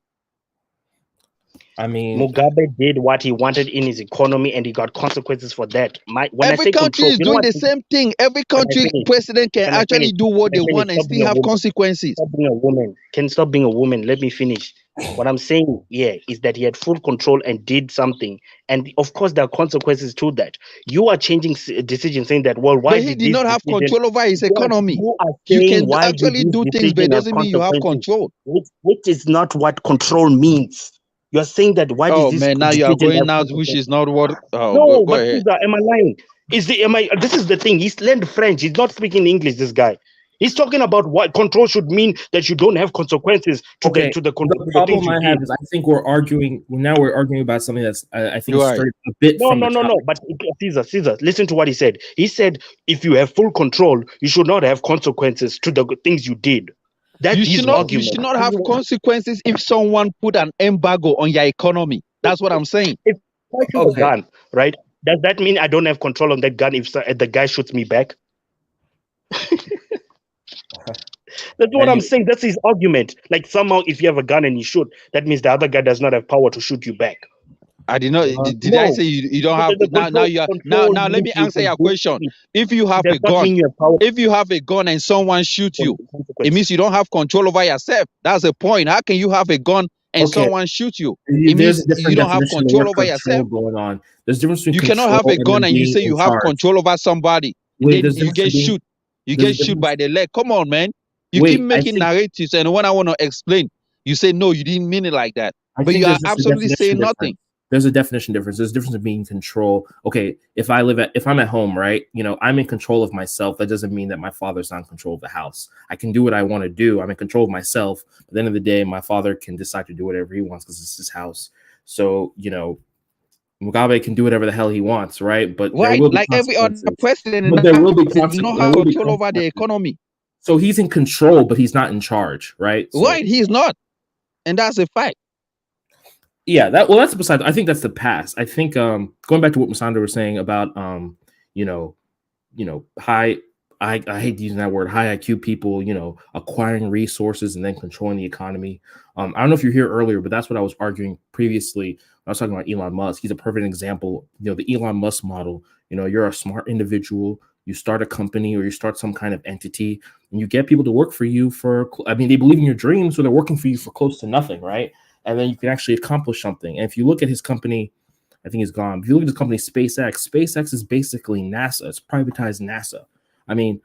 I mean, Mugabe did what he wanted in his economy, and he got consequences for that. When I Every say country control, is you know doing what? the same thing. Every Can I country finish? president can Can I finish? actually do what they want and Stop being still a have woman. consequences. Stop being a woman. Can you stop being a woman? Let me finish. What I'm saying here is that he had full control and did something, and of course there are consequences to that. You are changing decisions, saying that why But he did did this not have decision? control over his economy. You are You saying can why did actually this do things, but it decision have doesn't mean you have consequences? control. Which is not what control means. You're saying that why does Oh this man, now you are decision going have out, which consequences? is not what. Oh, No, go but ahead. Caesar, am I lying? This is the thing. He's learned French. He's not speaking English. This guy. He's talking about what control should mean, that you don't have consequences to Okay. the The problem I have is I think we're arguing about something that's I think Right. straight a bit No. from the topic. But Caesar, listen to what he said. He said, if you have full control, you should not have consequences to the things you did. That's You his should not. You argument. should not have consequences if someone put an embargo on your economy. That's what I'm saying. If I shoot Okay. a gun, right? Does that mean I don't have control on that gun if the guy shoots me back? That's what I'm saying. That's his argument. Like somehow, if you have a gun and you shoot, that means the other guy does not have power to shoot you back. I did not. Did I say you don't have? Now you are. Now let me answer your question. If you have a gun, if you have a gun and someone shoots you, it means you don't have control over yourself. That's the point. How can you have a gun and someone shoot you? It means you don't have control over yourself. Going on. There's a difference between you cannot have a gun and you say you have control over somebody. Wait, then you get shoot. You get shoot by the leg. Come on, man. You keep making narratives, and when I want to explain, you say no, you didn't mean it like that. But you are absolutely saying nothing. There's a definition difference. There's a difference of being in control. Okay, if I'm at home, right? You know, I'm in control of myself. That doesn't mean that my father's not in control of the house. I can do what I want to do. I'm in control of myself. At the end of the day, my father can decide to do whatever he wants because it's his house. So, you know, Mugabe can do whatever the hell he wants, right? But right, like every other president, but there will be consequences. Not have control over the economy. So he's in control, but he's not in charge, right? So, right, he's not, and that's a fact. Yeah, that's besides. I think that's the past. I think going back to what Masandra was saying about high. I hate using that word, high IQ people, acquiring resources and then controlling the economy. I don't know if you're here earlier, but that's what I was arguing previously. I was talking about Elon Musk. He's a perfect example. The Elon Musk model. You're a smart individual. You start a company or you start some kind of entity, and you get people to work for you they believe in your dreams, so they're working for you for close to nothing, right? And then you can actually accomplish something. And if you look at his company, I think he's gone. If you look at his company, SpaceX is basically NASA. It's privatized NASA. I mean,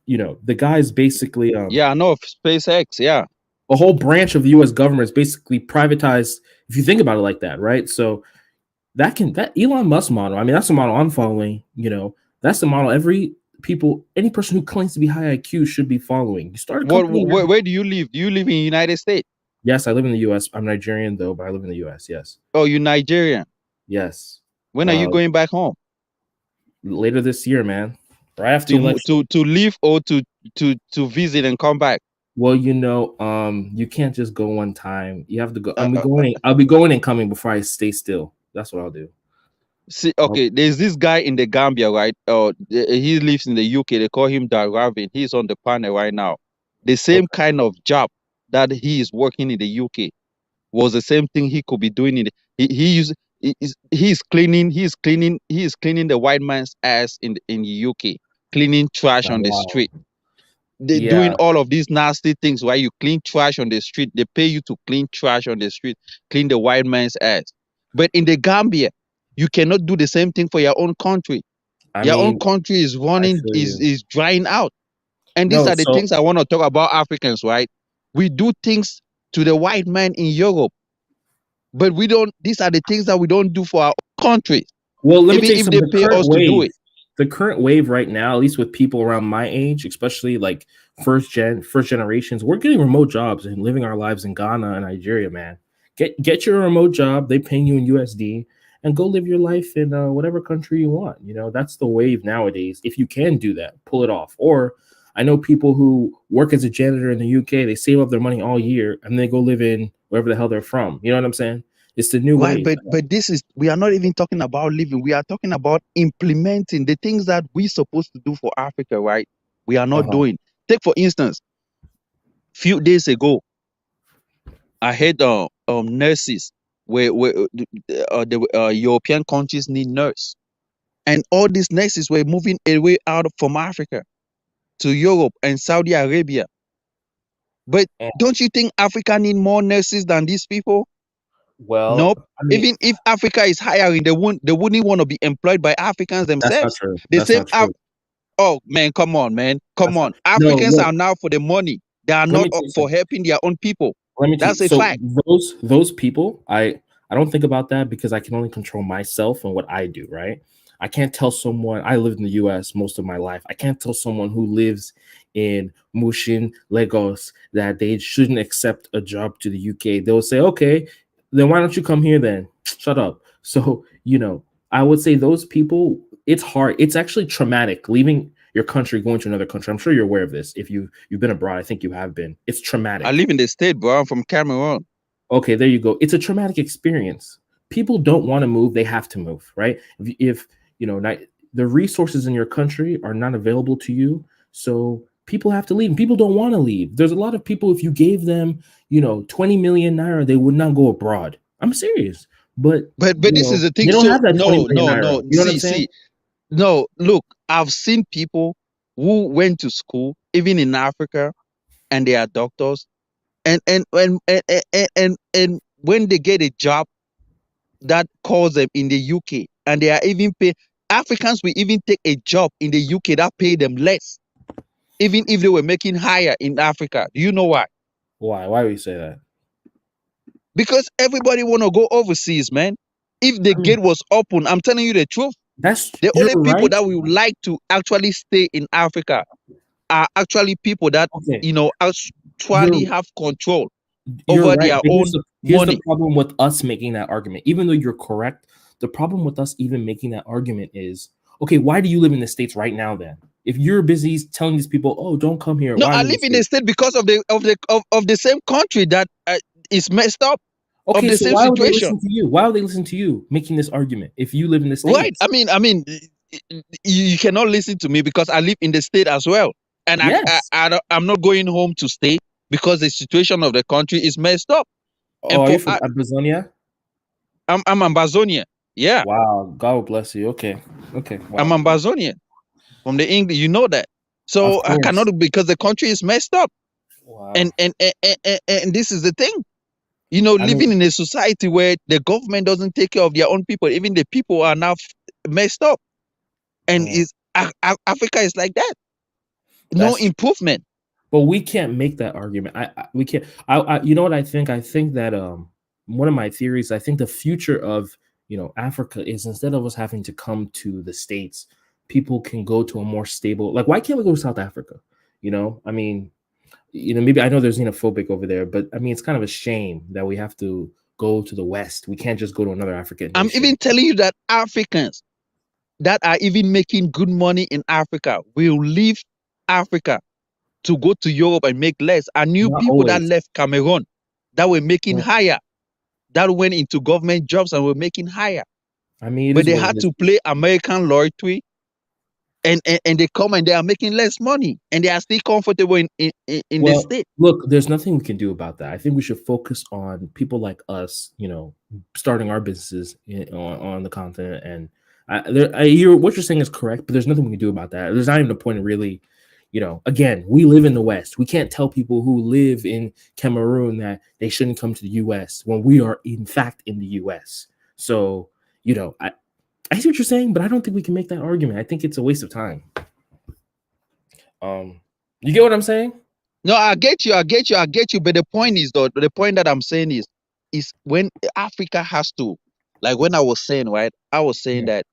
the guy's basically I know of SpaceX. Yeah, a whole branch of the U.S. government is basically privatized. If you think about it like that, right? So that Elon Musk model. I mean, that's the model I'm following. That's the model any person who claims to be high IQ should be following. You start a company. Where do you live? Do you live in the United States? Yes, I live in the U.S. I'm Nigerian though, but I live in the U.S. Yes. Oh, you're Nigerian. Yes. When are you going back home? Later this year, man. Right after to live or to visit and come back. Well, you can't just go one time. You have to go. I'll be going and coming before I stay still. That's what I'll do. See, okay, there's this guy in the Gambia, right? He lives in the UK. They call him Darravin. He's on the panel right now. The same kind of job that he is working in the UK was the same thing he could be doing he's cleaning the white man's ass in the UK, cleaning trash on the street. They're doing all of these nasty things while you clean trash on the street. They pay you to clean trash on the street, clean the white man's ass. But in the Gambia, you cannot do the same thing for your own country. Your own country is running, is drying out. And these are the things I want to talk about Africans, right? We do things to the white man in Europe, but these are the things that we don't do for our own country. Well, let me tell you something. They pay us to do it. The current wave right now, at least with people around my age, especially like first generations, we're getting remote jobs and living our lives in Ghana and Nigeria, man. Get your remote job. They paying you in USD and go live your life in whatever country you want. That's the wave nowadays. If you can do that, pull it off. Or I know people who work as a janitor in the UK, they save up their money all year and they go live in wherever the hell they're from. You know what I'm saying? It's the new way. But we are not even talking about living. We are talking about implementing the things that we're supposed to do for Africa, right? We are not doing. Take, for instance, few days ago, I heard nurses where the European countries need nurses. And all these nurses were moving away out from Africa to Europe and Saudi Arabia. But don't you think Africa need more nurses than these people? Well, nope. Even if Africa is hiring, they wouldn't want to be employed by Africans themselves. That's not true. Oh man, come on, man. Come on. Africans are now for the money. They are not up for helping their own people. That's a fact. Those people, I don't think about that because I can only control myself and what I do, right? I can't tell someone, I lived in the US most of my life. I can't tell someone who lives in Mushin, Lagos, that they shouldn't accept a job to the UK. They'll say, okay, then why don't you come here then? Shut up. So, I would say those people, it's hard. It's actually traumatic leaving your country, going to another country. I'm sure you're aware of this. If you've been abroad, I think you have been. It's traumatic. I live in the state, bro. I'm from Cameroon. Okay, there you go. It's a traumatic experience. People don't want to move; they have to move, right? If the resources in your country are not available to you, so people have to leave. And people don't want to leave. There's a lot of people. If you gave them, 20 million naira, they would not go abroad. I'm serious, but this is the thing. they don't So have that 20 million naira. no. You know what I'm saying? No, look, I've seen people who went to school, even in Africa, and they are doctors, and when they get a job that calls them in the UK, and they are even pay Africans will even take a job in the UK that pay them less, even if they were making higher in Africa. Do you know why? Why? Why would you say that? Because everybody want to go overseas, man. If the gate was open, I'm telling you the truth. That's The you're only people right. that we would like to actually stay in Africa are actually people that Okay. actually have control You're over right. their But own here's money. the problem with us making that argument. Even though you're correct, the problem with us even making that argument is, okay, why do you live in the States right now then? If you're busy telling these people, oh, don't come here. No, why I live in the state because of the same country that is messed up. Okay, of the so same why would they situation. listen to you? Why would they listen to you making this argument if you live in the States? Right. I mean, you cannot listen to me because I live in the state as well, and Yes. I'm not going home to stay because the situation of the country is messed up. Oh, are you from Amazonia? I'm Ambazonia. Yeah. Wow. God bless you. Okay. Wow. I'm Ambazonia from the English. You know that. So I cannot, because the country is messed up. Wow. And this is the thing. Living in a society where the government doesn't take care of their own people, even the people are now messed up. And Africa is like that. No improvement. But we can't make that argument. We can't. You know what I think? I think that one of my theories, I think the future of Africa is, instead of us having to come to the States, people can go to a more stable. Like, why can't we go to South Africa? I mean, maybe I know there's xenophobic over there, but I mean, it's kind of a shame that we have to go to the West. We can't just go to another African nation. I'm even telling you that Africans that are even making good money in Africa will leave Africa to go to Europe and make less. I knew people that left Cameroon that were making higher, that went into government jobs and were making higher. I mean, but they had to play American loyalty, and they come and they are making less money, and they are still comfortable in the state. Look, there's nothing we can do about that. I think we should focus on people like us, starting our businesses on the continent. And I hear what you're saying is correct, but there's nothing we can do about that. There's not even a point of really, again, we live in the West. We can't tell people who live in Cameroon that they shouldn't come to the US when we are in fact in the US. So, I see what you're saying, but I don't think we can make that argument. I think it's a waste of time. You get what I'm saying? No, I get you. But the point is, though, the point that I'm saying is when Africa has to, like when I was saying, right? I was saying that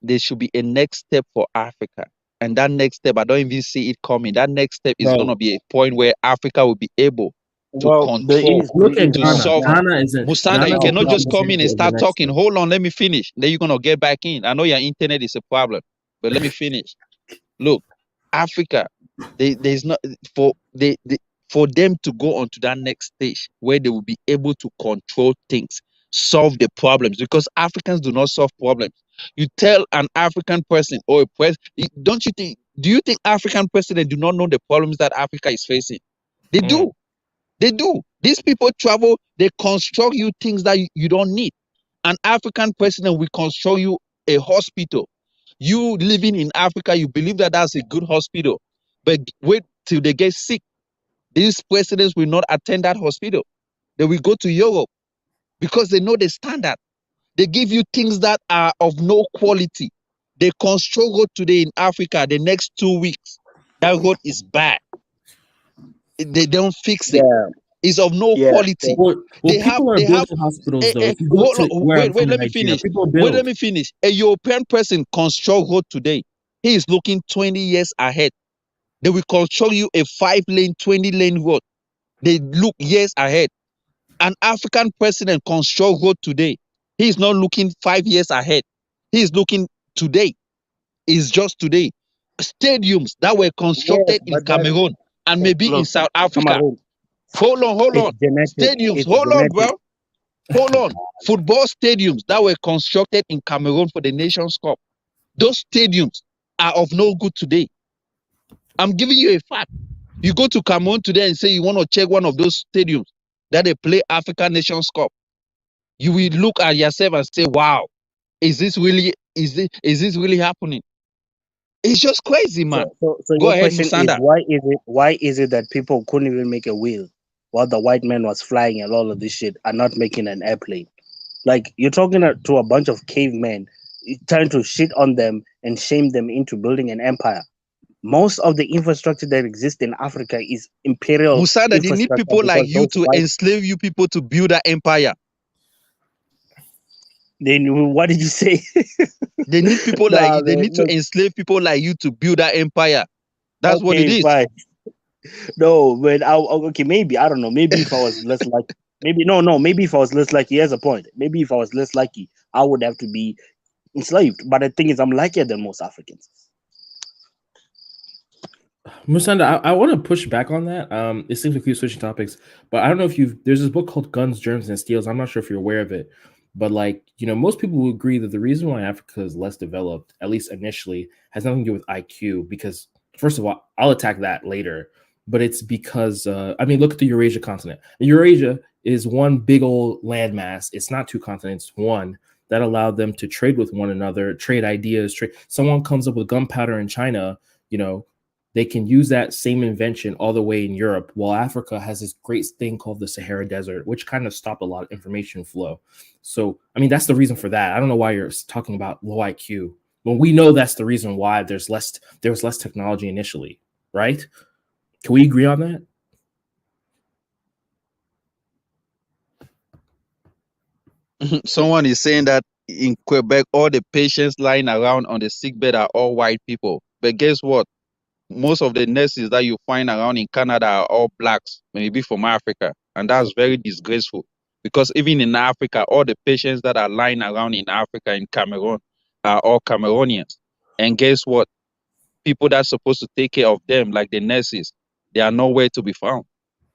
there should be a next step for Africa. And that next step, I don't even see it coming. That next step is going to be a point where Africa will be able to control, look at to Ghana. solve. Ghana isn't. Mustanga, you cannot just come in and start talking. Step. Hold on, let me finish. Then you're going to get back in. I know your internet is a problem, but let me finish. Look, Africa, there's not for them to go on to that next stage where they will be able to control things, solve the problems, because Africans do not solve problems. You tell an African person or a president, do you think African presidents do not know the problems that Africa is facing? They do. They do. These people travel, they construct you things that you don't need. An African president will construct you a hospital. You living in Africa, you believe that that's a good hospital, but wait till they get sick. These presidents will not attend that hospital. They will go to Europe because they know the standard. They give you things that are of no quality. They construct road today in Africa, the next 2 weeks, that road is bad. They don't fix it. is of no Yeah. quality. Well, They have people are building hospitals though. If you go hold on, to where I'm wait, from in let me Nigeria, finish. people Wait, let build. me finish. A European person construct road today. He is looking 20 years ahead. They will construct you a 5-lane, 20-lane road. They look years ahead. An African president construct road today. He is not looking 5 years ahead. He is looking today. It's just today. Stadiums that were Yes, constructed in but that Cameroon and maybe in look, South Africa. Cameroon, Hold on, hold it's on. genetic. Stadiums, It's hold on, genetic. bro. Hold on. Football stadiums that were constructed in Cameroon for the Nations Cup. Those stadiums are of no good today. I'm giving you a fact. You go to Cameroon today and say you want to check one of those stadiums that they play African Nations Cup. You will look at yourself and say, wow, is this really happening? It's just crazy, man. So Go your ahead, question is Musanda. why is it that people couldn't even make a wheel while the white man was flying and all of this shit and not making an airplane? Like you're talking to a bunch of cavemen, trying to shit on them and shame them into building an empire. Most of the infrastructure that exists in Africa is imperial Musanda, they need infrastructure people like because you those to white. enslave you people to build that empire. Then what did you say? They need people like Nah, you. They man, need to look, enslave people like you to build that empire. That's what it okay, is. fine. No, but okay, maybe I don't know. Maybe if I was less lucky, maybe no. Maybe if I was less lucky, here's a point. Maybe if I was less lucky, I would have to be enslaved. But the thing is, I'm luckier than most Africans. Musanda, I want to push back on that. It seems like we're switching topics, but I don't know if there's this book called Guns, Germs, and Steels. I'm not sure if you're aware of it, but like, most people will agree that the reason why Africa is less developed, at least initially, has nothing to do with IQ. Because first of all, I'll attack that later, but it's because look at the Eurasia continent. Eurasia is one big old landmass. It's not two continents, one that allowed them to trade with one another, trade ideas. Someone comes up with gunpowder in China, they can use that same invention all the way in Europe, while Africa has this great thing called the Sahara Desert, which kind of stopped a lot of information flow. So, that's the reason for that. I don't know why you're talking about low IQ when we know that's the reason why there was less technology initially, right? Can we agree on that? Someone is saying that in Quebec, all the patients lying around on the sickbed are all white people. But guess what? Most of the nurses that you find around in Canada are all blacks, maybe from Africa. And that's very disgraceful because even in Africa, all the patients that are lying around in Africa, in Cameroon, are all Cameroonians. And guess what? People that's supposed to take care of them, like the nurses, they are nowhere to be found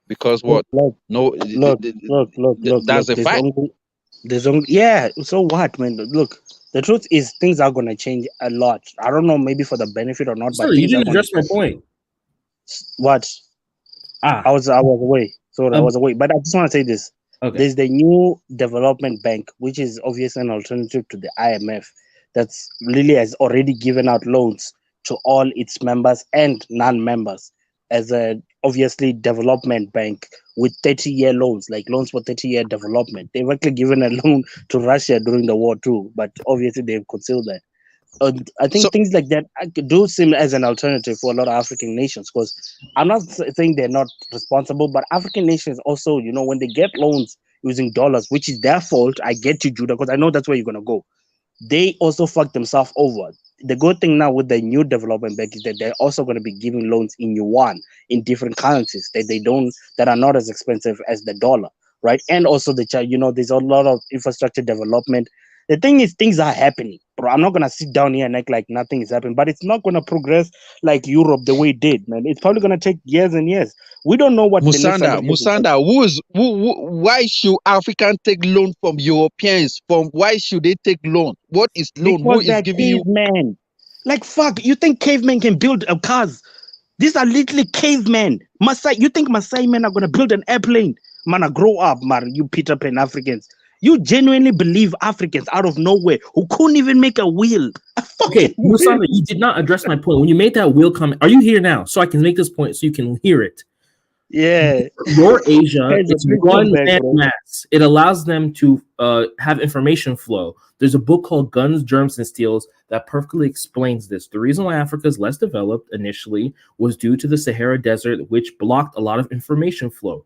because what? Look, No, that's look. a fact. There's only, yeah. So what, man? Look, the truth is things are gonna change a lot. I don't know, maybe for the benefit or not, but that? You things are didn't gonna. address my point. What? I was away. So I was away. But I just want to say this. Okay. There's the new development bank, which is obviously an alternative to the IMF, that's really has already given out loans to all its members and non-members as a obviously development bank with 30-year loans, like loans for 30-year development. They've actually given a loan to Russia during the war too, but obviously they've concealed that. I think things like that do seem as an alternative for a lot of African nations, because I'm not saying they're not responsible, but African nations also, when they get loans using dollars, which is their fault, I get you, Judah, because I know that's where you're going to go. They also fuck themselves over. The good thing now with the new development bank is that they're also going to be giving loans in yuan, in different currencies that are not as expensive as the dollar, right? And also there's a lot of infrastructure development. The thing is, things are happening, bro. I'm not gonna sit down here and act like nothing is happening, but it's not gonna progress like Europe the way it did, man. It's probably gonna take years and years. We don't know what the next 100 years is gonna Musanda, why should Africans take loan from Europeans? Why should they take loan? What is loan? Who because is they're giving you? cavemen. Like fuck, you think cavemen can build cars? These are literally cavemen. You think Maasai men are gonna build an airplane? Man, grow up, man. You Peter Pan Africans. You genuinely believe Africans out of nowhere who couldn't even make a wheel? Okay, Musanda, you did not address my point. When you made that wheel comment, are you here now? So I can make this point so you can hear it. Yeah. Your Asia Guys, is please one come back, bro. landmass. It allows them to have information flow. There's a book called Guns, Germs, and Steels that perfectly explains this. The reason why Africa is less developed initially was due to the Sahara Desert, which blocked a lot of information flow.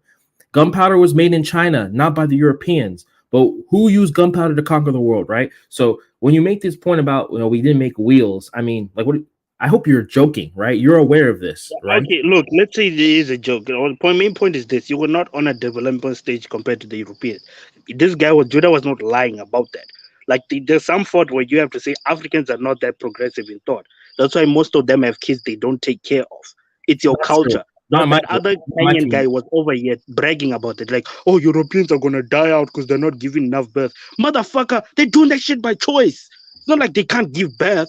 Gunpowder was made in China, not by the Europeans. But who used gunpowder to conquer the world, right? So when you make this point about, we didn't make wheels, I mean, like, what? I hope you're joking, right? You're aware of this, right? Okay, look, let's say there is a joke. The main point is this: you were not on a development stage compared to the Europeans. This guy Judah was not lying about that. Like there's some thought where you have to say Africans are not that progressive in thought. That's why most of them have kids they don't take care of. It's your That's true. culture. Not But my that other my Kenyan team. guy was over here bragging about it, like, oh, Europeans are gonna die out because they're not giving enough birth. Motherfucker, they're doing that shit by choice. It's not like they can't give birth.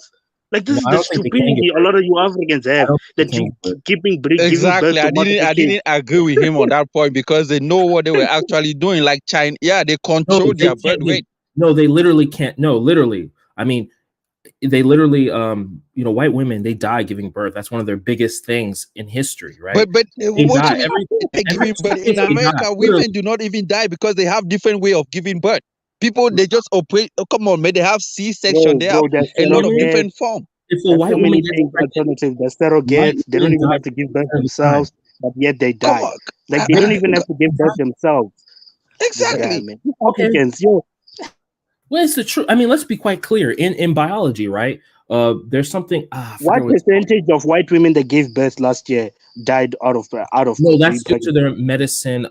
Like this No, is I the don't think they can stupidity give a lot of you Africans I have don't think that they can you give birth. giving giving birth Exactly. to I multiple kids. didn't agree with him on that point because they know what they were actually doing. Like China, yeah, they No, control they their birth can't give. rate. No, they literally can't. No, literally. I mean, they literally, white women, they die giving birth. That's one of their biggest things in history, right? But They what die you mean every giving? 2 But seconds. in They die. America, Literally. women do not even die because they have different way of giving birth. People they just operate. Oh, come on, man. They have C-section. They have There's a lot of surrogates. different forms. If a There's white so woman many gets things pregnant, alternative. There's white surrogates. They don't women even die have to give birth all the time. themselves, but yet they Come die. on. Like they don't even have to give birth Exactly. themselves. This guy, Exactly. man. Okay. Africans, yo. Well, it's the truth. I mean, let's be quite clear. In biology, right? There's something. I forget What what it's called. percentage of white women that gave birth last year died out of No, being that's due to pregnant? their medicine.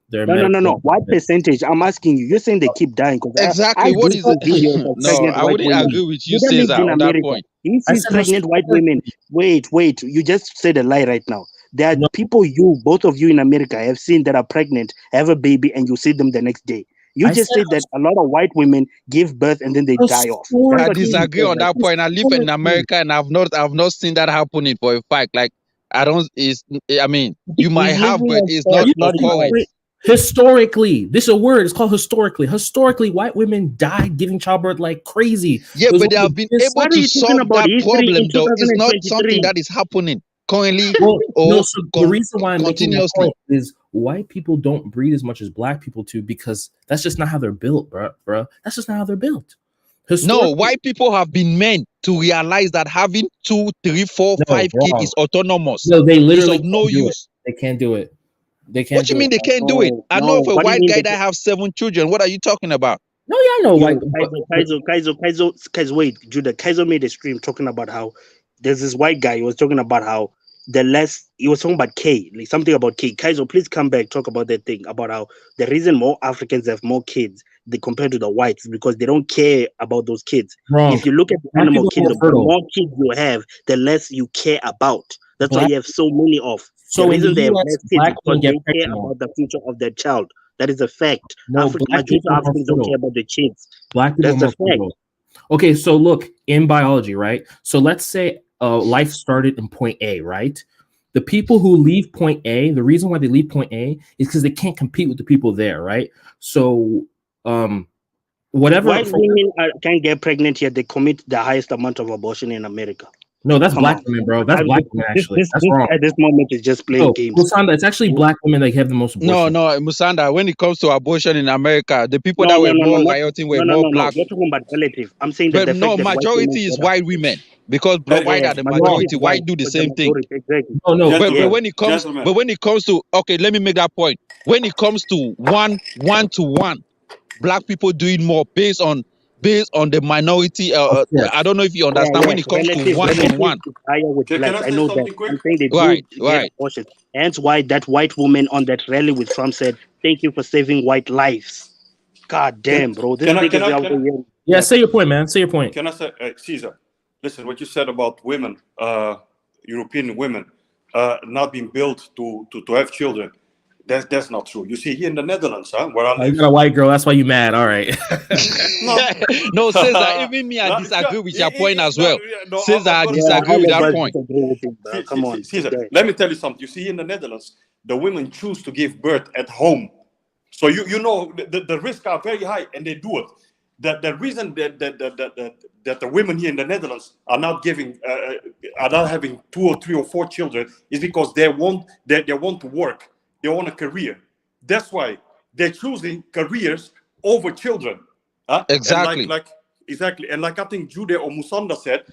Their No. medical. What percentage? I'm asking you. You're saying they keep dying because Exactly. I What do is see it? videos of No, pregnant I white wouldn't women. agree with you, Judah lives Caesar, in on that America. point. He I sees said pregnant white women. Wait. You just said a lie right now. There are No. people both of you in America have seen that are pregnant, have a baby, and you see them the next day. You I just said said that a lot of white women give birth and then they die off. That's I what you historically. disagree said on right that point. I live in America and I've not seen that happening for a fact. Like I don't is I mean you might He's have, living but on it's Are not thought, you not in occurring. facts. historically? This is a word. It's called historically. Historically, white women died giving childbirth like crazy. Yeah, It was but they one of have the been biggest- able What are to you talking solve about? that History in problem though. It's not something 2023. that is happening currently Well, no. or So the reason why I'm making that continuously. point is white people don't breed as much as black people do because that's just not how they're built, bro. That's just not how they're built. No, Historically, white people have been meant to realize that having 2, 3, 4, no, 5 kids wrong. is autonomous. No, they It's literally of no can't do it. use. They can't do it. They What can't you do mean it. they can't do it? I know of a What do you white mean guy they that have 7 children. What are you talking about? No, yeah, I know. Yo, Like, Kaizo, wait, Judah. Kaizo made a stream talking about how there's this white guy. He was talking about how he was talking about K, like something about K. Kaizo, please come back, talk about that thing about how the reason more Africans have more kids compared to the whites is because they don't care about those kids. wrong. If you look at the Black animal people are more kingdom, the fertile. more kids you have, the less you care about. That's why Black- you have so many of. So The in the reason they have US, less kids black is because women get they care pregnant more. about the future of their child. That is a fact. No, black Majority people are of more Africans don't fertile. care about the kids. Black people That's are a more fact. fertile. Okay, so look, in biology, right? So let's say life started in point A, right? The people who leave point A, the reason why they leave point A is because they can't compete with the people there, right? So whatever. White women can't get pregnant yet they commit the highest amount of abortion in America. No, that's Come black on. women, bro. That's black women, actually. That's This wrong. at this moment is just playing No, games. Musanda, it's actually black women that have the most No, abortion. Musanda, when it comes to abortion in America, the people that were more rioting were more black. You're talking about relative. I'm saying that But the no, fact that white women majority is get up. white women because white are the majority. White do the same thing. Exactly. No, But when it comes to okay, let me make that point. When it comes to one to one, black people doing more based on the minority. Yes. I don't know if you understand. When it comes to one on one, is higher with blacks. I know that. I'm saying they Right, do get abortion. Hence why that white woman on that rally with Trump said, "Thank you for saving white lives." God damn, bro. This nigga is out there. Yeah, say your point, man. Say your point. Can I say, Caesar, listen, what you said about women, European women, not being built to have children, that's not true. You see, here in the Netherlands, where I You live. got a white girl, that's why you mad. All right. no, Cesar, even me, I disagree with your point as well. Cesar, I disagree with that point. Come on, Caesar, let me tell you something. You see, in the Netherlands, the women choose to give birth at home. So you know the risks are very high, and they do it. The reason that the women here in the Netherlands are not having 2 or 3 or 4 children is because they want to work. They want a career. That's why they're choosing careers over children. Exactly. And exactly. And like I think Jude or Musanda said,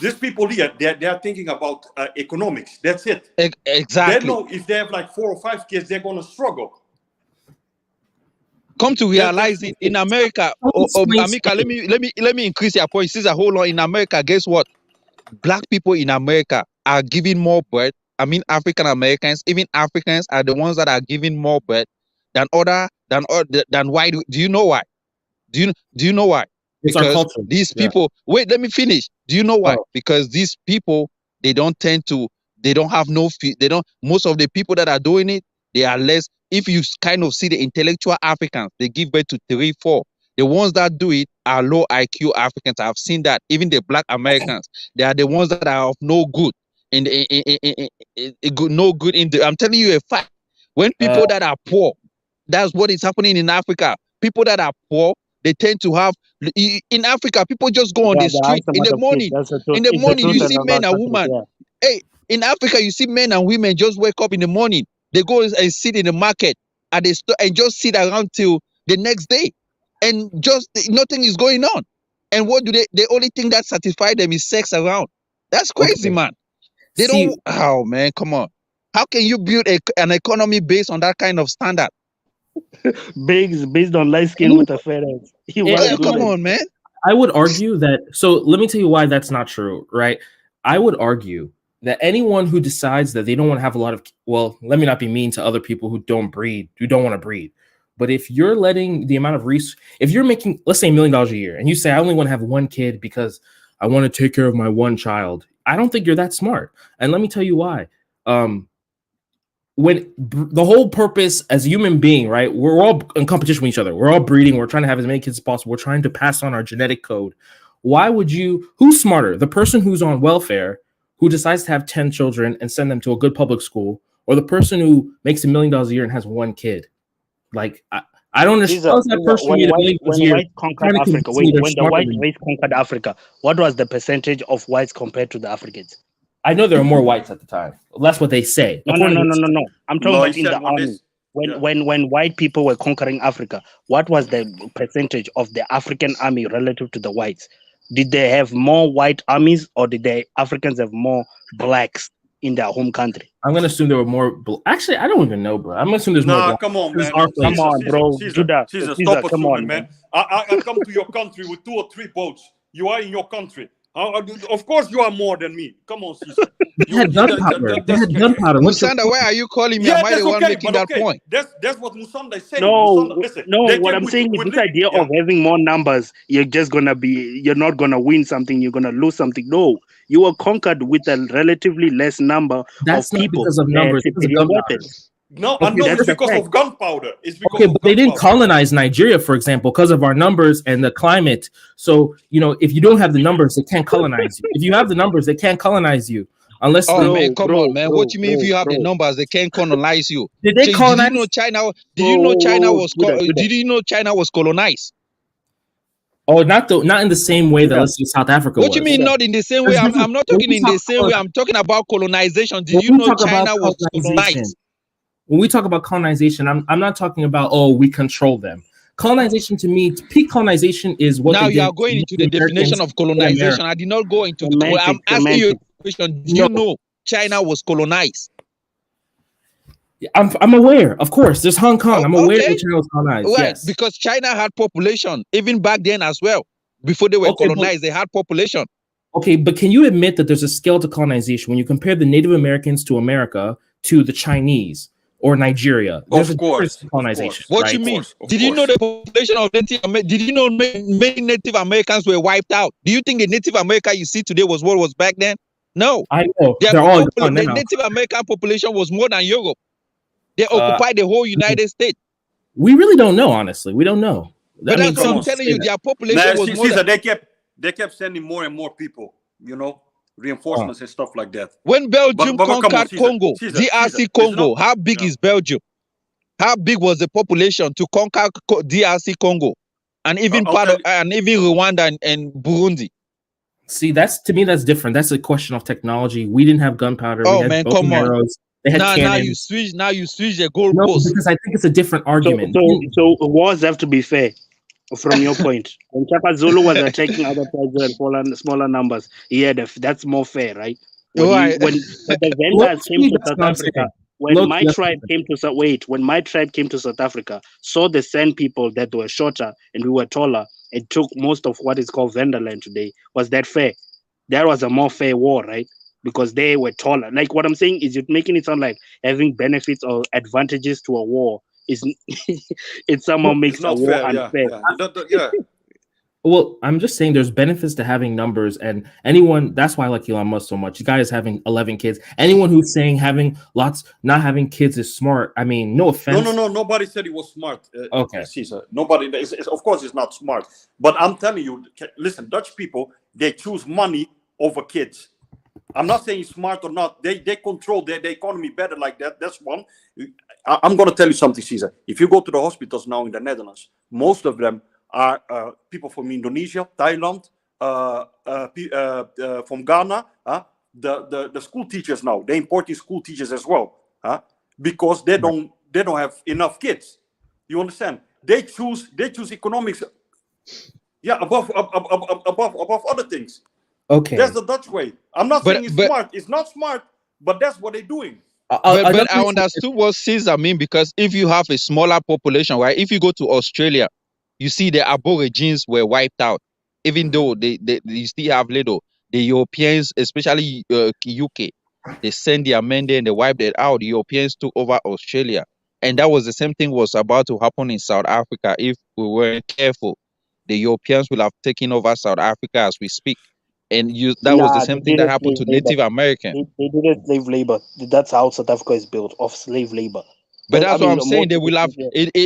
these people here, they are thinking about economics. That's it. Exactly. They know if they have like 4 or 5 kids, they're going to struggle. come to That's realize it in America. Explain Amika, Spain. let me increase your point. Since hold on, in America, guess what? Black people in America are giving more birth. I mean, African Americans, even Africans are the ones that are giving more birth than white. Do you know why? Do you know why? It's our Because culture. these Yeah. people. Wait, let me finish. Do you know why? Oh. Because these people, they don't tend to. They don't have no. They don't. Most of the people that are doing it, they are less. If you kind of see the intellectual Africans, they give birth to 3, 4. The ones that do it are low IQ Africans. I've seen that. Even the Black Americans, they are the ones that are of no good. No good in the. I'm telling you a fact. When people that are poor, that's what is happening in Africa. People that are poor, they tend to have in Africa. People just go on Yeah, the the street in handsome the of kids. morning. That's the truth. In the It's the morning, truth you and see the men last and sentence. women. Yeah. Hey, in Africa, you see men and women just wake up in the morning. They go and sit in the market at the store and just sit around till the next day, and just nothing is going on. And what do they? The only thing that satisfies them is sex around. That's crazy, Okay. man. They See, don't. Oh man, come on. How can you build an economy based on that kind of standard? Based on light skin with a fair head. He Eh, was Yeah, come good. on, man. I would argue that. So let me tell you why that's not true, right? I would argue that anyone who decides that they don't want to have a lot of, well, let me not be mean to other people who don't breed, who don't want to breed. But if you're letting the amount of if you're making, let's say $1 million a year, and you say, I only want to have one kid because I want to take care of my one child, I don't think you're that smart. And let me tell you why. When the whole purpose as a human being, right? We're all in competition with each other. We're all breeding. We're trying to have as many kids as possible. We're trying to pass on our genetic code. Why would you? Who's smarter? The person who's on welfare, who decides to have 10 children and send them to a good public school, or the person who makes $1 million a year and has one kid? Like, I don't understand. How is that person who made $1 million a year white conquered trying to Africa, convince me they're when the smarter white than me? race conquered Africa, what was the percentage of whites compared to the Africans? I know there are more whites at the time. That's what they say. No. I'm talking No, about he in the said when army. this. Yeah. When white people were conquering Africa, what was the percentage of the African army relative to the whites? Did they have more white armies, or did the Africans have more blacks in their home country? I'm gonna assume there were more. Actually, I don't even know, bro. I'm gonna assume there's more. Nah, Black. come on, This is man. our place. Come on, bro. Judah, Caesar, Caesar, stop come assuming, on, man. I come to your country with 2 or 3 boats. You are in your country. Of course, you are more than me. Come on, Caesar. They had gunpowder. They had gunpowder. What's your Musanda, why are you calling me? Yeah, Am I that's the one okay, making but that okay. point? That's what Musanda is saying. No, Musanda, listen. no. They What came I'm saying is this with idea yeah. of having more numbers, you're not gonna win something. You're gonna lose something. No, you were conquered with a relatively less number That's of not people. because of They had numbers. Because of superior gunpowder. weapons. No, Okay, I know that's it's the because fact. of gunpowder. It's because Okay, of but they didn't gunpowder. colonize Nigeria, for example, because of our numbers and the climate. So, if you don't have the numbers, they can't colonize you. If you have the numbers, they can't colonize you unless Oh they man, come on, man. What you mean if you have the Bro. numbers, they can't colonize you? did they Did colonize. you know China? Did you know China Whoa, was? Judah. Did you know China was colonized? Oh, not in the same way that Judah. let's say South Africa What you was. mean not in the same way? There's different- I'm not when talking we in talk the same way. I'm talking about colonization. Did when you we know talk about China was colonization, colonized? when we talk about colonization, I'm not talking about we control them. Colonization to me, peak colonization is what Now they you did are going to into the Native definition Americans of in America. colonization. I did not go into the. I'm asking you a question. Do No. you know China was colonized? I'm aware, of course. There's Hong Kong. Oh, I'm aware okay. that China was colonized. Right, Yes, because China had population even back then as well. Before they were Okay, but- colonized, they had population. okay, but can you admit that there's a scale to colonization when you compare the Native Americans to America to the Chinese or Nigeria? There's a difference in colonization. What right? you mean? Did you know the population of Did you know many Native Americans were wiped out? Do you think the Native America you see today was what was back then? No. I know. They're all gone the now. Native American population was more than Europe. They occupied the whole United States. We really don't know, honestly. We don't know. But that's what I'm telling you. Their population was more Caesar, than... they kept sending more and more people, reinforcements and stuff like that. When Belgium But come on, conquered Congo, DRC Congo, how big is Belgium? How big was the population to conquer DRC Congo, and even even Rwanda and Burundi? See, to me that's different. That's a question of technology. We didn't have gunpowder. Oh we had man, bow and come on! arrows. They had now cannons. Now you switch the goalpost. No, because I think it's a different argument. So wars have to be fair. From your point, when Chaka Zulu was attacking other tribes and smaller numbers, that's more fair, right? When the vendors came to South Africa, when Look, my tribe came to when my tribe came to South Africa, saw the San people that were shorter and we were taller, and took most of what is called Venderland today. Was that fair? That was a more fair war, right? Because they were taller. Like what I'm saying is, you're making it sound like having benefits or advantages to a war is it somehow Well, makes It's a not war fair. Yeah, unfair. yeah. You don't, yeah. well, I'm just saying there's benefits to having numbers, and anyone, that's why I like Elon Musk so much. You guys having 11 kids. Anyone who's saying not having kids is smart. I mean, no offense. No. Nobody said he was smart. Okay. Caesar. Nobody. Of course, it's not smart. But I'm telling you, listen, Dutch people, they choose money over kids. I'm not saying smart or not. They control the economy better like that. That's one. I'm going to tell you something, Caesar. If you go to the hospitals now in the Netherlands, most of them are people from Indonesia, Thailand, from Ghana. The school teachers now, they're importing school teachers as well, because they don't have enough kids. You understand? They choose economics, above other things. Okay. That's the Dutch way. I'm not saying it's but smart. It's not smart, but that's what they're doing. but I understood what Caesar mean, because if you have a smaller population, right? If you go to Australia, you see the Aborigines were wiped out, even though they still have little. The Europeans, especially UK, they sent their men there and they wiped it out. The Europeans took over Australia, and that was the same thing was about to happen in South Africa if we weren't careful. The Europeans will have taken over South Africa as we speak, and that was the Nah, they same thing that did it happened slave to labor. Native American. They did it slave labor. That's how South Africa is built, of slave labor. But I that's what mean, I'm saying. most They of will have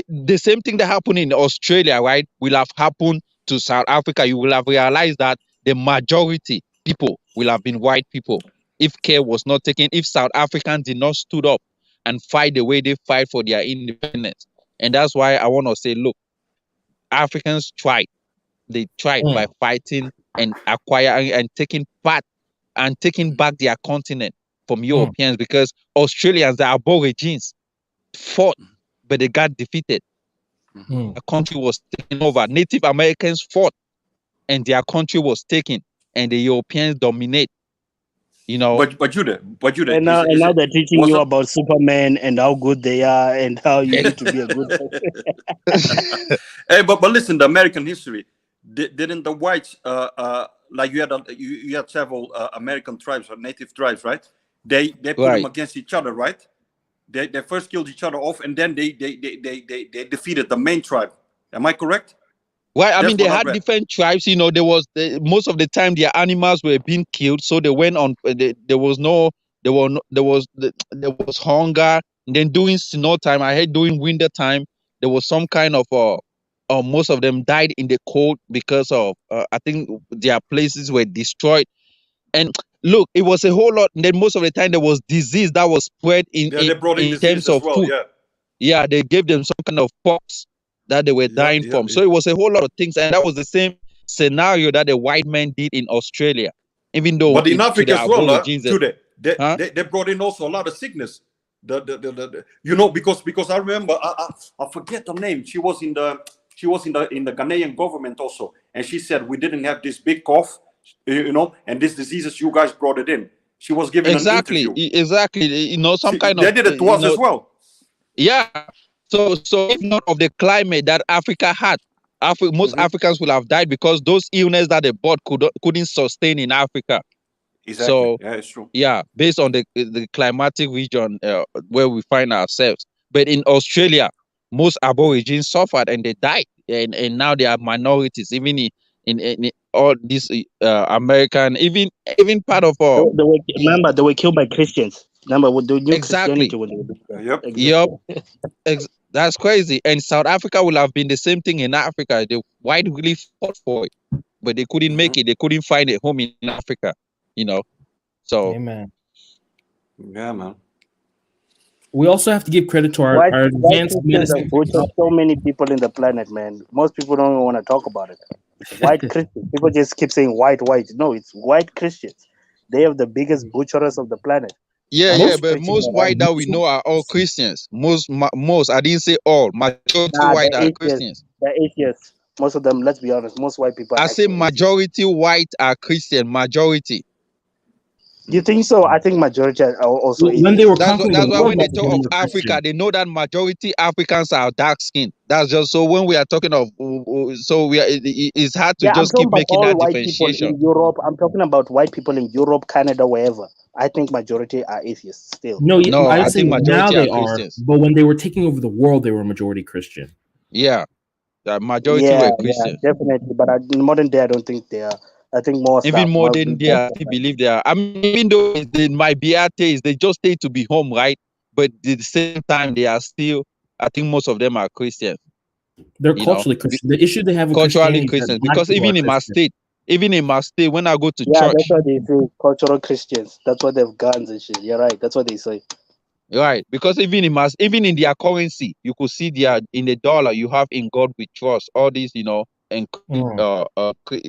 the same thing that happened in Australia, right? Will have happened to South Africa. You will have realized that the majority people will have been white people if care was not taken. If South Africans did not stood up and fight the way they fight for their independence, and that's why I want to say, look, Africans tried. They tried by fighting and acquiring and taking part and taking back their continent from Europeans, because Australians, the Aborigines, fought, but they got defeated. The country was taken over. Native Americans fought, and their country was taken, and the Europeans dominate. You know. But Judah, and now they're teaching you about Superman and how good they are and how you need to be a good person. Hey, but listen, the American history, didn't the whites like you had several American tribes or native tribes, right? They put them against each other, right? They first killed each other off, and then they defeated the main tribe. Am I correct? Well, I mean, they had different tribes. You know, most of the time their animals were being killed, so they went on. There was hunger. And then during snow time, I heard during winter time, there was some kind of most of them died in the cold because of I think their places were destroyed. And look, it was a whole lot. And then most of the time there was disease that was spread in terms of food. Yeah, they gave them some kind of pox that they were dying from. So it was a whole lot of things, and that was the same scenario that the white men did in Australia. Even though, but in Africa as well, they brought in also a lot of sickness. Because I remember I forget the name. She was in the Ghanaian government also, and she said we didn't have this big cough, and this diseases you guys brought it in. She was giving an interview. Exactly. They did it to us as well. Yeah. So if not of the climate that Africa had, most Africans will have died because those illness that they brought couldn't sustain in Africa. Exactly. So yeah, it's true. Yeah, based on the climatic region where we find ourselves. But in Australia, most Aborigines suffered and they died, and now they are minorities. Even in all these American, even part of remember they were killed by Christians. Remember with the new exactly. Christianity when they were Yep. That's crazy. And South Africa will have been the same thing in Africa. The white really fought for it, but they couldn't make it. They couldn't find a home in Africa. So. Amen. Yeah, man. We also have to give credit to our advanced medicine. So many people in the planet, man. Most people don't even want to talk about it. White Christians. People just keep saying white. No, it's white Christians. They have the biggest butcherers of the planet. But most white that we know are all Christians. Most, I didn't say all. Majority white are Christians. The atheists. Most of them, let's be honest, most white people I say majority white are Christian. Majority. You think so? I think majority are also When they were atheists. conquering the That's why world, when they most of talk them of were Africa, Christian. they know that majority Africans are dark skinned. That's just so when we are talking of so we are it's hard to Yeah, I'm just talking keep about making all that white people differentiation. in Europe. I'm talking about white people in Europe, Canada, wherever. I think majority are atheists still. No, No, I I say think now majority are they are, Christians. but when they were taking over the world, they were majority Christian. Yeah, the majority Yeah, were yeah, Christians. definitely. But in modern day, I don't think they are. I think most Even are. more More, than they are, still believe they are. I mean, even though they might be atheists, they just stay to be home, right? But at the same time, they are still. I think most of them are Christians. They're You know, culturally Christian. The issue they have with culturally Christianity is that Christians. black Because people are Christian. even in my state, when I go to yeah, that's church, what they say. Cultural Christians. That's what they've guns and shit. You're right. That's what they say. right? Because even in their currency, you could see their in the dollar, you have in God we trust. All these, and Mm,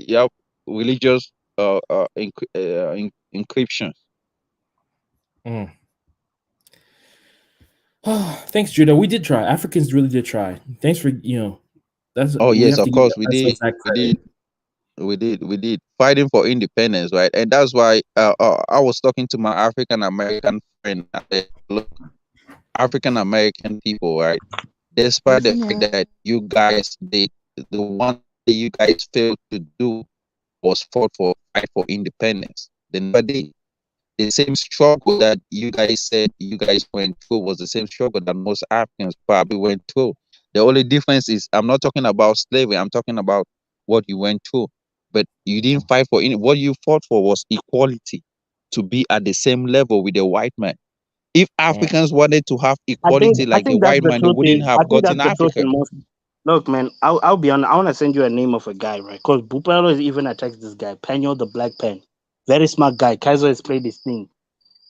yeah, religious encryptions. mm. Thanks, Judah. We did try. Africans really did try. Thanks for that's Oh we yes, have to of give course we did. that We credit. did. We did fighting for independence, right? And that's why I was talking to my African American friend. I said, look, African American people, right? Despite the fact that you guys did the one that you guys failed to do was fight for independence. They never did. The same struggle that you guys said you guys went through was the same struggle that most Africans probably went through. The only difference is I'm not talking about slavery. I'm talking about what you went through. But you didn't fight for any. What you fought for was equality, to be at the same level with the white man. If Mm. Africans wanted to have I equality like the think that's white the man, they truth. wouldn't I have think that's gotten the truth Africa. in most. Look, man, I'll be honest. I want to send you a name of a guy, right? Because Bupalo is even attacks this guy, Penyo the Black Pen. Very smart guy. Kaiser has played this thing.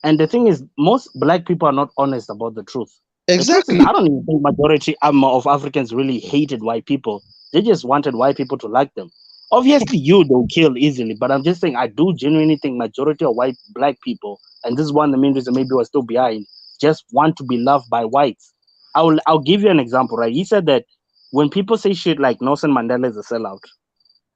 And the thing is, most black people are not honest about the truth. The truth is, Exactly. I don't even think majority of Africans really hated white people. They just wanted white people to like them. Obviously, they'll kill easily, but I'm just saying I do genuinely think majority of white black people, and this is one of the main reasons maybe we're still behind, just want to be loved by whites. I'll give you an example, right? He said that when people say shit like Nelson Mandela is a sellout,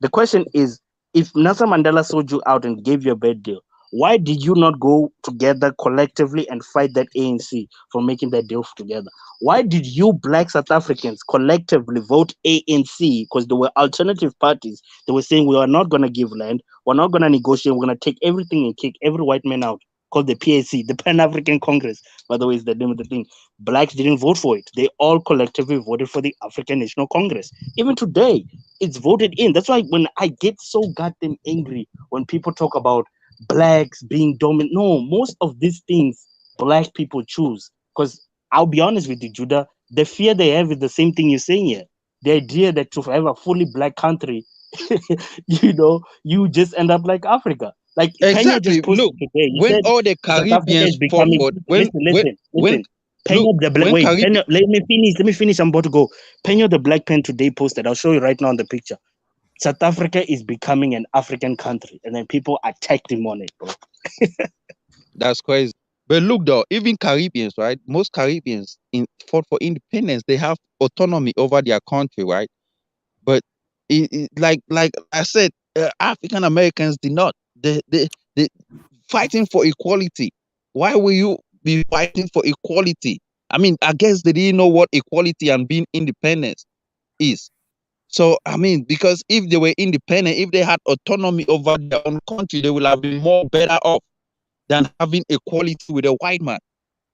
the question is, if Nelson Mandela sold you out and gave you a bad deal, why did you not go together collectively and fight that ANC for making that deal together? Why did you black South Africans collectively vote ANC? Because there were alternative parties. They were saying we are not going to give land, we're not going to negotiate, we're going to take everything and kick every white man out. Called the PAC, the Pan African Congress, by the way, is the name of the thing. Blacks didn't vote for it. They all collectively voted for the African National Congress. Even today, it's voted in. That's why when I get so goddamn angry when people talk about blacks being dominant, no, most of these things black people choose. Because I'll be honest with you, Judah, the fear they have is the same thing you're saying here. The idea that to have a fully black country, you just end up like Africa. Like Pena Exactly. just posted Look, today. He when said all the South Africa Caribbeans is fought becoming. for when Listen. look Pena the black. when Wait, Caribbean Pena. Let me finish. I'm about to go. Pena the black pen today posted. I'll show you right now on the picture. South Africa is becoming an African country, and then people attacked him on it, bro. that's crazy. But look though, even Caribbeans, right? Most Caribbeans fought for independence. They have autonomy over their country, right? But like I said, African Americans did not. They fighting for equality. Why will you be fighting for equality? I mean, I guess they didn't know what equality and being independent is. So I mean, because if they were independent, if they had autonomy over their own country, they would have been more better off than having equality with a white man.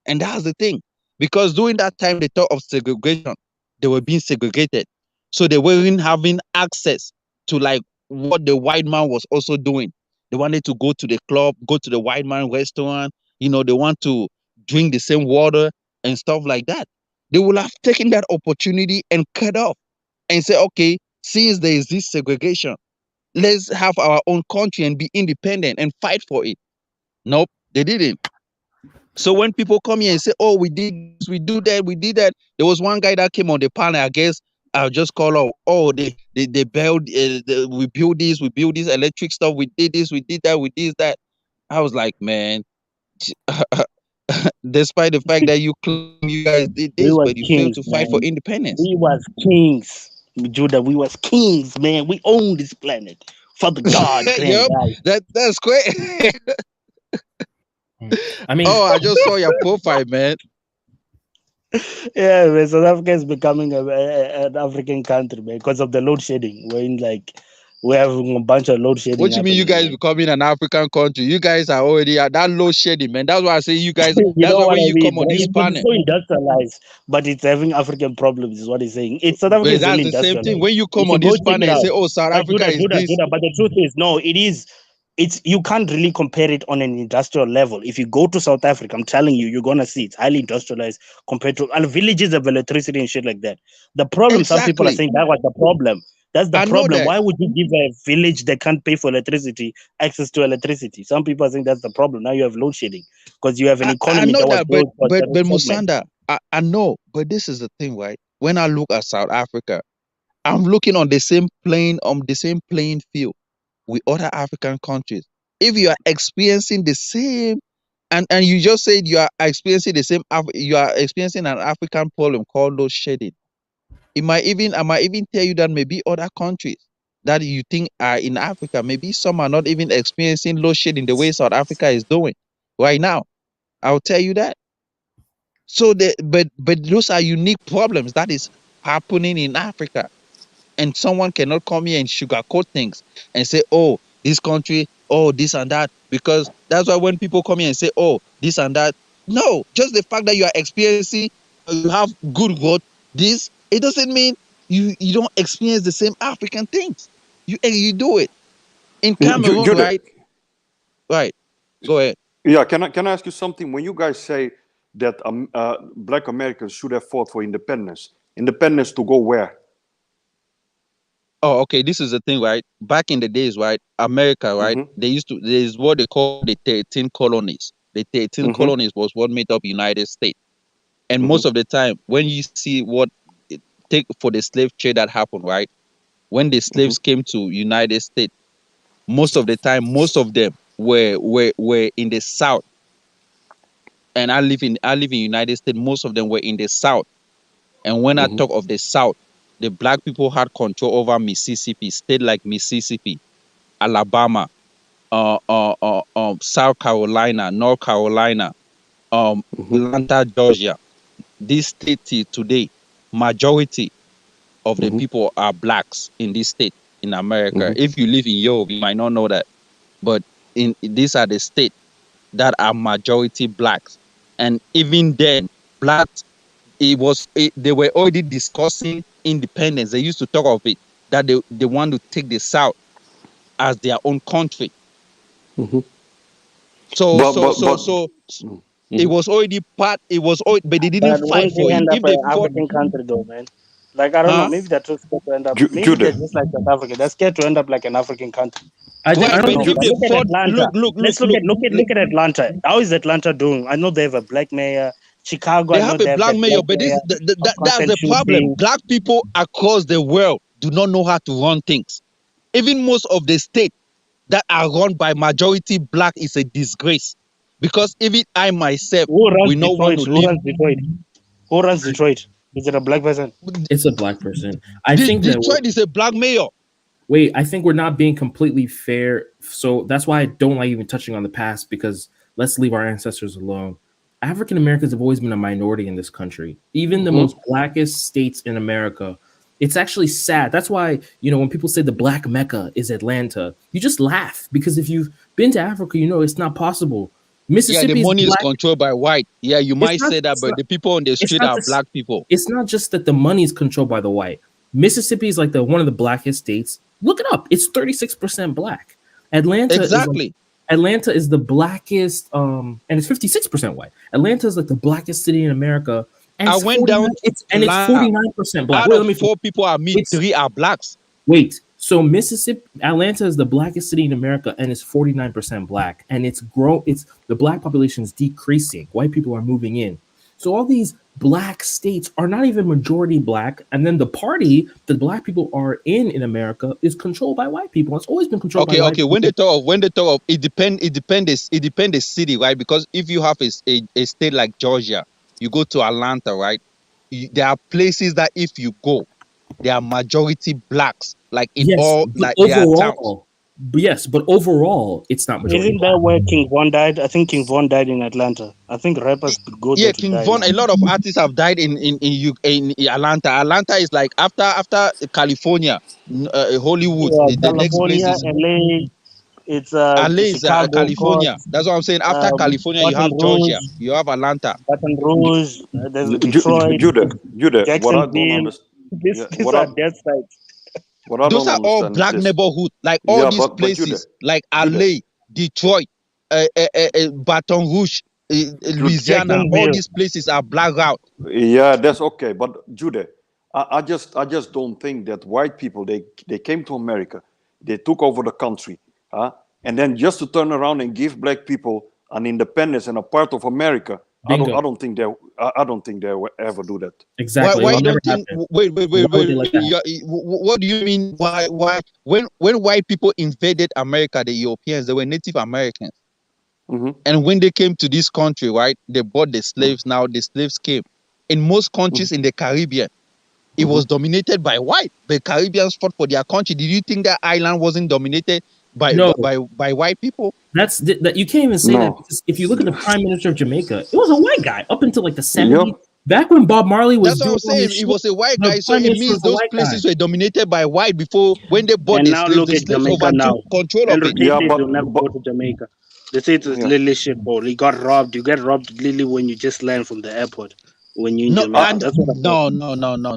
And that's the thing. Because during that time, they thought of segregation. They were being segregated. So they weren't having access to like what the white man was also doing. They wanted to go to the club, go to the white man restaurant. They want to drink the same water and stuff like that. They would have taken that opportunity and cut off and say, okay, since there is this segregation, let's have our own country and be independent and fight for it. Nope, they didn't. So when people come here and say, "Oh, we did this, we do that, we did that," there was one guy that came on the panel. I guess I'll just call out. Oh, they build, we build this, we build this electric stuff. We did this, we did that, we did that. I was like, man, despite the fact that you claim you guys did We this, was but you failed kings, to fight for man. independence. We was kings, Judah. We was kings, man. We own this planet. Father God, grand Yep, guy. that's great. I mean, Oh, I just saw your profile, man. Yeah, man, South Africa is becoming an African country, man, because of the load shedding. We're having a bunch of load shedding What you mean you happening, guys man. becoming an African country? You guys are already at that low shedding, man. That's why I say you guys, You that's know why what when I you mean? come on this Because it's panel, so industrialized, but it's having African problems, is what he's saying. South Africa but is that's really the same thing. industrialized. When you You come on should go this check panel it and say, out. oh, South But Africa Judah, is Judah, this. Judah. But the truth is, no, it is. It's you can't really compare it on an industrial level. If you go to South Africa, I'm telling you, you're gonna see it's highly industrialized compared to and villages of electricity and shit like that. The problem, some people are Exactly. saying that was the problem. That's the I know problem. that. Why would you give a village that can't pay for electricity access to electricity? Some people are saying that's the problem. Now you have load shedding because you have an I economy know that was that, but built for a but certain but segment. Musanda, I know, but this is the thing, right? When I look at South Africa, I'm looking on the same playing field with other African countries. If you are experiencing the same, and you just said you are experiencing the same, you are experiencing an African problem called load shedding. I might even tell you that maybe other countries that you think are in Africa, maybe some are not even experiencing load shedding the way South Africa is doing right now. I'll tell you that. So but those are unique problems that is happening in Africa. And someone cannot come here and sugarcoat things and say, oh, this country, oh, this and that, because that's why when people come here and say, oh, this and that, no, just the fact that you are experiencing, you have good growth, this, it doesn't mean you don't experience the same African things. You do it in Cameroon, Judah, right? Right. Go ahead. yeah, can I ask you something? When you guys say that Black Americans should have fought for independence to go where? Oh, okay. This is the thing, right? Back in the days, right? America, right? Mm-hmm. There's what they call the 13 colonies. The 13 Mm-hmm. colonies was what made up United States. And Mm-hmm. most of the time, when you see take for the slave trade that happened, right? When the Mm-hmm. slaves came to United States, most of the time, most of them were in the South. And I live in United States. Most of them were in the South. And when I Mm-hmm. talk of the South, the black people had control over Mississippi, state like Mississippi, Alabama, South Carolina, North Carolina, Mm-hmm. Atlanta, Georgia. This state till today, majority of the Mm-hmm. people are blacks in this state in America. Mm-hmm. If you live in Europe, you might not know that, but in these are the states that are majority blacks. And even then, blacks, they were already discussing independence. They used to talk of it that they want to take the South as their own country. Mm-hmm. So But so but so but. so it Mhm. was already part. It was already, but they didn't But fight won't they for it. end up If they an fought, African country though, man? Like I don't know, huh? maybe they're too scared to end up. Maybe they're Judah. just like South Africa. They're scared to end up like an African country. I Right, I don't but don't know, think if but they look at fought, Atlanta. Let's look, look at Atlanta. How is Atlanta doing? I know they have a black mayor. Chicago, they I know have a they have black that mayor, black but mayor of that's constant the problem. shooting. Black people across the world do not know how to run things. Even most of the states that are run by majority black is a disgrace. Because even I myself Who runs will not want Detroit? to Who live. runs Detroit? Who runs Detroit? Is it a black person? it's a black person. I think that Detroit is a black mayor. wait, I think we're not being completely fair. So that's why I don't like even touching on the past because let's leave our ancestors alone. African Americans have always been a minority in this country. Even the Mm-hmm. most blackest states in America, it's actually sad. That's why, when people say the black Mecca is Atlanta, you just laugh because if you've been to Africa, it's not possible. Yeah, the Mississippi is money is black. controlled by white. Yeah, you It's might not say that, it's but not the people on the it's street not are just black people. it's not just that the money is controlled by the white. Mississippi is like the one of the blackest states. Look it up. It's 36% black. Atlanta is like Exactly. Atlanta is the blackest, and it's 56% white. Atlanta is like the blackest city in America, and I it's went 49. down to It's Atlanta. 49% black. Out Wait, of let me. four people I meet, It's three are blacks. Wait. So Mississippi, Atlanta is the blackest city in America, and it's 49% black, and It's the black population is decreasing. White people are moving in. So all these black states are not even majority black, and then the party that black people are in America is controlled by white people. It's always been controlled by Okay, white okay. people. When they talk of it depend the city, right? Because if you have a state like Georgia, you go to Atlanta, right? There are places that if you go, there are majority blacks, like in Yes, all but like their towns. overall. Yes, but overall, it's not majority Isn't black. that where King Von died? I think King Von died in Atlanta. I think rappers go Yeah, there to King die Von. now. A lot of artists have died in Atlanta. Atlanta is like after California, Hollywood. Yeah, The next place California, is LA, it's LA is Chicago, of California. course, That's what I'm saying. After California, you Baton have Georgia, Rouge, you have Atlanta. Baton Rouge. There's Detroit, Jude, what I don't Jacksonville. understand. These Yeah, these are death sites. what I Those don't are all understand is black this. neighborhood, like all Yeah, these but Jude, places, like Jude, LA, Detroit, Baton Rouge, Jude. Louisiana. All Jacksonville. these places are black out. Yeah, that's okay. But Jude, I just don't think that white people they came to America, they took over the country, and then just to turn around and give black people an independence and a part of America. Bingo. I don't think they will ever do that. Exactly. Why It'll you never don't think? happen. Wait. Why would they let that happen? What do you mean? Why? When white people invaded America, the Europeans, they were Native Americans, Mhm. and when they came to this country, right, they bought the slaves. Now the slaves came. In most countries in the Caribbean, it was dominated by white. The Caribbeans fought for their country. Did you think that island wasn't dominated by No. by white people? That's that. You can't even say that because if you look at the Prime Minister of Jamaica, it was a white guy up until like the 70s. Yep. Back when Bob Marley was That's what doing I'm all saying. this It shit, was a white the guy, so Prime it Minister means was a those white places guy. were dominated by white before. When they bought And the now slaves, look the at slaves Jamaica now. overtook control of Andrew it. Tate Yeah, says but you'll never go to Jamaica. They say it's literally shit, bro. You got robbed. You get robbed literally when you just land from the airport. When you're in No, Jamaica. and That's what I no.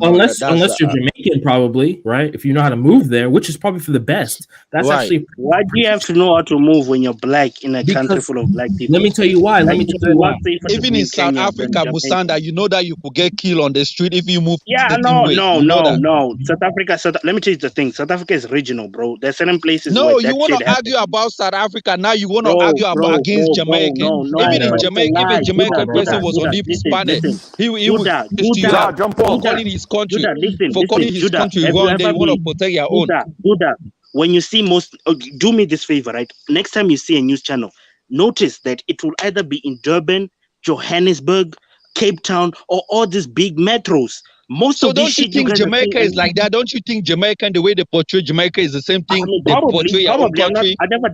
Unless you're Jamaican, probably, right? If you know how to move there, which is probably for the best. That's right. actually Why do you have to know how to move when you're black in a country because full of black people? let me tell you why. Let me tell It's you a why. lot safer to Even be in in South Kenya than Africa, Jamaica. Musanda, you know that you could get killed on the street if you move Yeah, certain ways. You know that. no. South Africa. Let me tell you the thing. South Africa is regional, bro. There's certain places where No, you that want to shit argue happens. about South Africa now. You want to Bro, argue against Jamaican. no. Even in But it's a Jamaica, if a lie. Jamaican person was on Judah, the planet, listen. he would Judah, accuse you Ja, jump for on. calling his country, listen. Judah, have you wrong. Then ever you want to been? protect your own. Judah, when you see do me this favor, right? Next time you see a news channel, notice that it will either be in Durban, Johannesburg, Cape Town, or all these big metros. Most So of this don't you shit you think guys are Jamaica saying, is like that? Don't you think Jamaica and the way they portray Jamaica is the same I thing mean, they portray your own probably. country? I never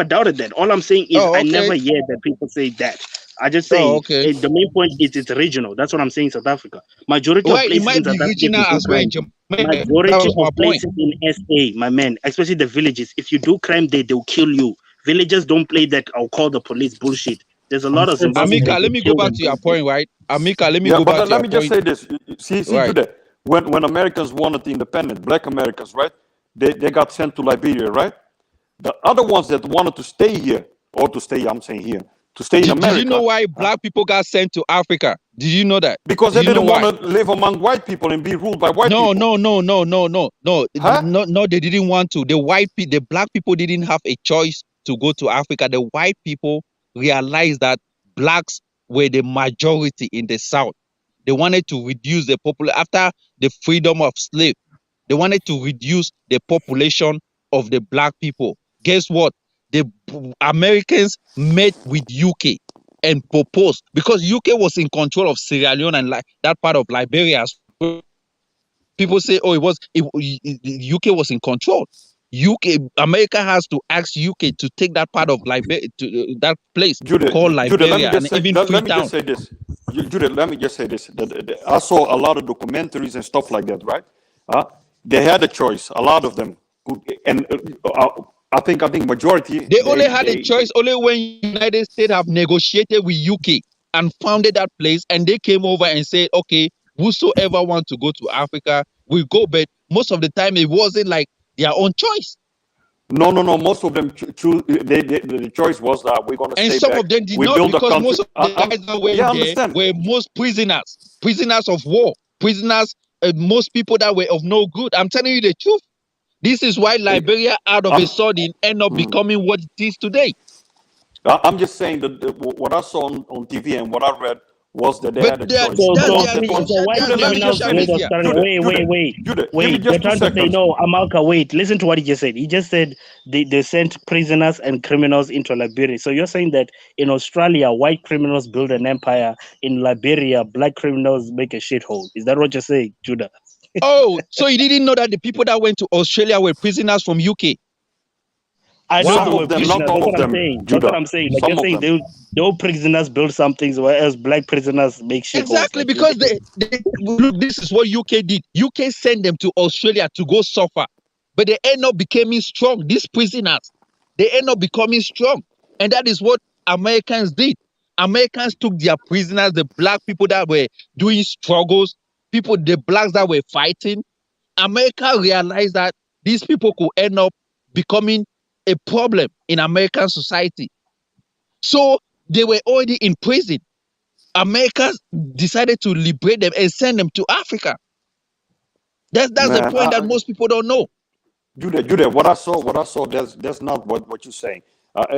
doubted that. All I'm saying is Oh, I okay. never hear that people say that. I just Oh, say okay. the main point is it's regional. That's what I'm saying. South Africa. Majority of Well, it places in might be South Africa, if regional you do as well in crime, Jamaica. That majority was my of point. places in SA, my man, especially the villages, if you do crime there, they'll kill you. Villagers don't play that. I'll call the police bullshit. There's a lot of Zimbabweans Amika, that let get me go killed back and to your killed. point, right? Amika, let me Yeah, go but back to let your me just point. say this. See, Right. Jude, when Americans wanted independence, black Americans, right? They got sent to Liberia, right? The other ones that wanted to stay here, or to stay, I'm saying here, to stay in Did you know America, why black people got sent to Africa? Did you know that? because Do they you know didn't why? want to live among white people and be ruled by white No, people. no. Huh? No, they didn't want to. The black people didn't have a choice to go to Africa. The white people realized that blacks were the majority in the South. They wanted to reduce the population after the freedom of slave. They wanted to reduce the population of the black people. Guess what? The Americans met with UK and proposed, because UK was in control of Sierra Leone and like that part of Liberia. People say, oh, UK was in control. America has to ask UK to take that part of Liberia, to that place called Jude, let me Liberia, just and say, even let me Freetown. just say this. Jude, let me just say this. I saw a lot of documentaries and stuff like that, right? They had a choice, a lot of them, and I think majority. They only had a choice only when United States have negotiated with UK and founded that place, and they came over and said, okay, whosoever want to go to Africa, we go. But most of the time, it wasn't like their own choice. No. Most of them choose. The choice was that we're going to And stay some back. of them did We not, build a because country. most of the guys that went Yeah, I there understand. were most prisoners of war, prisoners, most people that were of no good. I'm telling you the truth. This is why Liberia, out of a sudden, end up becoming what it is today. I'm just saying that what I saw on TV and what I read was that they But had a they are, choice. So that's Once their they told, white that's Jude, let their me just criminals say social this. made us media. start. Jude, give me Wait. just They're 2 trying to say seconds. no, Amalka. Wait, listen to what he just said. He just said they sent prisoners and criminals into Liberia. So you're saying that in Australia, white criminals build an empire. In Liberia, black criminals make a shithole. Is that what you're saying, Judah? Oh, so you didn't know that the people that went to Australia were prisoners from UK? I know Some they of were them, prisoners. not That's all what of I'm them, saying. That's Judah. what I'm saying. Like Some you're of saying, them. those prisoners build some things, whereas black prisoners make shitholes. Exactly, Like because they look. This is what UK did. UK sent them to Australia to go suffer, but they end up becoming strong. These prisoners, they end up becoming strong, and that is what Americans did. Americans took their prisoners, the black people that were doing struggles, the blacks that were fighting. America realized that these people could end up becoming a problem in American society. So they were already in prison. America decided to liberate them and send them to Africa. That's the Man, point that most people don't know. Judah, what I saw, that's not what you're saying.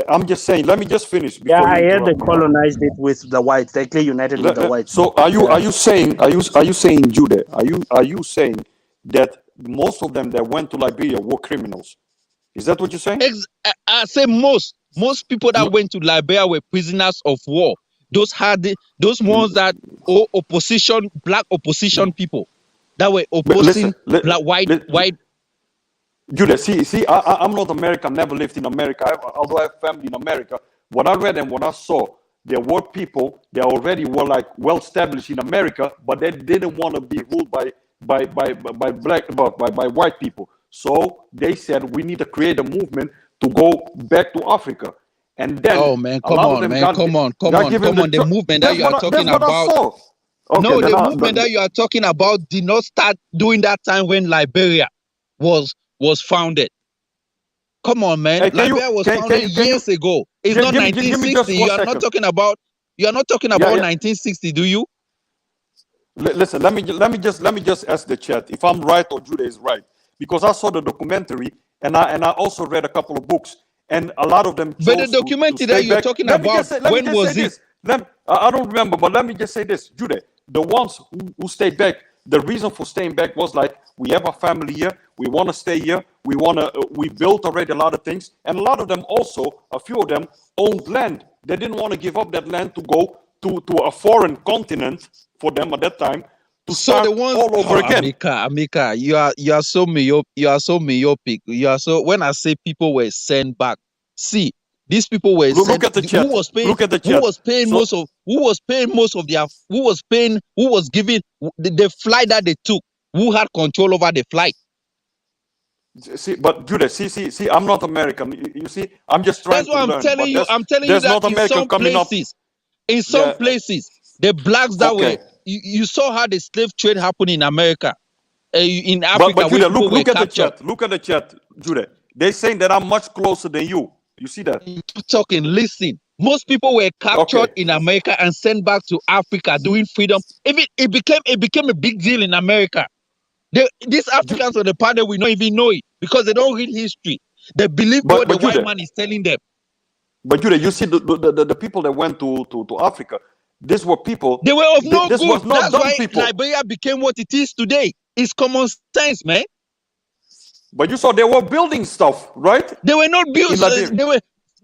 I'm just saying. Let me just finish yeah, before you I heard they interrupt me. colonized it with the whites. They clearly united with the whites. So are you saying Judah? Are you saying that most of them that went to Liberia were criminals? Is that what you're saying? I say most people that No, went to Liberia were prisoners of war. Those ones that opposition, black opposition people that were opposing listen, black white. Judah, see, I'm not American, never lived in America, although I have family in America. What I read and what I saw, there were people that already were like well established in America, but they didn't want to be ruled by white people. So they said we need to create a movement to go back to Africa. And then Oh man, a come lot of on, them man, got come on. given The movement that you are talking that's what I about. saw. Okay, No, then the movement that you are talking about did not start during that time when Liberia was founded. Come on, man. Hey, Liberia was founded years ago. It's not give me just 1960. 1 You are not second. talking about. You are not talking about 1960, do you? Listen, let me just ask the chat if I'm right or Judah is right, because I saw the documentary and I also read a couple of books, and a lot of them chose But the to documentary stay that you're back. talking Let me about, just say when was it? this. I don't remember, but let me just say this, Judah. The ones who stayed back, the reason for staying back was like, we have a family here, we want to stay here, we built already a lot of things, and a lot of them also, a few of them owned land. They didn't want to give up that land to go to a foreign continent for them at that time to start the ones all over again. Amika, you are so myopic. You are so. When I say people were sent back, see, these people were sent. Look at the chat. Who was paying? Look at the chat. Who was paying most of? Who was paying most of their? Who was paying? Who was giving the flight that they took? Who had control over the flight? See, but Judah, see, I'm not American. You see, I'm just trying to learn. That's what I'm telling you. I'm telling you that in some places, places, the blacks that were, you saw how the slave trade happened in America, in Africa. But Judah, look at captured. the chat. Look at the chat, Judah. They're saying that I'm much closer than you. You see that? Talking, listen. Most people were captured in America and sent back to Africa during freedom. Even it became a big deal in America. These Africans on the panel will not even know it because they don't read history. They believe what the white man is telling them. But Judah, you see the people that went to Africa, these were people. They were of no good. Was not That's why people. Liberia became what it is today. It's common sense, man. But you saw they were building stuff, right? They were not building.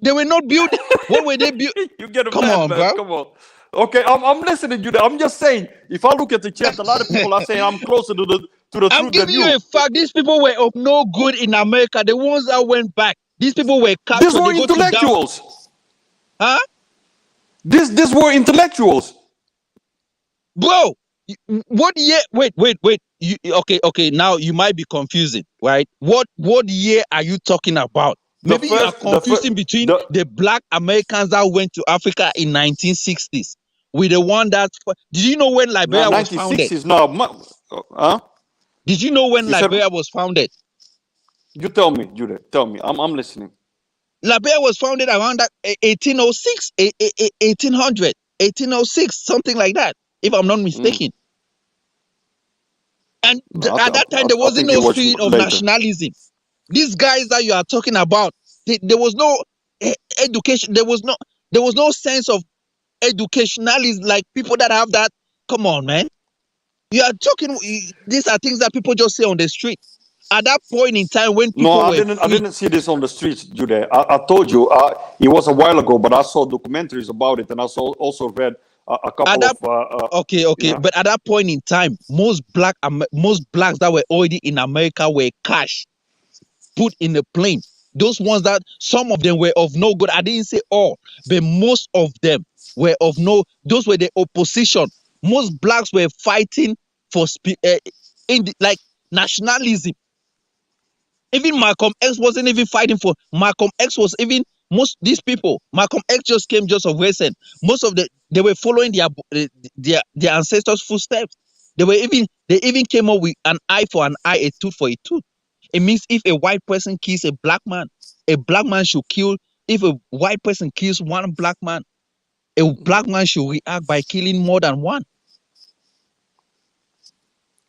They were not building. What were they building? You get a Come man, on, man. bro. Come on. Okay, I'm listening to you. I'm just saying, if I look at the chat, a lot of people are saying I'm closer to the truth I'm giving you a fact. These people were of no good in America. The ones that went back, these people were captured. These were intellectuals. Huh? These were intellectuals. Bro, what year? Wait. Okay. Now you might be confusing, right? What year are you talking about? Maybe you are confusing between the black Americans that went to Africa in 1960s with the one that. Did you know when Liberia was founded? 1960s now. Did you know when Liberia was founded? You tell me, Judah. Tell me. I'm listening. Liberia was founded around that 1806, 1800, 1806, something like that, if I'm not mistaken. And at that time, there wasn't no spirit of nationalism. These guys that you are talking about, there was no education. There was no sense of educationalism like people that have that. Come on, man. You are talking. These are things that people just say on the street. At that point in time, when people I didn't see this on the streets, Judah. I told you it was a while ago, but I saw documentaries about it, and I also read a couple of. Okay. Yeah. But at that point in time, most blacks that were already in America were cash put in the plane. those ones that some of them were of no good. I didn't say all, but most of them were of no. Those were the opposition. Most blacks were fighting for like nationalism. Even Malcolm X wasn't even fighting for. Malcolm X was even most these people. Malcolm X just came just of recent. Most of they were following their ancestors' footsteps. They even came up with an eye for an eye, a tooth for a tooth. It means if a white person kills a black man should kill. If a white person kills one black man, a black man should react by killing more than one.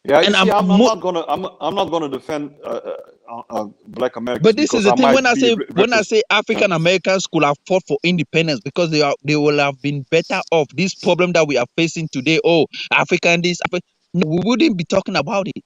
Yeah, you And see, I'm not gonna defend Black Americans. But this is the thing. When I say African uh, Americans could have fought for independence because they will have been better off. This problem that we are facing today, African this, no, we wouldn't be talking about it.